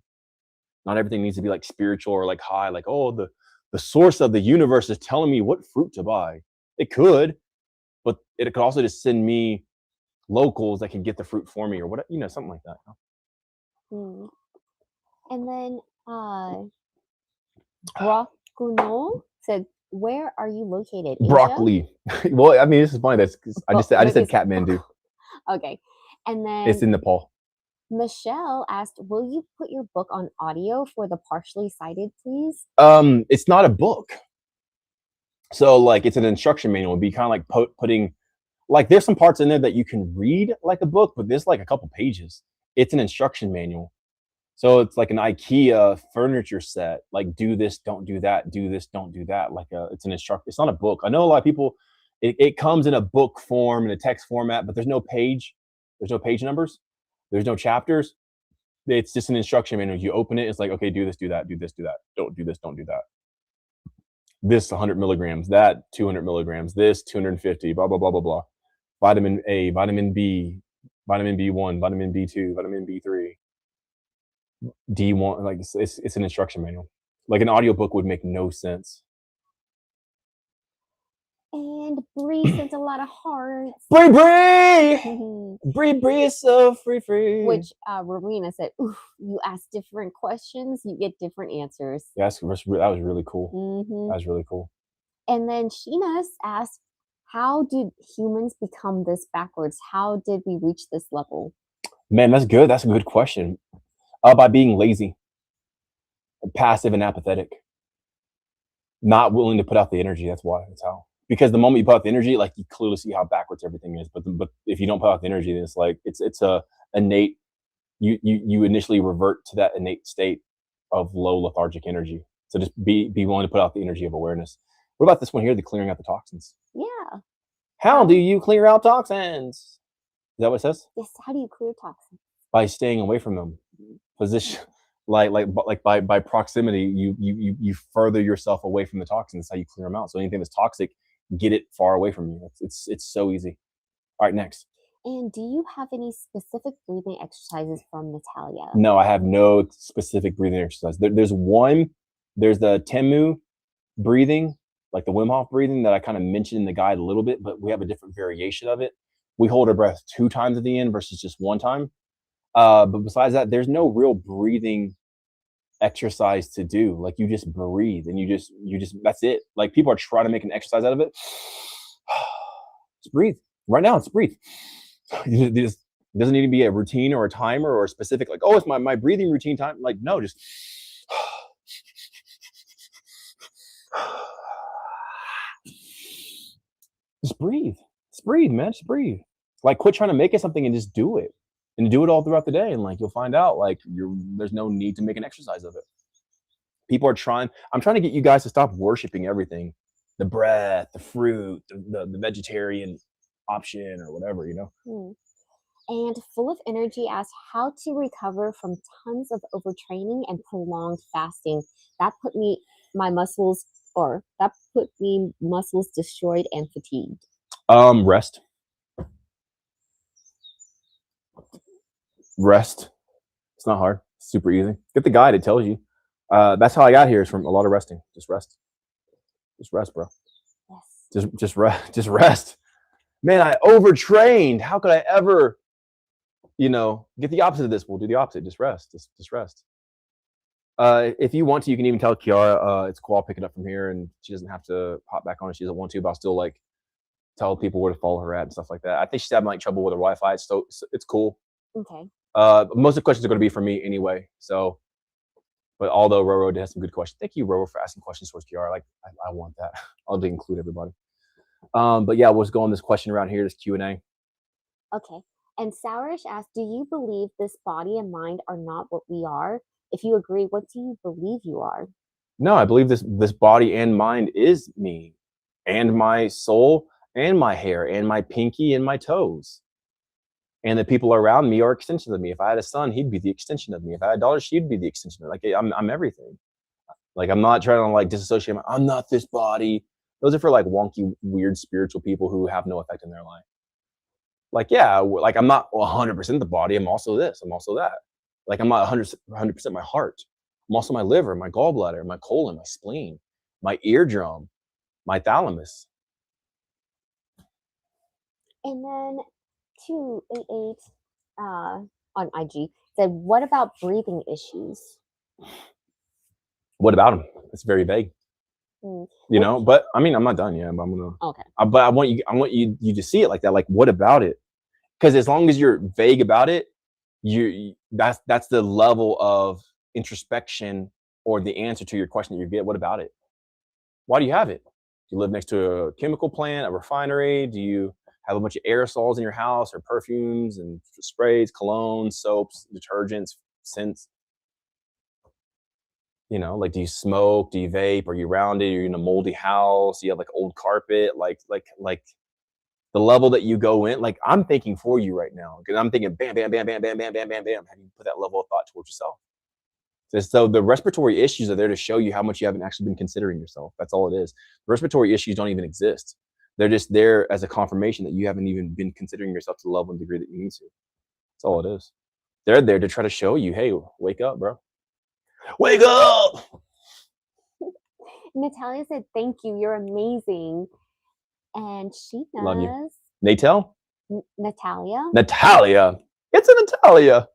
Not everything needs to be like spiritual or like high, like, oh, the source of the universe is telling me what fruit to buy. It could, but it could also just send me locals that can get the fruit for me or what, something like that. And then Rakuno said, "Where are you located?" Asia? Broccoli. Well, I mean, this is funny. That's I just said maybe it's- Kathmandu. Okay. And then It's in Nepal. Michelle asked, "Will you put your book on audio for the partially sighted, please?" It's not a book. So like it's an instruction manual. It'd be kind of like putting like there's some parts in there that you can read like a book, but there's like a couple pages. It's an instruction manual. So it's like an IKEA furniture set. Like do this, don't do that. Do this, don't do that. Like it's an instruction. It's not a book. I know a lot of people. It comes in a book form in a text format, but there's no page. There's no page numbers. There's no chapters. It's just an instruction manual. You open it. It's like, okay, do this, do that, do this, do that. Don't do this, don't do that. This 100 milligrams, that 200 milligrams, this 250, blah, blah, blah, blah, blah. Vitamin A, vitamin B, vitamin B1, vitamin B2, vitamin B3, D1. Like it's an instruction manual. Like an audiobook would make no sense. And Bree sent a lot of hearts. Bree is so free. Which Rowena said, "Oof, you ask different questions, you get different answers." Yes, that was really cool. Mm-hmm. That was really cool. And then Sheena's asked, "How did humans become this backwards? How did we reach this level?" Man, that's good. That's a good question. By being lazy, passive, and apathetic, not willing to put out the energy. That's why. That's how. Because the moment you put out the energy, like you clearly see how backwards everything is. But if you don't put out the energy, then it's like it's a innate. You initially revert to that innate state of low lethargic energy. So just be willing to put out the energy of awareness. What about this one here? The clearing out the toxins. Yeah. How do you clear out toxins? Is that what it says? Yes. How do you clear toxins? By staying away from them. Position. Like by proximity, you further yourself away from the toxins. That's how you clear them out. So anything that's toxic, get it far away from you. It's so easy. All right, next. And do you have any specific breathing exercises from Natalia? No, I have no specific breathing exercise. There's the Temu breathing, like the Wim Hof breathing that I kind of mentioned in the guide a little bit, but we have a different variation of it. We hold our breath 2 times at the end versus just 1 time. But besides that, there's no real breathing exercise to do. Like you just breathe and you just that's it. Like people are trying to make an exercise out of it. Just breathe right now. Just breathe. It doesn't need to be a routine or a timer or a specific like, oh, it's my breathing routine time. Like no, just breathe. Just breathe, man. Just breathe. Like quit trying to make it something and just do it. And do it all throughout the day, and like you'll find out like there's no need to make an exercise of it. People are trying. I'm trying to get you guys to stop worshiping everything, the breath, the fruit, the vegetarian option or whatever, you know. And Full of Energy asked how to recover from tons of overtraining and prolonged fasting. That put me muscles destroyed and fatigued. Rest. It's not hard. It's super easy. Get the guide. It tells you. That's how I got here, is from a lot of resting. Just rest. Just rest, bro. Yes. Just rest. Just rest. Man, I overtrained. How could I ever, get the opposite of this? We'll do the opposite. Just rest. Just rest. If you want to, you can even tell Chiara, it's cool. I'll pick it up from here, and she doesn't have to hop back on if she doesn't want to. But I'll still like tell people where to follow her at and stuff like that. I think she's having like trouble with her Wi-Fi, so it's cool. Okay. Most of the questions are going to be from me anyway. So, but although Roro did have some good questions, thank you, Roro, for asking questions towards Chiara. Like, I want that. I'll include everybody. But yeah, let's go on this question around here, this Q&A. Okay. And Sourish asked, do you believe this body and mind are not what we are? If you agree, what do you believe you are? No, I believe this body and mind is me, and my soul, and my hair, and my pinky, and my toes. And the people around me are extensions of me. If I had a son, he'd be the extension of me. If I had a daughter, she'd be the extension of me. Like I'm everything. Like I'm not trying to like disassociate. I'm not this body. Those are for like wonky, weird spiritual people who have no effect in their life. Like, yeah, like I'm not 100% the body. I'm also this. I'm also that. Like I'm not 100% my heart. I'm also my liver, my gallbladder, my colon, my spleen, my eardrum, my thalamus. And then 288 on IG said, what about breathing issues? What about them? It's very vague. You know, but I mean, I'm not done yet, but I'm gonna. Okay. But I want you to see it like that. Like, what about it? Because as long as you're vague about it, that's the level of introspection or the answer to your question that you get. What about it? Why do you have it? Do you live next to a chemical plant, a refinery? Do you have a bunch of aerosols in your house or perfumes and sprays, colognes, soaps, detergents, scents? You know, like, do you smoke? Do you vape? Are you around it? Are you in a moldy house? Do you have like old carpet? Like the level that you go in, like, I'm thinking for you right now, because I'm thinking bam, bam, bam, bam, bam, bam, bam, bam, bam. How do you put that level of thought towards yourself? So the respiratory issues are there to show you how much you haven't actually been considering yourself. That's all it is. The respiratory issues don't even exist. They're just there as a confirmation that you haven't even been considering yourself to the level and degree that you need to. That's all it is. They're there to try to show you, hey, wake up, bro. Wake up! Natalia said, "Thank you. You're amazing." And she knows. Love you. Natel? Natalia. Natalia. It's a Natalia.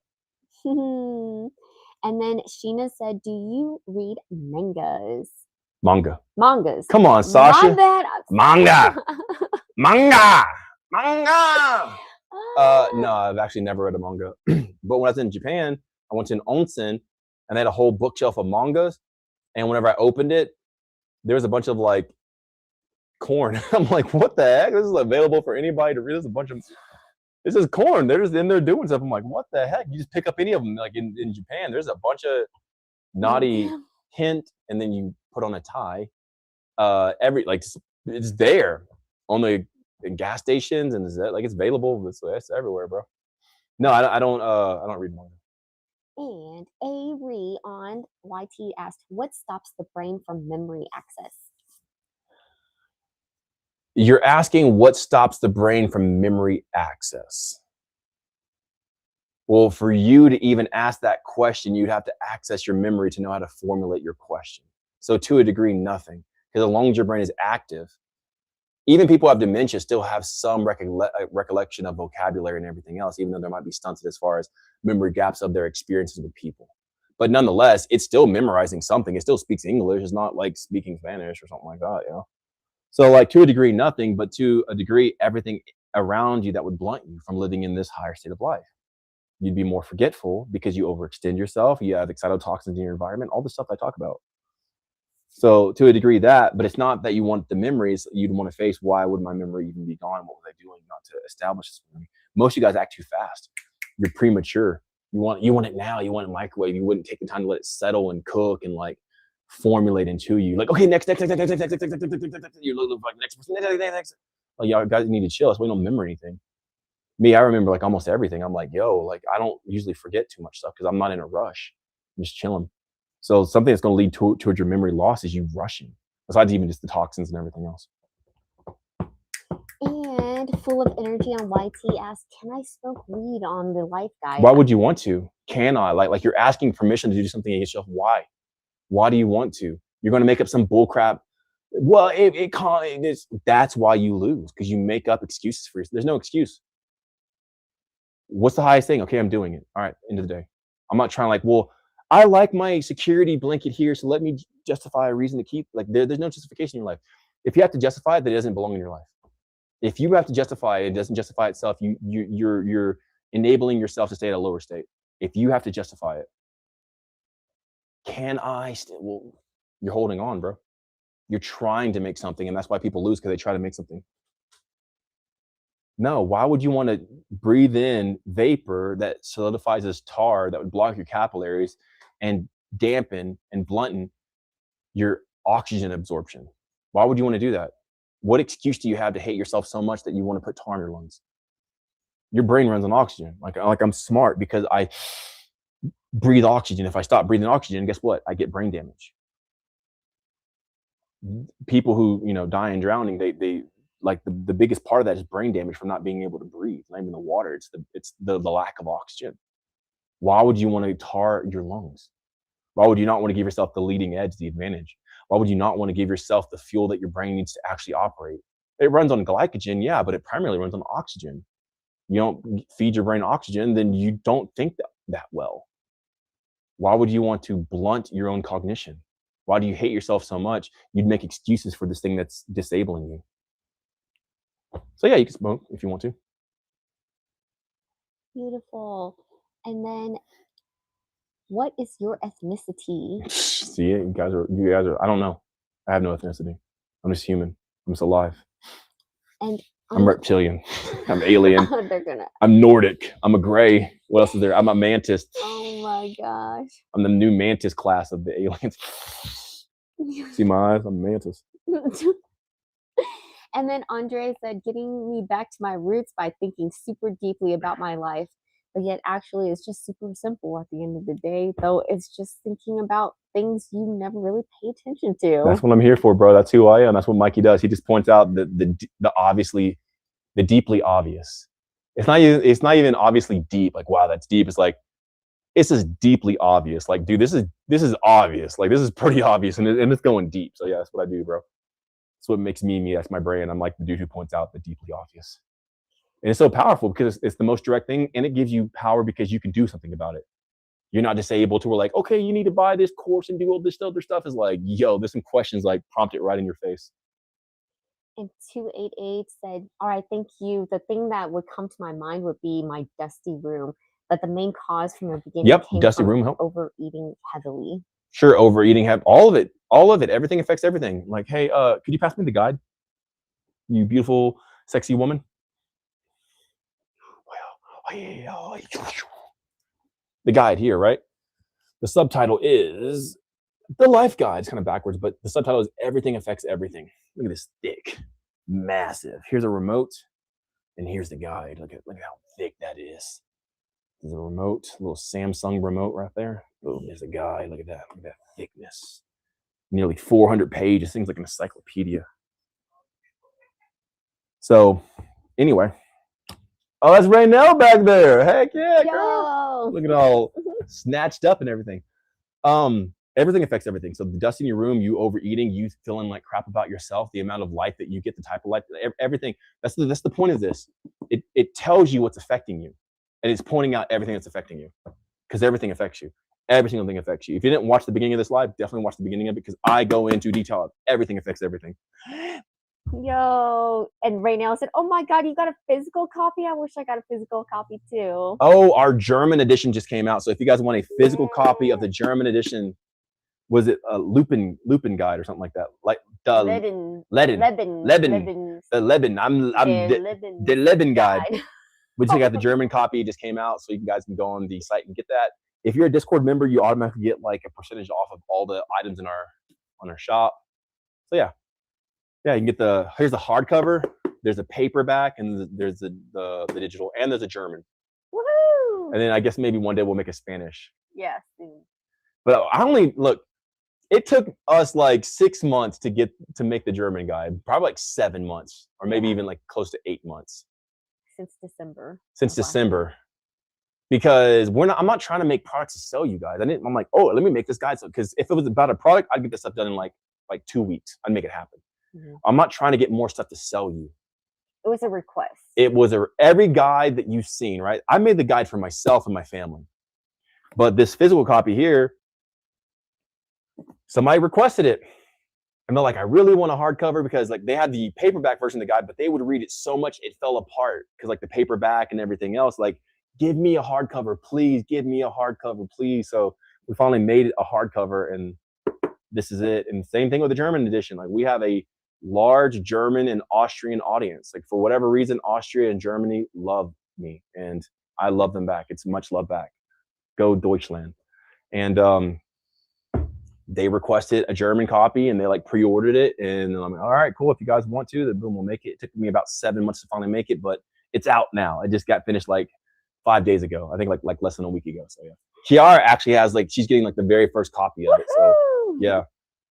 And then Sheena said, "Do you read mangas?" Mangas. Come on, Sasha. My bad. Manga. Manga. No, I've actually never read a manga. But when I was in Japan, I went to an onsen and they had a whole bookshelf of mangas. And whenever I opened it, there was a bunch of like corn. I'm like, what the heck? This is available for anybody to read. This is corn. They're just in there doing stuff. I'm like, what the heck? You just pick up any of them. Like in Japan, there's a bunch of naughty hint, and then you put on a tie. It's there on the gas stations, and it's available. It's everywhere, bro. No, I don't read manga. And Avery on YT asked, "What stops the brain from memory access?" You're asking what stops the brain from memory access. Well, for you to even ask that question, you'd have to access your memory to know how to formulate your question. So to a degree, nothing. Because as long as your brain is active, even people who have dementia still have some recollection of vocabulary and everything else, even though there might be stunted as far as memory gaps of their experiences with people. But nonetheless, it's still memorizing something. It still speaks English. It's not like speaking Spanish or something like that, you know? So like to a degree, nothing, but to a degree, everything around you that would blunt you from living in this higher state of life. You'd be more forgetful because you overextend yourself. You have excitotoxins in your environment, all the stuff I talk about. So to a degree but it's not that you want the memories. You'd want to face, why would my memory even be gone? What was I doing not to establish this memory? Most of you guys act too fast. You're premature. You want it now. You want it microwave. You wouldn't take the time to let it settle and cook and like formulate into you. Like, okay, next. You look like next person. Next. Like, y'all guys need to chill. That's why we don't remember anything. Me, I remember like almost everything. I'm like, yo, like I don't usually forget too much stuff because I'm not in a rush. I'm just chilling. So something that's going to lead towards your memory loss is you rushing. Besides even just the toxins and everything else. And Full of Energy on YT asked, "Can I smoke weed on the Life Guide?" Why would you want to? Can I? Like you're asking permission to do something against yourself. Why? Why do you want to? You're going to make up some bull crap. Well, that's why you lose, because you make up excuses for yourself. There's no excuse. What's the highest thing? Okay, I'm doing it. All right, end of the day. I'm not trying like, well, I like my security blanket here, so let me justify a reason to keep. Like there's no justification in your life. If you have to justify it, that it doesn't belong in your life. If you have to justify it, it doesn't justify itself. You're enabling yourself to stay at a lower state. If you have to justify it, can I still? Well, you're holding on, bro. You're trying to make something, and that's why people lose, because they try to make something. No, why would you want to breathe in vapor that solidifies as tar that would block your capillaries and dampen and blunten your oxygen absorption? Why would you want to do that? What excuse do you have to hate yourself so much that you want to put tar in your lungs? Your brain runs on oxygen. Like I'm smart because I breathe oxygen. If I stop breathing oxygen, guess what? I get brain damage. People who, die in drowning, they like the biggest part of that is brain damage from not being able to breathe. Not even the water. It's the lack of oxygen. Why would you want to tar your lungs? Why would you not want to give yourself the leading edge, the advantage? Why would you not want to give yourself the fuel that your brain needs to actually operate? It runs on glycogen, yeah, but it primarily runs on oxygen. You don't feed your brain oxygen, then you don't think that well. Why would you want to blunt your own cognition? Why do you hate yourself so much? You'd make excuses for this thing that's disabling you. So yeah, you can smoke if you want to. Beautiful. And then, what is your ethnicity? See it? You guys are, I don't know. I have no ethnicity. I'm just human. I'm just alive. And I'm reptilian. I'm alien. they're gonna. I'm Nordic. I'm a gray. What else is there? I'm a mantis. Oh my gosh. I'm the new mantis class of the aliens. See my eyes? I'm a mantis. And then Andre said, getting me back to my roots by thinking super deeply about my life. But yet, actually, it's just super simple at the end of the day, though. It's just thinking about things you never really pay attention to. That's what I'm here for, bro. That's who I am. That's what Mikey does. He just points out the obviously, the deeply obvious. It's not even obviously deep. Like, wow, that's deep. It's like, it's just deeply obvious. Like, dude, this is obvious. Like, this is pretty obvious, and it's going deep. So yeah, that's what I do, bro. That's what makes me. That's my brain. I'm like the dude who points out the deeply obvious. And it's so powerful because it's the most direct thing, and it gives you power because you can do something about it. You're not disabled to where like, okay, you need to buy this course and do all this other stuff. Is like, yo, there's some questions like prompt it right in your face. And 288 said, all right, thank you. The thing that would come to my mind would be my dusty room. But the main cause from the beginning came dusty from room help. Overeating heavily. Sure, overeating, all of it. Everything affects everything. Like, hey, could you pass me the guide? You beautiful, sexy woman. The guide here, right? The subtitle is the life guide. It's kind of backwards, but the subtitle is everything affects everything. Look at this thick, massive. Here's a remote, and here's the guide. Look at how thick that is. There's a remote, a little Samsung remote right there. Boom, there's a guide. Look at that thickness. Nearly 400 pages. Things like an encyclopedia. So, anyway. Oh, that's Raynell back there. Heck yeah, girl. Look at all snatched up and everything. Everything affects everything. So the dust in your room, you overeating, you feeling like crap about yourself, the amount of light that you get, the type of light, everything. That's the point of this. It tells you what's affecting you. And it's pointing out everything that's affecting you. Because everything affects you. Every single thing affects you. If you didn't watch the beginning of this live, definitely watch the beginning of it because I go into detail of everything affects everything. Yo, and Raynell said, oh my God, you got a physical copy? I wish I got a physical copy too. Oh, our German edition just came out. So if you guys want a physical copy of the German edition, was it a Lupin guide or something like that? Like the Leben. The Leben. I'm the Leben guide. We just got the German copy. It just came out. So you guys can go on the site and get that. If you're a Discord member, you automatically get like a percentage off of all the items on our shop. So yeah. Yeah, you can get here's the hardcover, there's a paperback, and there's the digital, and there's a German. Woohoo! And then I guess maybe one day we'll make a Spanish. Yes. But it took us like 6 months to make the German guide, probably like 7 months, or maybe even like close to 8 months. Since December. December. Because I'm not trying to make products to sell you guys. I'm like, oh, let me make this guide. Because if it was about a product, I'd get this stuff done in like 2 weeks. I'd make it happen. Mm-hmm. I'm not trying to get more stuff to sell you. It was a request. It was every guide that you've seen, right? I made the guide for myself and my family. But this physical copy here, somebody requested it. And they're like, I really want a hardcover because like they had the paperback version of the guide, but they would read it so much it fell apart because like the paperback and everything else, like, give me a hardcover, please. Give me a hardcover, please. So we finally made it a hardcover, and this is it. And same thing with the German edition. Like we have a large German and Austrian audience. Like for whatever reason, Austria and Germany love me, and I love them back. It's much love back. Go Deutschland. And they requested a German copy, and they like pre-ordered it. And I'm like, all right, cool. If you guys want to, then boom, we'll make it. It took me about 7 months to finally make it, but it's out now. It just got finished like 5 days ago. I think like less than a week ago. So yeah, Chiara actually has she's getting like the very first copy of it. So yeah,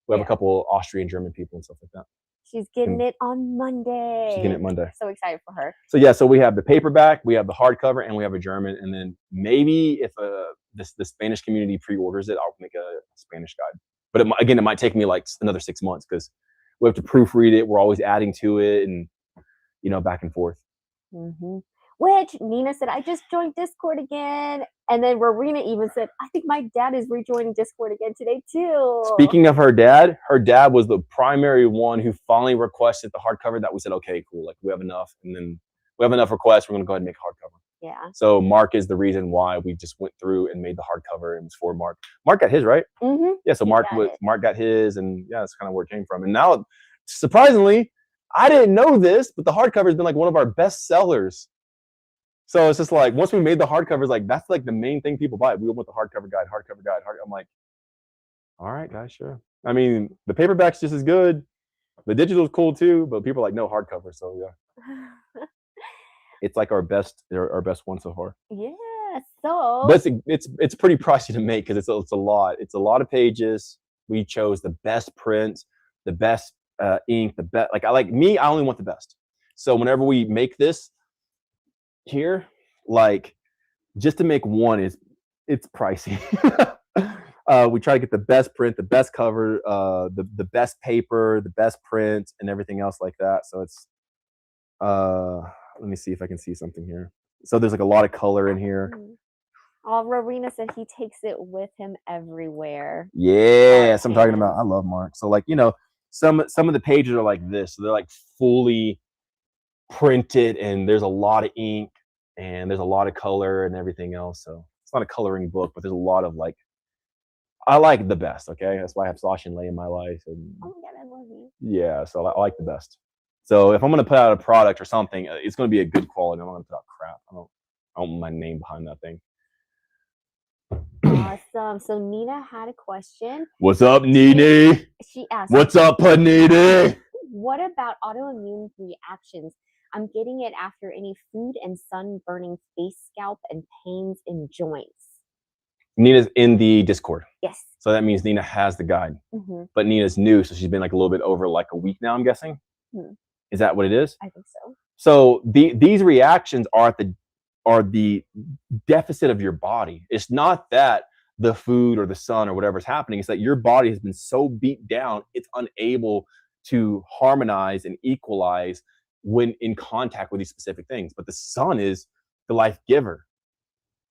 we have a couple Austrian German people and stuff like that. She's getting it on Monday. She's getting it Monday. So excited for her. So yeah, so we have the paperback, we have the hardcover, and we have a German. And then maybe if the Spanish community pre-orders it, I'll make a Spanish guide. But it might take me like another 6 months because we have to proofread it. We're always adding to it, and back and forth. Mm-hmm. which Nina said, I just joined Discord again. And then Rowena even said, I think my dad is rejoining Discord again today too. Speaking of her dad was the primary one who finally requested the hardcover that we said, okay, cool, like we have enough. And then we have enough requests. We're going to go ahead and make a hardcover. Yeah. So Mark is the reason why we just went through and made the hardcover. It was for Mark. Mark got his, right? Mm-hmm. Yeah. So Mark got his, and yeah, that's kind of where it came from. And now, surprisingly, I didn't know this, but the hardcover has been like one of our best sellers. So it's just like, once we made the hardcovers, like that's like the main thing people buy. We want the hardcover guide. I'm like, all right, guys, sure. I mean, the paperback's just as good. The digital's cool too, but people are like, no hardcover. So yeah. It's like our best one so far. Yeah. So but it's pretty pricey to make because it's a lot. It's a lot of pages. We chose the best print, the best ink, the best. Like I only want the best. So whenever we make this here, like just to make one it's pricey. We try to get the best print, the best cover, the best paper, the best print, and everything else like that. So it's let me see if I can see something here. So there's like a lot of color in here. Rowena said he takes it with him everywhere. Yeah, so I'm talking about. I love Mark. So like, you know, some of the pages are like this. So they're like fully printed, and there's a lot of ink, and there's a lot of color and everything else. So it's not a coloring book, but there's a lot of like. I like the best. Okay, that's why I have Sasha and Lay in my life. And oh my god, I love you. Yeah, so I like the best. So if I'm gonna put out a product or something, it's gonna be a good quality. I'm not gonna put out crap. I don't want my name behind that thing. Awesome. So Nina had a question. What's up, Nene? She asked, what's up, Panini? What about autoimmune reactions? I'm getting it after any food and sun burning face, scalp, and pains in joints. Nina's in the Discord. Yes. So that means Nina has the guide. Mm-hmm. But Nina's new, so she's been like a little bit over like a week now, I'm guessing. Mm-hmm. Is that what it is? I think so. So these reactions are the deficit of your body. It's not that the food or the sun or whatever's happening. It's that your body has been so beat down, it's unable to harmonize and equalize when in contact with these specific things. But the sun is the life giver.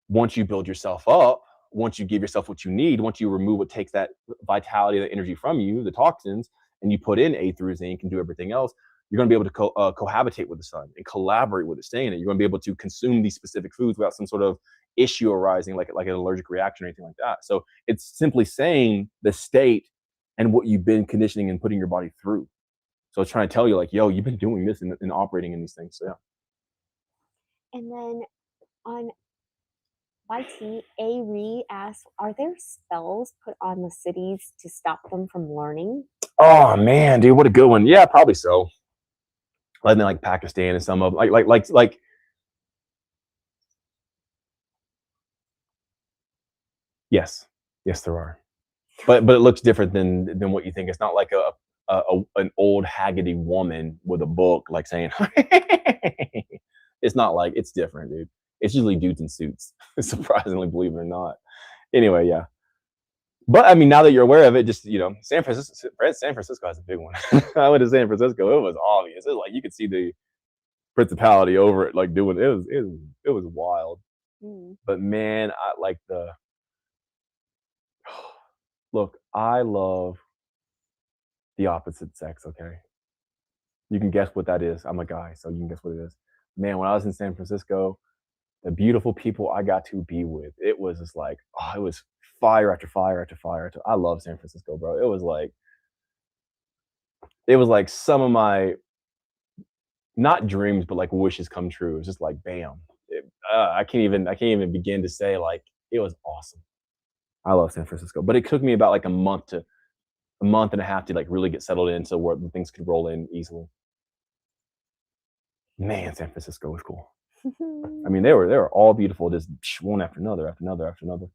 Once you build yourself up, once you give yourself what you need, once you remove what takes that vitality, that energy from you, the toxins, and you put in A through zinc and do everything else, you're going to be able to cohabitate with the sun and collaborate with it, stay in it. You're going to be able to consume these specific foods without some sort of issue arising, like an allergic reaction or anything like that. So it's simply saying the state and what you've been conditioning and putting your body through. So it's trying to tell you, like, yo, you've been doing this and operating in these things. So yeah. And then on YT, A. asks, are there spells put on the cities to stop them from learning? Oh man, dude, what a good one. Yeah, probably so. Like Pakistan and some of like yes, there are, but it looks different than what you think. It's not like an old haggardy woman with a book like saying it's not like, it's different, dude. It's usually dudes in suits, surprisingly, believe it or not. Anyway, yeah. But I mean, now that you're aware of it, just, you know, San Francisco has a big one. I went to San Francisco. It was obvious. It was like you could see the principality over it, like doing it was wild. But man, I like look, I love the opposite sex. Okay, you can guess what that is. I'm a guy, so you can guess what it is. Man, when I was in San Francisco, the beautiful people I got to be with, it was just like, oh, it was fire after fire after fire. I love San Francisco, bro. It was like some of my, not dreams, but like wishes come true. It was just like, bam. I can't even begin to say, like, it was awesome. I love San Francisco, but it took me about like a month and a half to like really get settled in, so where the things could roll in easily. Man, San Francisco was cool. I mean, they were all beautiful, just one after another, after another, after another.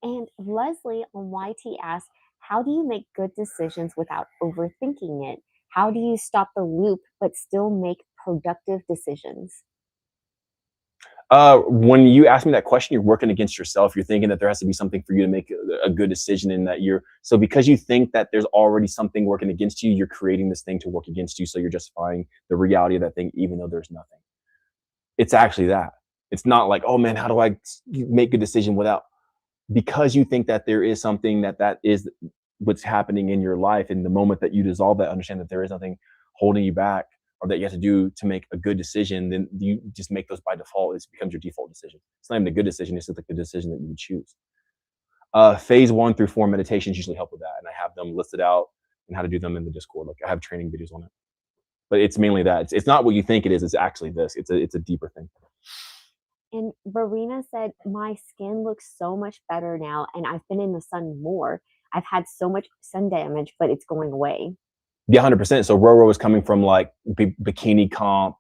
And Leslie on YT asks, how do you make good decisions without overthinking it? How do you stop the loop but still make productive decisions? When you ask me that question, you're working against yourself. You're thinking that there has to be something for you to make a good decision, and that so because you think that there's already something working against you, you're creating this thing to work against you. So you're justifying the reality of that thing, even though there's nothing. It's actually that. It's not like, oh man, how do I make a decision without, because you think that there is something that is what's happening in your life. And the moment that you dissolve that, understand that there is nothing holding you back or that you have to do to make a good decision, then you just make those by default. It becomes your default decision. It's not even a good decision. It's just like the decision that you would choose. Phase 1 through 4 meditations usually help with that. And I have them listed out and how to do them in the Discord. Like I have training videos on it, but it's mainly that. It's not what you think it is. It's actually this. It's a deeper thing. And Verena said, my skin looks so much better now, and I've been in the sun more. I've had so much sun damage, but it's going away. Yeah, 100%. So Roro is coming from like bikini comp,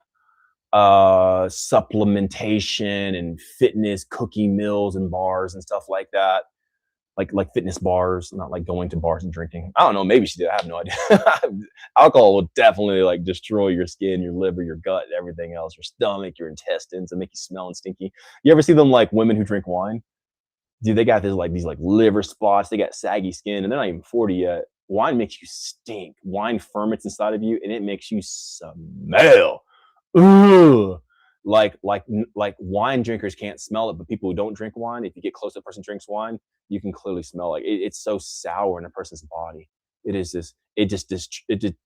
supplementation and fitness cookie meals and bars and stuff like that. Like fitness bars, not like going to bars and drinking. I don't know. Maybe she did. I have no idea. Alcohol will definitely like destroy your skin, your liver, your gut, everything else, your stomach, your intestines, and make you smell and stinky. You ever see them like women who drink wine? Dude, they got these like liver spots. They got saggy skin, and they're not even 40 yet. Wine makes you stink. Wine ferments inside of you, and it makes you smell. Ugh. Like wine drinkers can't smell it, but people who don't drink wine, if you get close to a person who drinks wine, you can clearly smell like it's so sour in a person's body. It just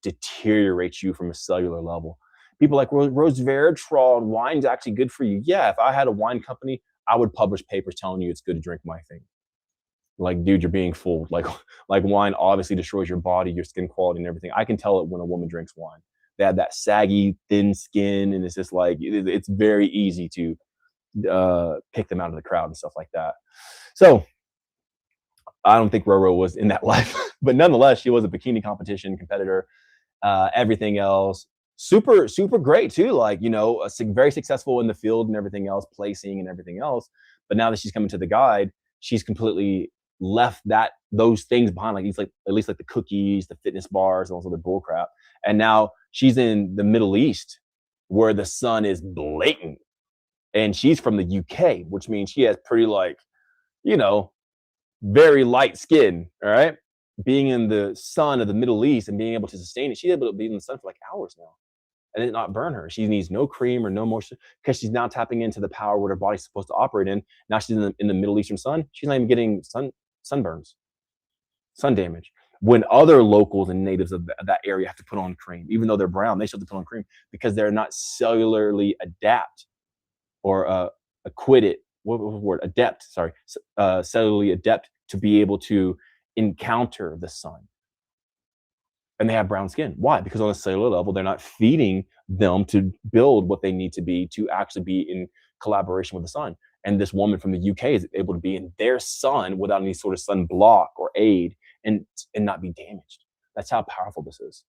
deteriorates you from a cellular level. People like resveratrol and wine's actually good for you. Yeah, if I had a wine company, I would publish papers telling you it's good to drink my thing. Like, dude, you're being fooled. Like wine obviously destroys your body, your skin quality, and everything. I can tell it when a woman drinks wine. They have that saggy, thin skin, and it's just like it's very easy to pick them out of the crowd and stuff like that. So I don't think Roro was in that life, but nonetheless, she was a bikini competition competitor. Everything else, super great too. Like, you know, very successful in the field and everything else, placing and everything else. But now that she's coming to the guide, she's completely left those things behind, like at least like the cookies, the fitness bars, and all the bull crap. And now she's in the Middle East where the sun is blatant. And she's from the UK, which means she has pretty like, you know, very light skin. All right. Being in the sun of the Middle East and being able to sustain it, she's able to be in the sun for like hours now and it not burn her. She needs no cream or no moisture because she's now tapping into the power what her body's supposed to operate in. Now she's in the Middle Eastern sun. She's not even getting sunburns, sun damage. When other locals and natives of that area have to put on cream, even though they're brown, they still have to put on cream because they're not cellularly cellularly adept to be able to encounter the sun. And they have brown skin. Why? Because on a cellular level, they're not feeding them to build what they need to be to actually be in collaboration with the sun. And this woman from the UK is able to be in their sun without any sort of sun block or aid and not be damaged. That's how powerful this is.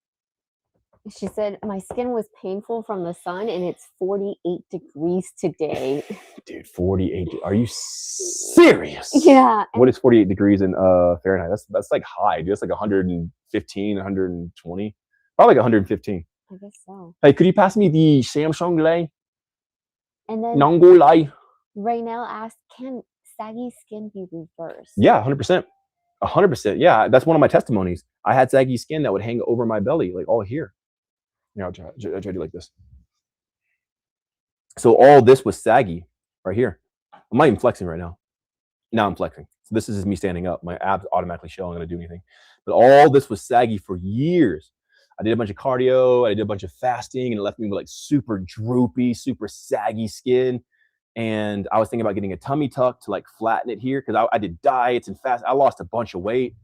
She said, my skin was painful from the sun and it's 48 degrees today. Dude, 48. Are you serious? Yeah. What is 48 degrees in Fahrenheit? That's like high, dude. That's like 115, 120. Probably like 115. I guess so. Hey, could you pass me the Samsung Lay? And then Nongolai. Raynell asked, can saggy skin be reversed? Yeah, 100%. 100%. Yeah, that's one of my testimonies. I had saggy skin that would hang over my belly, like all here. Yeah, I'll try to do like this. So all this was saggy right here. I'm not even flexing right now. Now I'm flexing. So this is just me standing up. My abs automatically show I'm going to do anything. But all this was saggy for years. I did a bunch of cardio. I did a bunch of fasting, and it left me with like super droopy, super saggy skin. And I was thinking about getting a tummy tuck to like flatten it here because I did diets and fast. I lost a bunch of weight.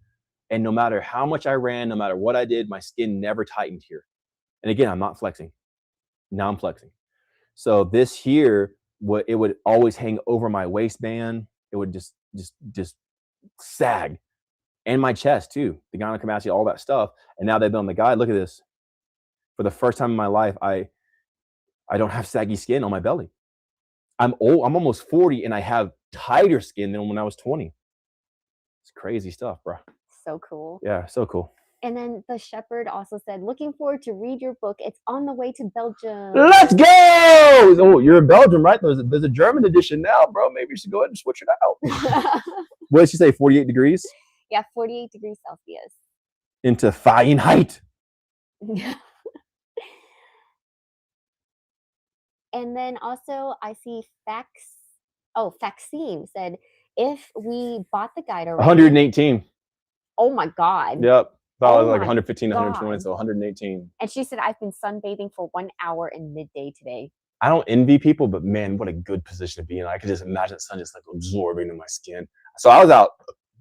And no matter how much I ran, no matter what I did, my skin never tightened here. And again, I'm not flexing. Now I'm flexing. So this here, it would always hang over my waistband. It would just sag. And my chest too, the gynecomastia, all that stuff. And now they've been on the guide. Look at this. For the first time in my life, I don't have saggy skin on my belly. I'm old. I'm almost 40 and I have tighter skin than when I was 20. It's crazy stuff, bro. So cool. Yeah, so cool. And then the shepherd also said, looking forward to read your book. It's on the way to Belgium. Let's go! Oh, you're in Belgium, right? There's a German edition now, bro. Maybe you should go ahead and switch it out. What did she say, 48 degrees? Yeah, 48 degrees Celsius. Into Fahrenheit. And then also I see Faxime said, if we bought the guide already. 118. Oh my God. Yep. Thought it was Oh like my 115 to 120, God. so 118. And she said, I've been sunbathing for 1 hour in midday today. I don't envy people, but man, what a good position to be in. I could just imagine the sun just like absorbing in my skin. So I was out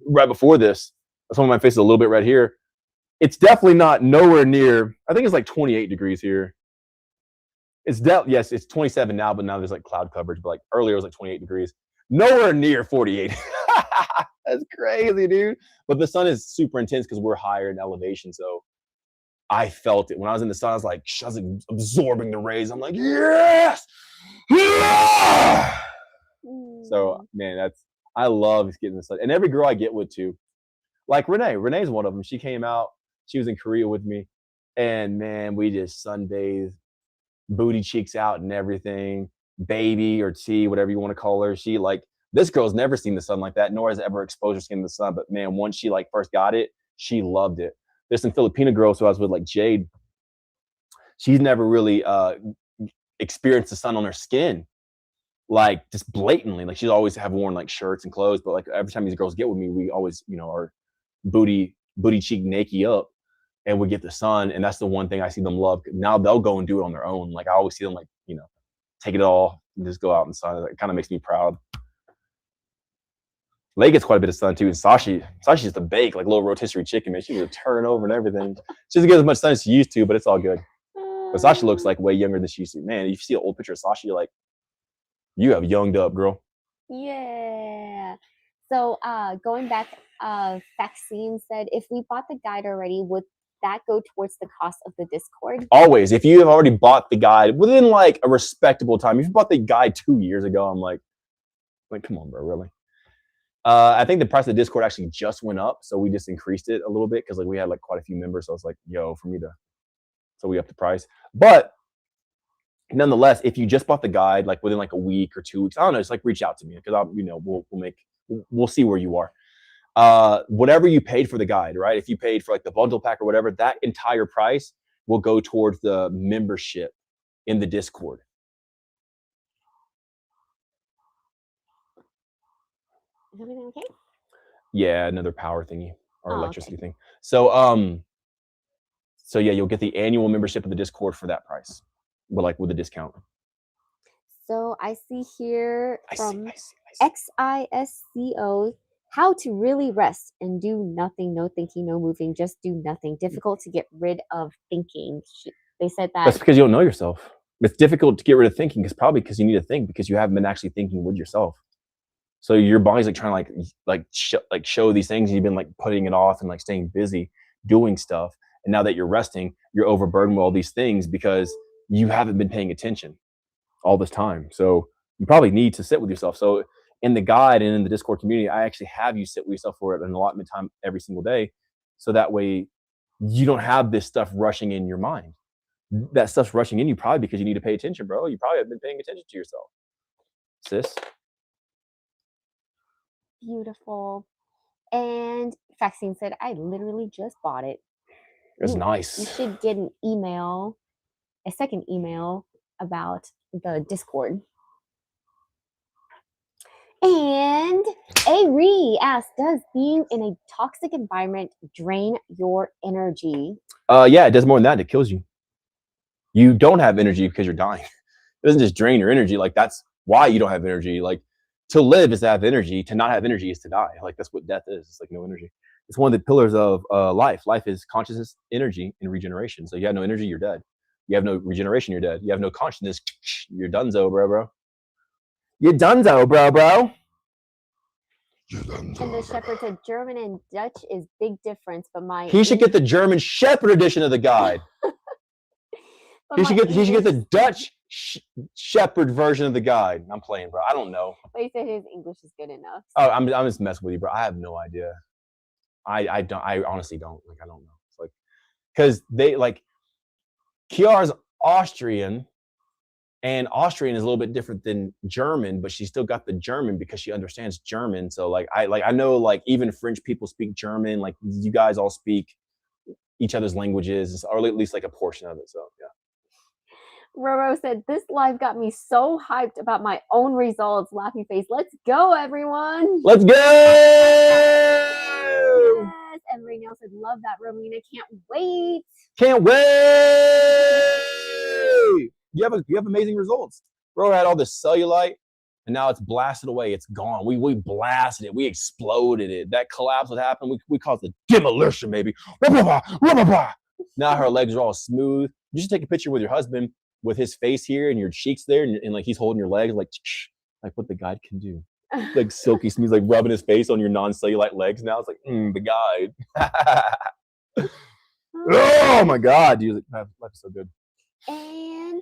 right before this. Some of my face is a little bit right here. It's definitely not nowhere near. I think it's like 28 degrees here. Yes, it's 27 now, but now there's like cloud coverage. But like earlier it was like 28 degrees. Nowhere near 48. That's crazy, dude. But the sun is super intense because we're higher in elevation. So I felt it when I was in the sun. I was like absorbing the rays. I'm like, yes. So man, I love getting the sun, and every girl I get with too. Like Renee's one of them. She came out. She was in Korea with me, and man, we just sunbathed, booty cheeks out and everything. Baby or T, whatever you want to call her. She like this girl's never seen the sun like that, nor has ever exposed her skin to the sun. But man, once she like first got it, she loved it. There's some Filipino girls who I was with, like Jade. She's never really experienced the sun on her skin, like just blatantly. Like she's always have worn like shirts and clothes, but like every time these girls get with me, we always, are booty cheek naked up, and we get the sun. And that's the one thing I see them love. Now they'll go and do it on their own. Like I always see them like, take it all and just go out in the sun. It kind of makes me proud. Lay gets quite a bit of sun too. And Sashi's just a bake, like a little rotisserie chicken, man. She was a turnover and everything. She doesn't get as much sun as she used to, but it's all good. But Sashi looks like way younger than she used to. Man, if you see an old picture of Sashi, you're like, you have younged up, girl. Yeah. So going back, Faxine said, if we bought the guide already, would that go towards the cost of the Discord? Always. If you have already bought the guide within like a respectable time, if you bought the guide 2 years ago, I'm like, come on, bro, really? I think the price of the Discord actually just went up, so we just increased it a little bit because like we had like quite a few members, so it's like, so we upped the price. But nonetheless, if you just bought the guide like within like a week or 2 weeks, I don't know, just like reach out to me because we'll see where you are. Whatever you paid for the guide, right? If you paid for like the bundle pack or whatever, that entire price will go towards the membership in the Discord. Is everything okay? Yeah, another power thingy or electricity thing. So yeah, you'll get the annual membership of the Discord for that price, but with a discount. So I see here from XISCO, how to really rest and do nothing, no thinking, no moving, just do nothing. Difficult to get rid of thinking. They said that. That's because you don't know yourself. It's difficult to get rid of thinking because you need to think because you haven't been actually thinking with yourself. So your body's like trying to show these things, and you've been like putting it off and like staying busy doing stuff. And now that you're resting, you're overburdened with all these things because you haven't been paying attention all this time. So you probably need to sit with yourself. So in the guide and in the Discord community, I actually have you sit with yourself for an allotment time every single day. So that way you don't have this stuff rushing in your mind. That stuff's rushing in you probably because you need to pay attention, bro. You probably have been paying attention to yourself, sis. Beautiful. And Faxine said, I literally just bought it. It's nice. You should get a second email about the Discord. And Ari asked, does being in a toxic environment drain your energy? Yeah, it does more than that. It kills you. You don't have energy because you're dying. It doesn't just drain your energy. Like that's why you don't have energy. Like to live is to have energy. To not have energy is to die. Like that's what death is. It's like no energy. It's one of the pillars of life. Life is consciousness, energy, and regeneration. So you have no energy, you're dead. You have no regeneration, you're dead. You have no consciousness, you're donezo, bro. You're donezo, bro. And the shepherd said German and Dutch is big difference, but he should get the German Shepherd edition of the guide. he should get the Dutch Shepherd version of the guide. I'm playing, bro. I don't know. But he said his English is good enough. Oh, I'm just messing with you, bro. I have no idea. I honestly don't. Like I don't know. It's like because they like Chiara's Austrian. And Austrian is a little bit different than German, but she still got the German because she understands German. So I know like even French people speak German. Like you guys all speak each other's languages, or at least like a portion of it. So yeah. Roro said, this live got me so hyped about my own results. Laughing face. Let's go, everyone. Let's go! Yes. And Raynell said, love that, Romina. Can't wait. Can't wait! You have amazing results. Bro had all this cellulite, and now it's blasted away. It's gone. We blasted it. We exploded it. That collapse that happened, we caused a demolition, baby. Now her legs are all smooth. You should take a picture with your husband with his face here and your cheeks there, and like he's holding your legs, like what the guide can do. Like silky smooth, like rubbing his face on your non-cellulite legs. Now it's like the guide. Oh my God, dude, life is so good. And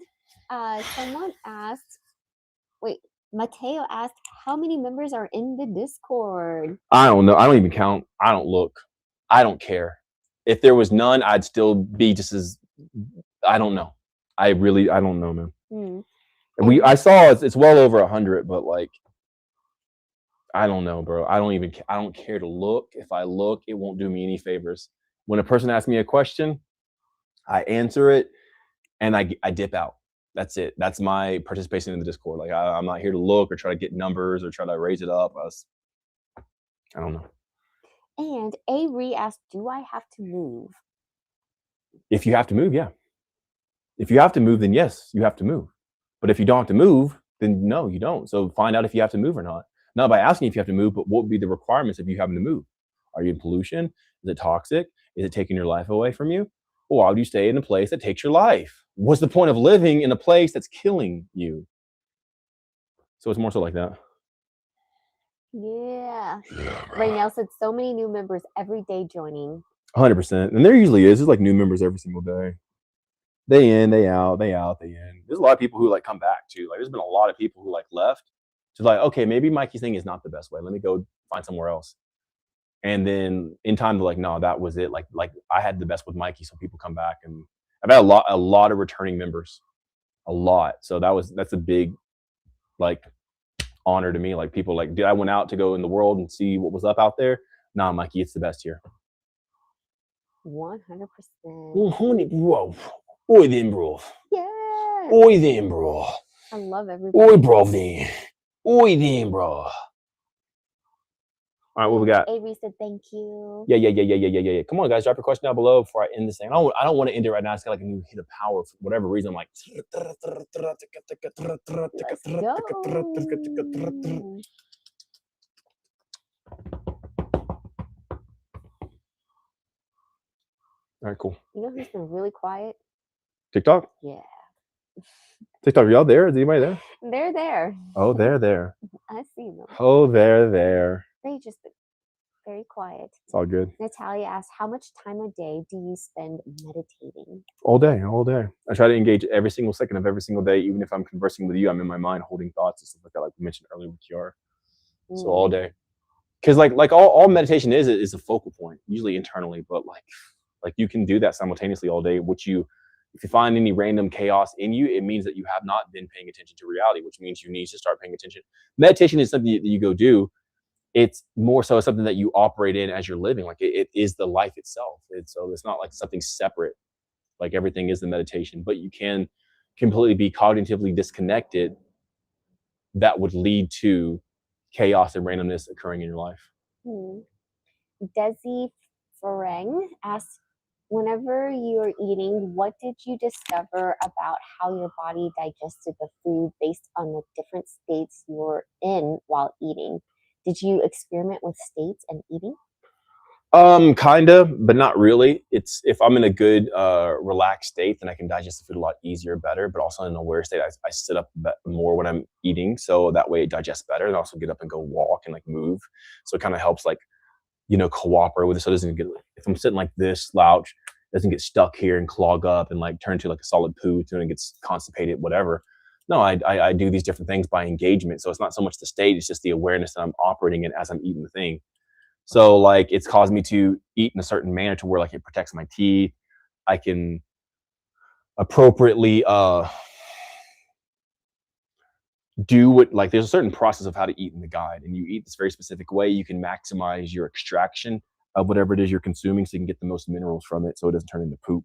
someone asked, Mateo asked, how many members are in the Discord? I don't know. I don't even count. I don't look. I don't care. If there was none, I'd still be just as. I don't know. I don't know, man. I saw it's well over 100, but like, I don't know, bro. I don't care to look. If I look, it won't do me any favors. When a person asks me a question, I answer it, and I dip out. That's it. That's my participation in the Discord. Like I'm not here to look or try to get numbers or try to raise it up. I don't know. And Avery asked, do I have to move? If you have to move, yeah. If you have to move, then yes, you have to move. But if you don't have to move, then no, you don't. So find out if you have to move or not. Not by asking if you have to move, but what would be the requirements of you having to move? Are you in pollution? Is it toxic? Is it taking your life away from you? Or why would you stay in a place that takes your life? What's the point of living in a place that's killing you? So it's more so like that. Yeah. Raynell said, so many new members every day joining. 100%. And there usually is. There's like new members every single day. Day in, day out, day out, day in. There's a lot of people who like come back too. Like there's been a lot of people who like left. So like, okay, maybe Mikey's thing is not the best way. Let me go find somewhere else. And then in time they're like, no, that was it. Like I had the best with Mikey, so people come back, and I've had a lot of returning members. A lot. So that's a big like honor to me. Like people like, I went out to go in the world and see what was up out there. Nah, Mikey, it's the best here. 100%. Whoa. Oi then, bro. Yeah. Oi then, bro. I love everybody. Oi, bro, then. Oi then, bro. All right, what we got? Avery said thank you. Yeah. Come on, guys, drop your question down below before I end this thing. I don't want to end it right now. It's got like a new hit of power for whatever reason. I'm like, Let's go. All right, cool. You know who's been really quiet? TikTok? Yeah. TikTok, are y'all there? Is anybody there? They're there. Oh, they're there. I see them. Oh, they're there. They just been very quiet. It's all good. Natalia asked, how much time a day do you spend meditating? All day. I try to engage every single second of every single day. Even if I'm conversing with you, I'm in my mind holding thoughts and stuff like that, like we mentioned earlier with Chiara. So all day. Because like all meditation is a focal point, usually internally, but like you can do that simultaneously all day, if you find any random chaos in you, it means that you have not been paying attention to reality, which means you need to start paying attention. Meditation is something that you go do. It's more so something that you operate in as you're living. Like it is the life itself. So it's not like something separate. Like everything is the meditation, but you can completely be cognitively disconnected. That would lead to chaos and randomness occurring in your life. Desi Fereng asked, whenever you were eating, what did you discover about how your body digested the food based on the different states you were in while eating? Did you experiment with states and eating? Kinda, but not really. It's if I'm in a good, relaxed state, then I can digest the food a lot easier, better. But also in an aware state, I sit up more when I'm eating, so that way it digests better. And also get up and go walk and like move, so it kind of helps like cooperate with it, so it doesn't get, if I'm sitting like this slouch, it doesn't get stuck here and clog up and like turn to like a solid poo, and it gets constipated, whatever. No, I do these different things by engagement. So it's not so much the state, it's just the awareness that I'm operating in as I'm eating the thing. So like it's caused me to eat in a certain manner to where like it protects my teeth. I can appropriately do what, like there's a certain process of how to eat in the guide, and you eat this very specific way. You can maximize your extraction of whatever it is you're consuming, so you can get the most minerals from it, so it doesn't turn into poop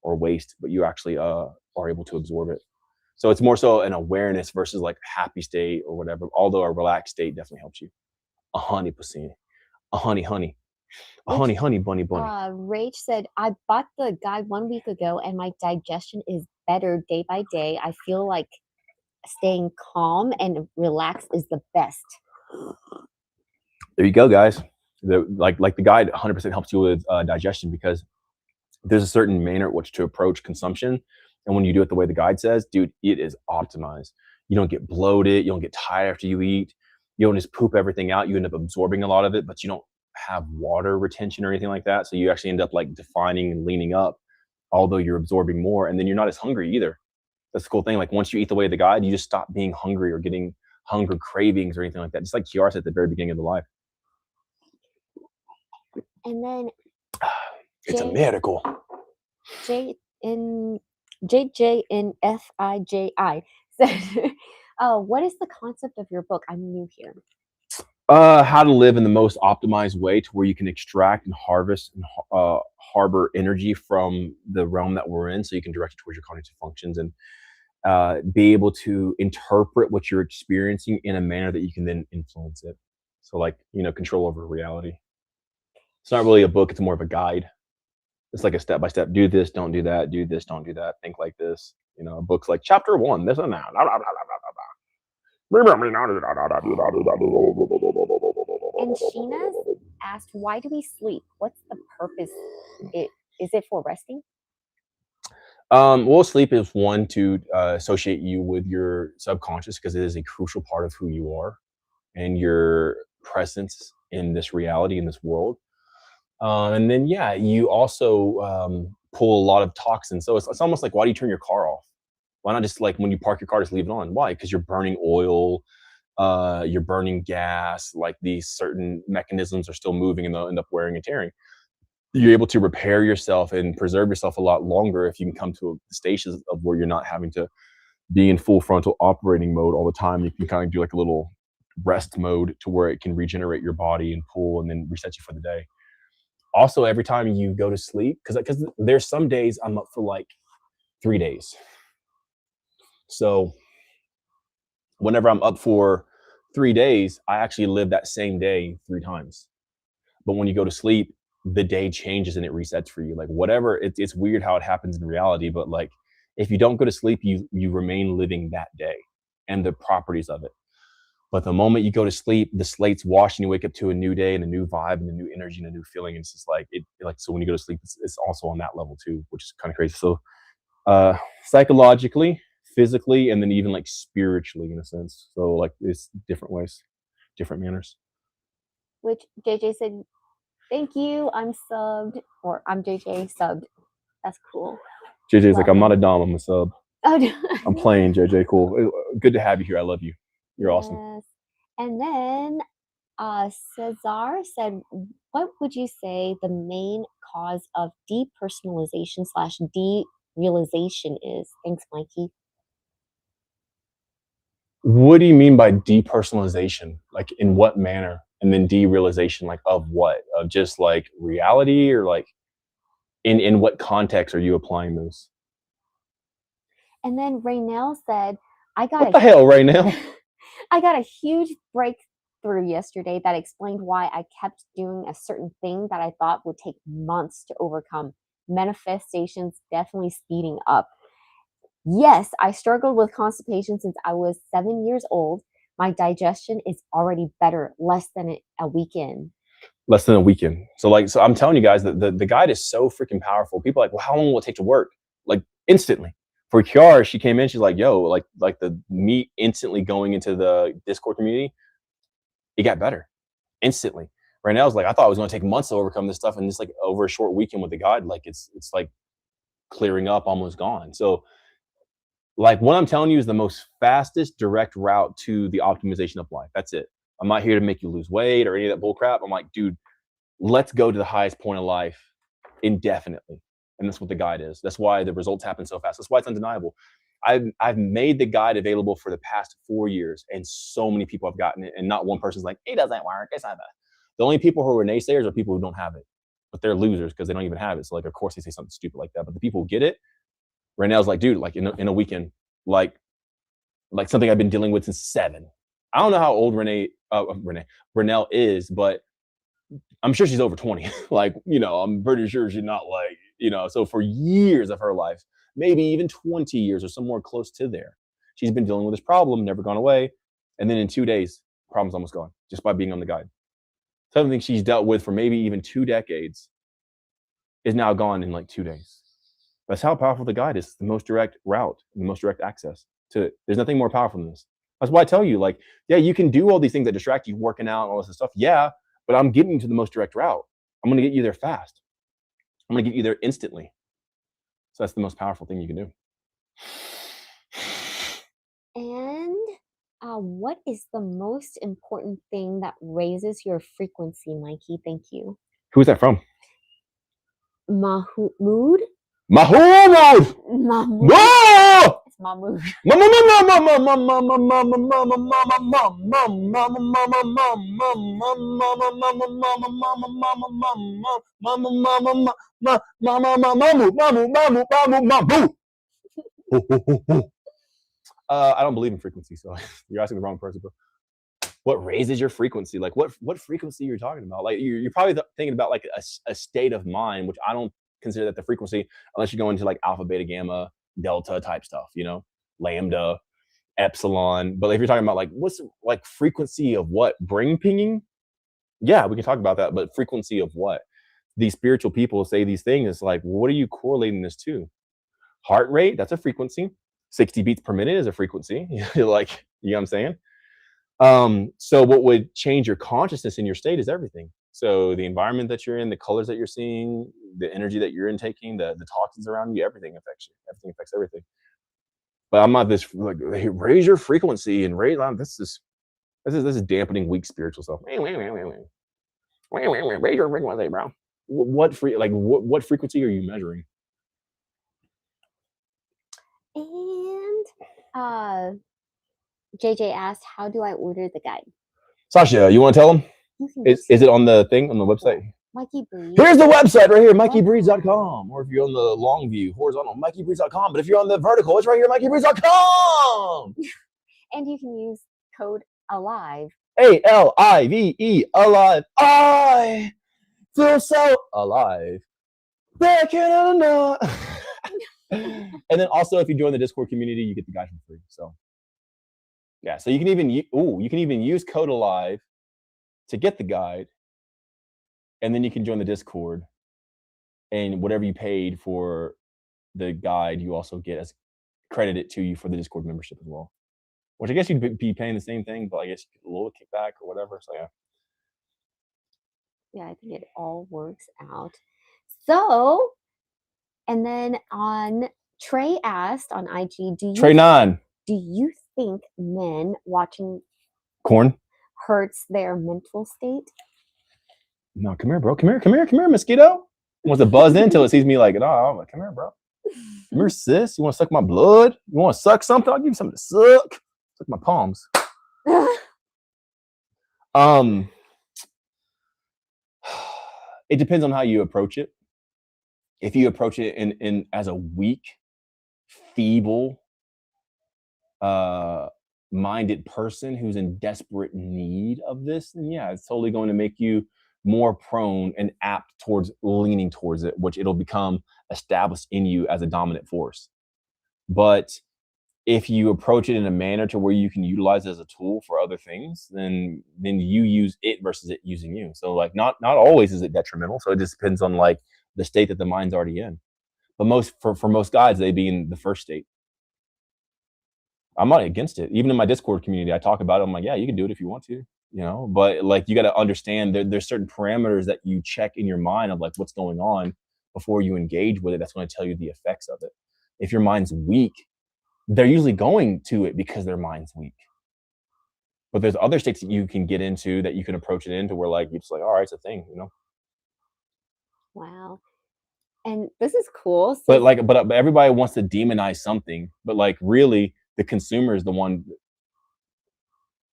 or waste, but you actually are able to absorb it. So it's more so an awareness versus like a happy state or whatever. Although a relaxed state definitely helps you. 100%. A honey, bunny. Rach said, I bought the guide 1 week ago and my digestion is better day by day. I feel like staying calm and relaxed is the best. There you go, guys. Like the guide 100% helps you with digestion, because there's a certain manner at which to approach consumption. And when you do it the way the guide says, dude, it is optimized. You don't get bloated. You don't get tired after you eat. You don't just poop everything out. You end up absorbing a lot of it, but you don't have water retention or anything like that. So you actually end up like defining and leaning up, although you're absorbing more. And then you're not as hungry either. That's the cool thing. Like once you eat the way of the guide, you just stop being hungry or getting hunger cravings or anything like that. Just like Chiara said at the very beginning of the life. And then it's a miracle. JJ in FIJI said, what is the concept of your book? I'm new here. How to live in the most optimized way to where you can extract and harvest and harbor energy from the realm that we're in, so you can direct it towards your cognitive functions and be able to interpret what you're experiencing in a manner that you can then influence it. So like, control over reality. It's not really a book, it's more of a guide. It's like a step-by-step, do this, don't do that, do this, don't do that, think like this. Books like chapter 1, this and that. And Sheena's asked, why do we sleep? What's the purpose? Is it for resting? Well, sleep is one to associate you with your subconscious, because it is a crucial part of who you are and your presence in this reality, in this world. And then, yeah, you also pull a lot of toxins. So it's almost like, why do you turn your car off? Why not just like when you park your car, just leave it on? Why? Because you're burning oil, you're burning gas, like these certain mechanisms are still moving and they'll end up wearing and tearing. You're able to repair yourself and preserve yourself a lot longer if you can come to a station of where you're not having to be in full frontal operating mode all the time. You can kind of do like a little rest mode to where it can regenerate your body and pull and then reset you for the day. Also, every time you go to sleep, because there's some days I'm up for like 3 days. So whenever I'm up for 3 days, I actually live that same day 3 times. But when you go to sleep, the day changes and it resets for you. Like whatever, it's weird how it happens in reality, but like if you don't go to sleep, you remain living that day and the properties of it. But the moment you go to sleep, the slate's washed and you wake up to a new day and a new vibe and a new energy and a new feeling. And it's just like so when you go to sleep, it's also on that level too, which is kind of crazy. So psychologically, physically, and then even like spiritually in a sense. So like it's different ways, different manners. Which JJ said, thank you, I'm subbed, or I'm JJ subbed. That's cool. JJ's like, I'm not a dom, I'm a sub. Oh, no. I'm playing, JJ. Cool. Good to have you here. I love you. You're awesome. And then Cesar said, what would you say the main cause of depersonalization / derealization is? Thanks, Mikey. What do you mean by depersonalization? Like in what manner? And then derealization, like of what? Of just like reality, or like in what context are you applying those? And then Raynell said, what the hell, Raynell? I got a huge breakthrough yesterday that explained why I kept doing a certain thing that I thought would take months to overcome. Manifestations definitely speeding up. Yes, I struggled with constipation since I was 7 years old. My digestion is already better, less than a weekend. Less than a weekend. So I'm telling you guys that the guide is so freaking powerful. People are like, well, how long will it take to work? Like instantly. For Chiara, she came in, she's like, yo, like the me instantly going into the Discord community, it got better instantly. Right now, it's like, I thought it was going to take months to overcome this stuff, and just like over a short weekend with the guide, like it's like clearing up, almost gone. So like what I'm telling you is the most fastest direct route to the optimization of life. That's it. I'm not here to make you lose weight or any of that bull crap. I'm like, dude, let's go to the highest point of life indefinitely. And that's what the guide is. That's why the results happen so fast. That's why it's undeniable. I've made the guide available for the past 4 years, and so many people have gotten it, and not one person's like, it doesn't work. It's not that. The only people who are naysayers are people who don't have it, but they're losers because they don't even have it. So like, of course they say something stupid like that. But the people who get it, right now is like, dude, like in a weekend, like like something I've been dealing with since 7. I don't know how old Renelle is, but I'm sure she's over 20. Like, I'm pretty sure she's not like, so for years of her life, maybe even 20 years or somewhere close to there, she's been dealing with this problem, never gone away. And then in 2 days, problem's almost gone just by being on the guide. Something she's dealt with for maybe even 2 decades is now gone in like 2 days. That's how powerful the guide is. The most direct route, the most direct access to it. There's nothing more powerful than this. That's why I tell you, like, yeah, you can do all these things that distract you, working out, all this stuff. Yeah, but I'm getting you to the most direct route. I'm going to get you there fast. I'm going to get you there instantly. So that's the most powerful thing you can do. And what is the most important thing that raises your frequency, Mikey? Thank you. Who is that from? Mahmood? Mahmoud! Mahmood. Whoa! It's Mahmood. I don't believe in frequency, so you're asking the wrong person. Bro. What raises your frequency? Like what frequency you're talking about? Like you're probably thinking about like a state of mind, which I don't consider that the frequency unless you go into like alpha, beta, gamma, delta type stuff, lambda, epsilon. But if you're talking about like what's like frequency of what? Brain pinging? Yeah, we can talk about that. But frequency of what? These spiritual people say these things. It's like, what are you correlating this to? Heart rate, that's a frequency. 60 beats per minute is a frequency. Like, you know what I'm saying? So what would change your consciousness in your state is everything. So the environment that you're in, the colors that you're seeing, the energy that you're intaking, the toxins around you, everything affects you. Everything affects everything. But I'm not this like, hey, raise your frequency and raise. This is dampening weak spiritual stuff. Raise your frequency, bro. What frequency are you measuring? And JJ asked, how do I order the guide? Sasha, you want to tell them? Is it on the thing, on the website? MikeyBreathes. Here's the website right here, MikeyBreathes.com. Or if you're on the long view, horizontal, MikeyBreathes.com. But if you're on the vertical, it's right here, MikeyBreathes.com. And you can use code ALIVE. ALIVE, alive. I feel so alive. Back in the night. And then also, if you join the Discord community, you get the guide for free. So, yeah. So you can even use code ALIVE to get the guide, and then you can join the Discord. And whatever you paid for the guide, you also get as credited to you for the Discord membership as well. Which I guess you'd be paying the same thing, but I guess you get a little kickback or whatever. So yeah. Yeah, I think it all works out. So, and then on Trey asked on IG, do you think men watching Corn hurts their mental state? No, come here, bro. Come here, mosquito. Wants to buzz in until it sees me like, no, I'm like, come here, bro. Come here, sis. You want to suck my blood? You want to suck something? I'll give you something to suck. Suck my palms. It depends on how you approach it. If you approach it in as a weak, feeble, minded person who's in desperate need of this, then yeah, it's totally going to make you more prone and apt towards leaning towards it, which it'll become established in you as a dominant force. But if you approach it in a manner to where you can utilize it as a tool for other things, then you use it versus it using you. So like not always is it detrimental. So it just depends on like the state that the mind's already in. But for most guys, they be in the first state. I'm not against it. Even in my Discord community, I talk about it. I'm like, yeah, you can do it if you want to, but like you got to understand there's certain parameters that you check in your mind of like what's going on before you engage with it. That's going to tell you the effects of it. If your mind's weak, they're usually going to it because their mind's weak. But there's other states that you can get into that you can approach it into where like you're just like, all right, it's a thing, Wow. And this is cool. So but everybody wants to demonize something, but like really the consumer is the one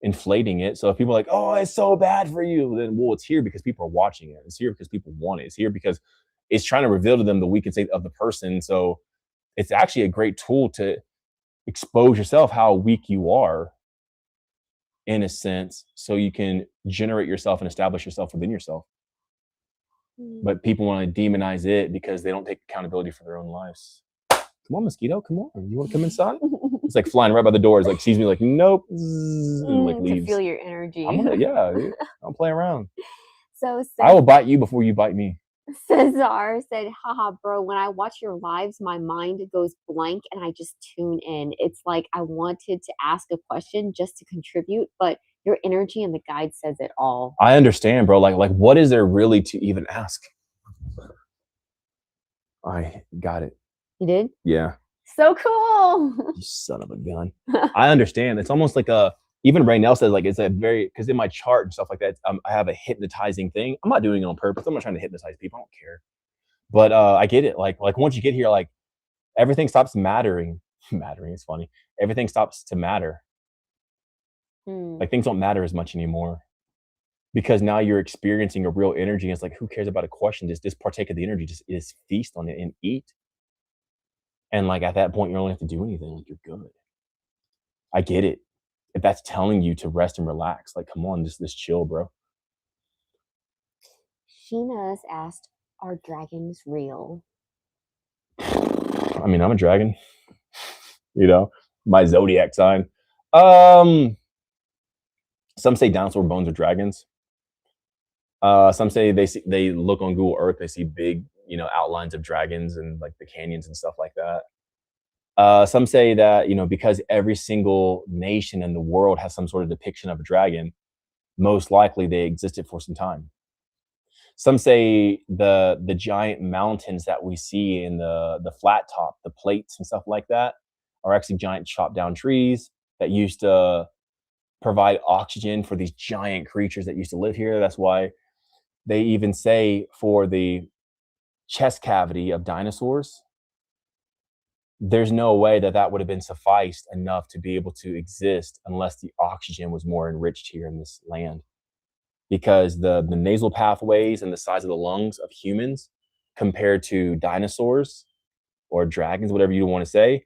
inflating it. So if people are like, oh, it's so bad for you, then well, it's here because people are watching it. It's here because people want it. It's here because it's trying to reveal to them the weak state of the person. So it's actually a great tool to expose yourself how weak you are, in a sense, so you can generate yourself and establish yourself within yourself. But people want to demonize it because they don't take accountability for their own lives. Come on, mosquito, come on. You want to come inside? It's like flying right by the door. It's like sees me like, nope. And like leaves. To feel your energy. I'm gonna, yeah, dude, I don't play around. So I will bite you before you bite me. Cesar said, haha, bro, when I watch your lives, my mind goes blank and I just tune in. It's like I wanted to ask a question just to contribute, but your energy and the guide says it all. I understand, bro. Like what is there really to even ask? I got it. You did? Yeah. So cool. You son of a gun. I understand. It's almost like even Ray Nell says, like, it's a very, because in my chart and stuff like that, I have a hypnotizing thing. I'm not doing it on purpose. I'm not trying to hypnotize people. I don't care. But I get it. Like once you get here, like everything stops mattering. Mattering is funny. Everything stops to matter. Like things don't matter as much anymore. Because now you're experiencing a real energy. And it's like, who cares about a question? Just partake of the energy. Just feast on it and eat. And like at that point, you don't have to do anything. Like you're good. I get it. If that's telling you to rest and relax, like come on, just chill, bro. Sheena's asked, are dragons real? I mean, I'm a dragon. You know, my zodiac sign. Some say dinosaur bones are dragons. Some say they look on Google Earth, they see big, outlines of dragons and like the canyons and stuff like that. Some say that, because every single nation in the world has some sort of depiction of a dragon, most likely they existed for some time. Some say the giant mountains that we see in the flat top, the plates and stuff like that, are actually giant chopped down trees that used to provide oxygen for these giant creatures that used to live here. That's why they even say for the chest cavity of dinosaurs, there's no way that would have been sufficed enough to be able to exist unless the oxygen was more enriched here in this land. Because the nasal pathways and the size of the lungs of humans compared to dinosaurs or dragons, whatever you want to say,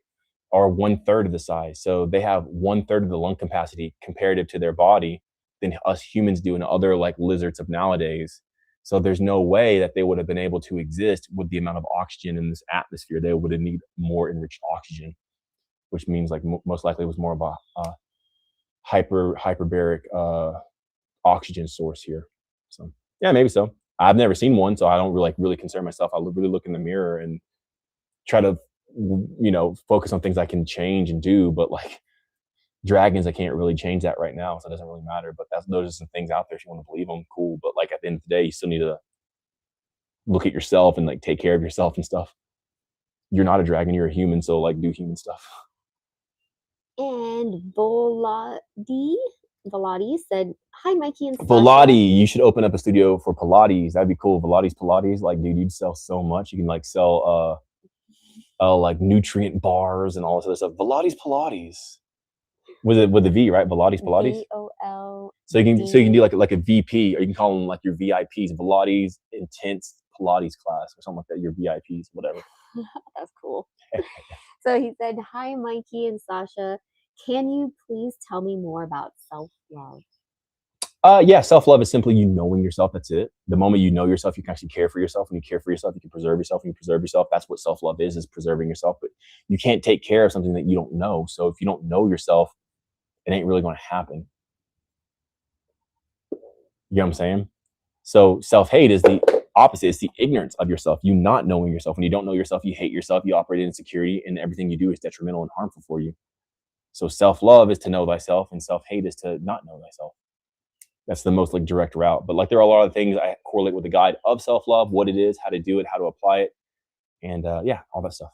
are 1/3 of the size. So they have 1/3 of the lung capacity comparative to their body than us humans do and other like lizards of nowadays. So there's no way that they would have been able to exist with the amount of oxygen in this atmosphere. They would have need more enriched oxygen, which means like most likely it was more of a hyperbaric oxygen source here. So yeah, maybe so. I've never seen one, so I don't really concern myself. I really look in the mirror and try to focus on things I can change and do. But like dragons, I can't really change that right now, so it doesn't really matter. But those are some things out there. If you want to believe them, cool. But like at the end of the day, you still need to look at yourself and like take care of yourself and stuff. You're not a dragon, you're a human, so like do human stuff. And Volati said, hi, Mikey and Sasha. Volati, you should open up a studio for Pilates. That'd be cool. Pilates. Like, dude, you'd sell so much. You can like sell like nutrient bars and all this other stuff. Pilates. With a V, right? Pilates. VOL. So you can do like a VP, or you can call them like your VIPs, Pilates Intense Pilates class or something like that. Your VIPs, whatever. That's cool. So he said, hi, Mikey and Sasha. Can you please tell me more about self-love? Yeah, self-love is simply you knowing yourself. That's it. The moment you know yourself, you can actually care for yourself. When you care for yourself, you can preserve yourself. When you preserve yourself, that's what self-love is preserving yourself. But you can't take care of something that you don't know. So if you don't know yourself, it ain't really going to happen. You know what I'm saying? So self-hate is the opposite. It's the ignorance of yourself. You not knowing yourself. When you don't know yourself, you hate yourself. You operate in insecurity, and everything you do is detrimental and harmful for you. So self-love is to know thyself, and self-hate is to not know thyself. That's the most like direct route. But like there are a lot of things I correlate with the guide of self-love, what it is, how to do it, how to apply it, and yeah, all that stuff.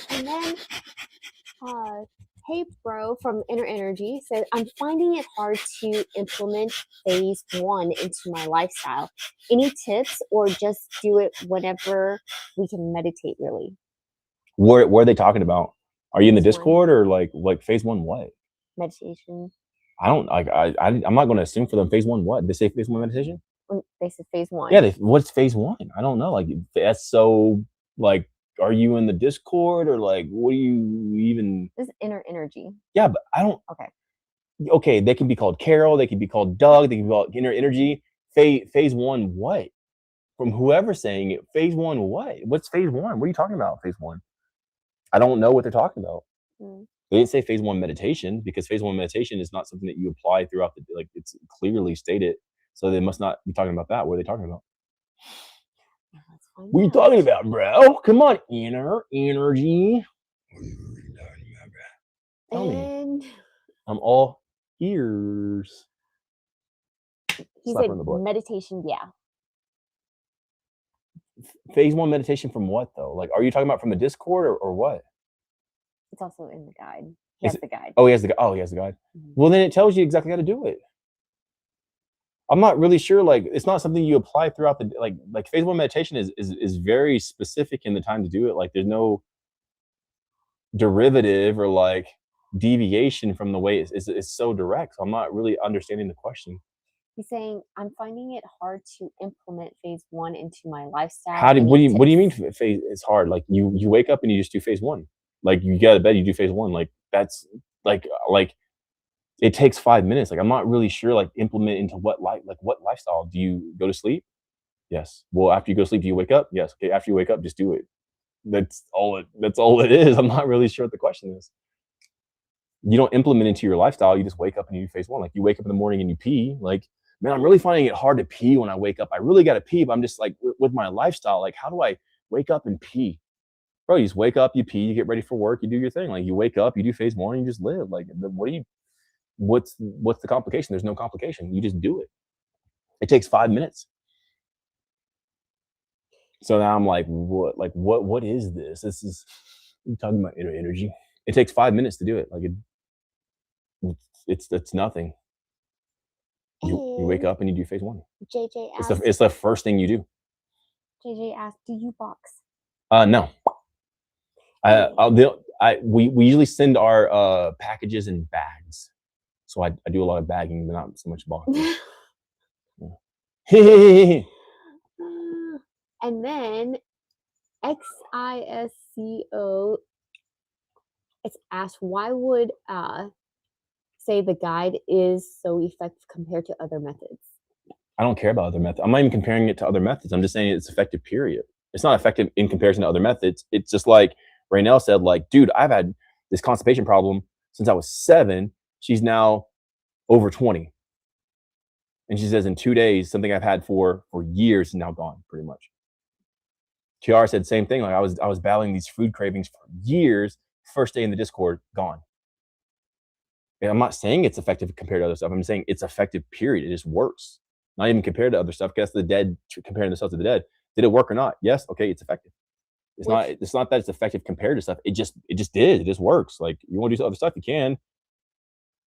And then Hey Bro from Inner Energy said, I'm finding it hard to implement phase 1 into my lifestyle. Any tips, or just do it whenever we can meditate, really? Where are they talking about? Are you in the Discord or like phase 1 what? Meditation. I'm not going to assume for them phase 1 what? They say phase 1 meditation? They said phase 1. Yeah, what's phase 1? I don't know. Like that's so like are you in the Discord or like what do you even? This is inner energy. Yeah, but I don't. Okay. Okay, they can be called Carol. They can be called Doug. They can be called inner energy. Phase one, what? From whoever's saying it, phase one, what? What's phase one? What are you talking about? Phase one? I don't know what they're talking about. Mm. They didn't say phase one meditation because phase one meditation is not something that you apply throughout the like. It's clearly stated, so they must not be talking about that. What are they talking about? Let's find What are you out. talking about, bro? Come on, inner energy. Tell me. And I'm all ears. he Slap her said in the butt. meditation. Yeah. Phase one meditation from what though? Like, are you talking about from the Discord or what? It's also in the guide. He Is has the guide. Oh, he has the guide. Mhm. Well, then it tells you exactly how to do it. I'm not really sure. Like, it's not something you apply throughout the like phase one meditation is very specific in the time to do it. Like, there's no derivative or like deviation from the way it's so direct. So I'm not really understanding the question. He's saying, I'm finding it hard to implement phase one into my lifestyle. What do you mean tips? phase? It's hard. Like you wake up and you just do phase one. Like you get out of bed, you do phase one. Like that's like it takes 5 minutes. Like I'm not really sure. Like implement into what lifestyle? Do you go to sleep? Yes. Well, after you go to sleep, do you wake up? Yes. Okay. After you wake up, just do it. That's all it is. I'm not really sure what the question is. You don't implement into your lifestyle. You just wake up and you do phase one. Like you wake up in the morning and you pee. Like, man, I'm really finding it hard to pee when I wake up. I really got to pee, but I'm just like with my lifestyle. Like, how do I wake up and pee? Bro, you just wake up, you pee, you get ready for work, you do your thing. Like you wake up, you do phase one, you just live. Like, what's the complication? There's no complication. You just do it. It takes 5 minutes. So now I'm like, what is this? This is you're talking about inner energy. It takes 5 minutes to do it. Like it's nothing. You wake up and you do phase one. JJ asked, It's the first thing you do. JJ asked, do you box? No. We usually send our packages in bags, so I do a lot of bagging, but not so much boxing. And then XISCO, it's asked, why would say the guide is so effective compared to other methods? I don't care about other methods. I'm not even comparing it to other methods. I'm just saying it's effective, period. It's not effective in comparison to other methods. It's just like Raynell said, like, dude, I've had this constipation problem since I was 7. She's now over 20. And she says in 2 days, something I've had for years is now gone, pretty much. Chiara said same thing. Like I was battling these food cravings for years. First day in the Discord, gone. And I'm not saying it's effective compared to other stuff. I'm saying it's effective, period. It just works. Not even compared to other stuff. Guess the dead, comparing themselves to the dead. Did it work or not? Yes. Okay, it's effective. It's not that it's effective compared to stuff. It just did. It just works. Like you want to do other stuff, you can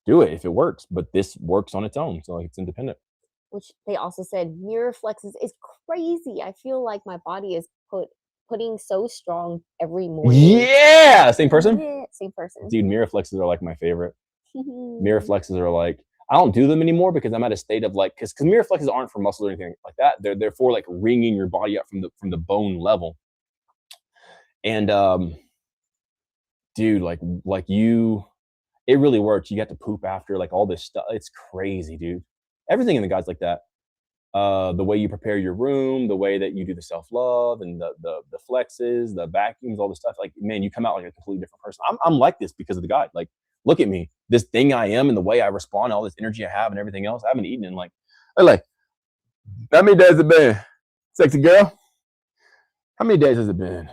do it if it works. But this works on its own. So like it's independent. Which they also said mirror flexes is crazy. I feel like my body is putting so strong every morning. Yeah, same person. Yeah, same person. Dude, mirror flexes are like my favorite. Mirror flexes are like I don't do them anymore because I'm at a state of like because mirror flexes aren't for muscle or anything like that. They're for like wringing your body up from the bone level. And dude, like you, it really works. You get to poop after like all this stuff. It's crazy, dude. Everything in the guide's like that. The way you prepare your room, the way that you do the self-love and the flexes, the vacuums, all this stuff. Like, man, you come out like a completely different person. I'm like this because of the guide. Like, look at me, this thing I am and the way I respond, all this energy I have and everything else. I haven't eaten in like, how many days has it been? Sexy girl? How many days has it been?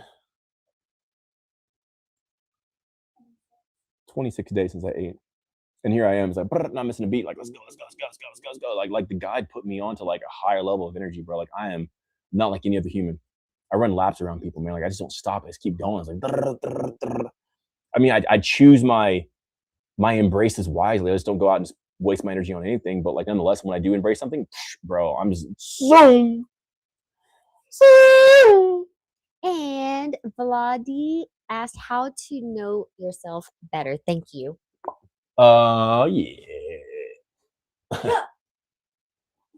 26 days since I ate. And here I am, it's like, not missing a beat. Like, let's go. Like the guide put me on to like a higher level of energy, bro. Like I am not like any other human. I run laps around people, man. Like I just don't stop. I just keep going. It's like, I mean, I choose my embraces wisely. I just don't go out and just waste my energy on anything. But like, nonetheless, when I do embrace something, bro, I'm just so. And Vladi asked how to know yourself better. Thank you. Yeah.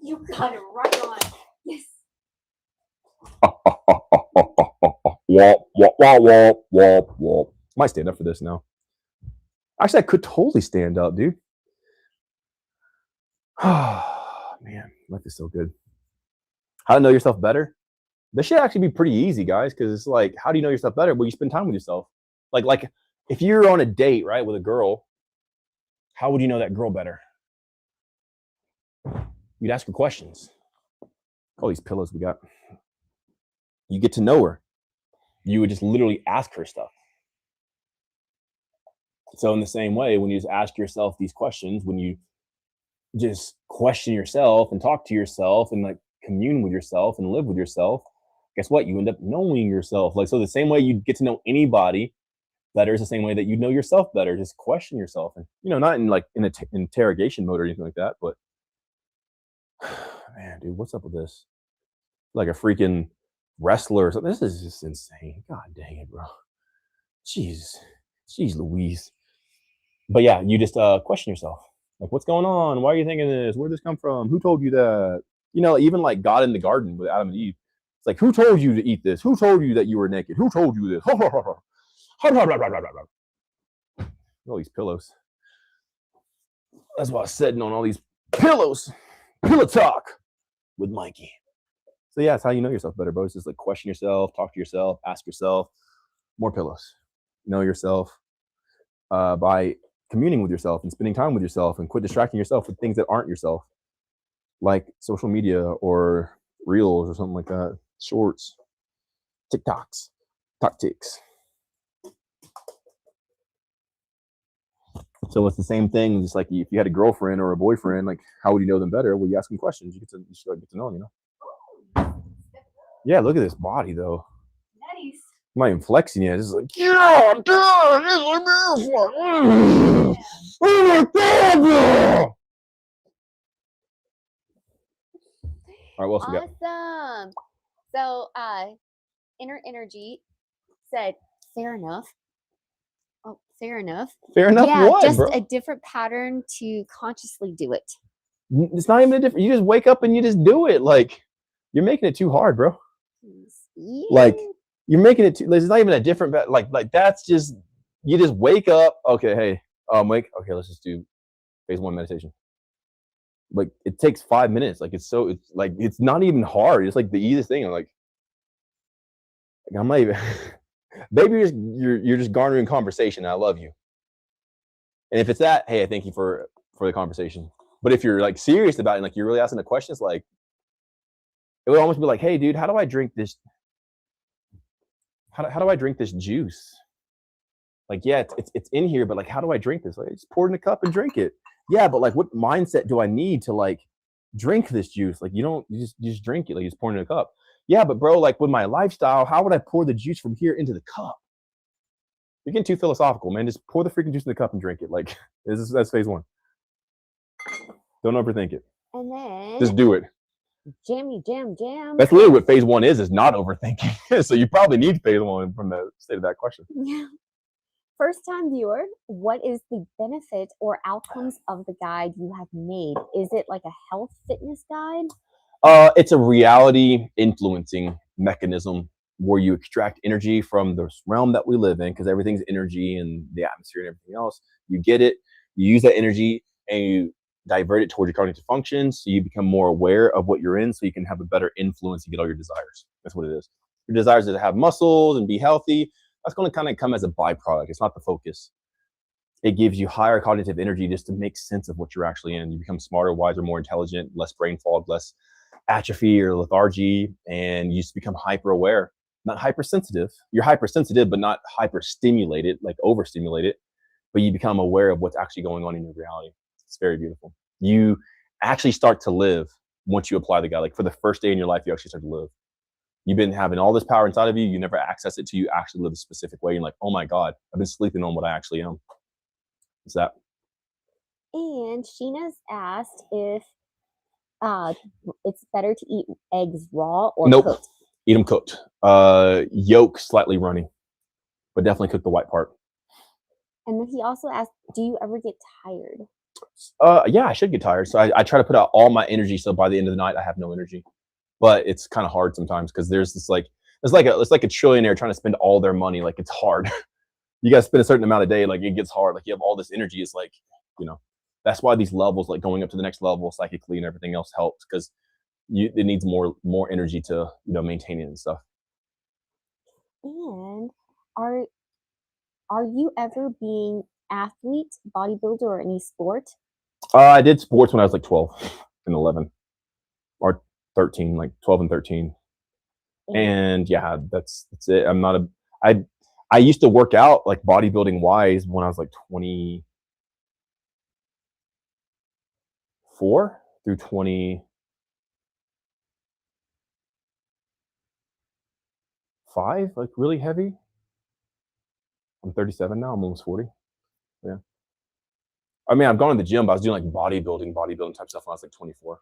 You got it right on. Yes. Wop. Might stand up for this now. Actually, I could totally stand up, dude. Oh, man, life is so good. How to know yourself better? This should actually be pretty easy, guys, because it's like, how do you know yourself better? Well, you spend time with yourself. Like if you're on a date, right, with a girl, how would you know that girl better? You'd ask her questions. All these pillows we got. You get to know her. You would just literally ask her stuff. So in the same way, when you just ask yourself these questions, when you just question yourself and talk to yourself and like commune with yourself and live with yourself, guess what? You end up knowing yourself. Like, so the same way you get to know anybody better is the same way that you know yourself better. Just question yourself, and not in like in an interrogation mode or anything like that, but man, dude, what's up with this? Like a freaking wrestler or something. This is just insane. God dang it, bro. Jeez Louise. But yeah, you just question yourself. Like, what's going on? Why are you thinking this? Where'd this come from? Who told you that? Even like God in the garden with Adam and Eve. It's like, who told you to eat this? Who told you that you were naked? Who told you this? All these pillows. That's why I was sitting on all these pillows. Pillow talk with Mikey. So yeah, it's how you know yourself better, bro. It's just like question yourself, talk to yourself, ask yourself. More pillows. Know yourself by communing with yourself and spending time with yourself, and quit distracting yourself with things that aren't yourself, like social media or reels or something like that, shorts, TikToks, tactics. So it's the same thing. Just like if you had a girlfriend or a boyfriend, like how would you know them better? Well, you ask them questions. You should get to know them. Yeah, look at this body though. Nice. I'm not even flexing yet. It's just like, yeah, dude, this is beautiful. Oh my God, bro. All right, what else we got? Awesome. So, Inner Energy said, fair enough. Oh, fair enough. Fair enough. Yeah, what, just bro? a different pattern to consciously do it. It's not even a different. You just wake up and you just do it. Like, you're making it too hard, bro. Yeah. Like, you're making it too. It's not even a different. Like that's just. You just wake up. Okay, hey, wake. Okay, let's just do phase 1 meditation. Like, it takes 5 minutes. Like, it's like it's not even hard. It's like the easiest thing. I'm not even. Baby, you're just garnering conversation. I love you. And if it's that, hey, I thank you for the conversation. But if you're like serious about it, and like you're really asking the questions, like it would almost be like, hey, dude, how do I drink this? How do I drink this juice? Like, yeah, it's in here, but like, how do I drink this? Like, just pour it in a cup and drink it. Yeah, but like, what mindset do I need to like drink this juice? Like, you just drink it. Like, you just pour it in a cup. Yeah, but bro, like with my lifestyle, how would I pour the juice from here into the cup? You're getting too philosophical, man. Just pour the freaking juice in the cup and drink it. Like, that's phase 1. Don't overthink it. And then Just do it. Jam. That's literally what phase 1 is not overthinking. So you probably need phase 1 from the state of that question. Yeah. First time viewer, what is the benefit or outcomes of the guide you have made? Is it like a health fitness guide? It's a reality influencing mechanism where you extract energy from the realm that we live in, because everything's energy and the atmosphere and everything else. You get it, you use that energy, and you divert it towards your cognitive functions, so you become more aware of what you're in, so you can have a better influence and get all your desires. That's what it is. Your desires are to have muscles and be healthy. That's going to kind of come as a byproduct. It's not the focus. It gives you higher cognitive energy just to make sense of what you're actually in. You become smarter, wiser, more intelligent, less brain fog, less atrophy or lethargy, and you just become hyper aware, not hypersensitive. You're hypersensitive, but not hyperstimulated, like overstimulated, but you become aware of what's actually going on in your reality. It's very beautiful. You actually start to live once you apply the guide. Like, for the first day in your life, you actually start to live. You've been having all this power inside of you. You never access it till you actually live a specific way. You're like, oh my God, I've been sleeping on what I actually am. What's that? And Sheena's asked if it's better to eat eggs raw or cooked. Eat them cooked. Yolk slightly runny, but definitely cook the white part. And then he also asked, do you ever get tired? Yeah, I should get tired. So I try to put out all my energy, so by the end of the night, I have no energy. But it's kind of hard sometimes, because there's it's like a trillionaire trying to spend all their money. Like, it's hard. You got to spend a certain amount a day. Like, it gets hard. Like, you have all this energy. It's like, that's why these levels, like going up to the next level psychically and everything else, helps, because it needs more energy to maintain it and stuff. And are you ever being athlete, bodybuilder, or any sport? I did sports when I was like 12 and 11 or 13, like 12 and 13. And yeah, that's it. I'm not I used to work out like bodybuilding wise when I was like 24 through 25, like really heavy. I'm 37 now. I'm almost 40. Yeah. I mean, I've gone to the gym, but I was doing like bodybuilding type stuff when I was like 24,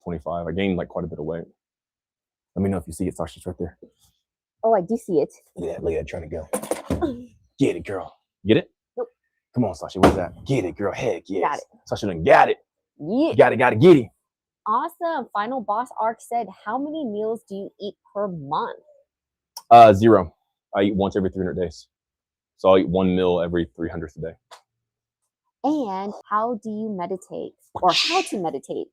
25. I gained like quite a bit of weight. Let me know if you see it, Sasha's right there. Oh, I do see it. Look at that, trying to go. Get it, girl. Get it? Nope. Come on, Sasha, what's that? Get it, girl. Heck yes. Got it. Sasha done got it. Yeah. Got it, get it. Awesome. Final Boss Arc said, how many meals do you eat per month? 0. I eat once every 300 days. So I'll eat 1 meal every 300th a day. And how do you meditate, or how to meditate?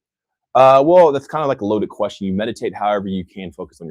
Well, that's kind of like a loaded question. You meditate however you can, focus on your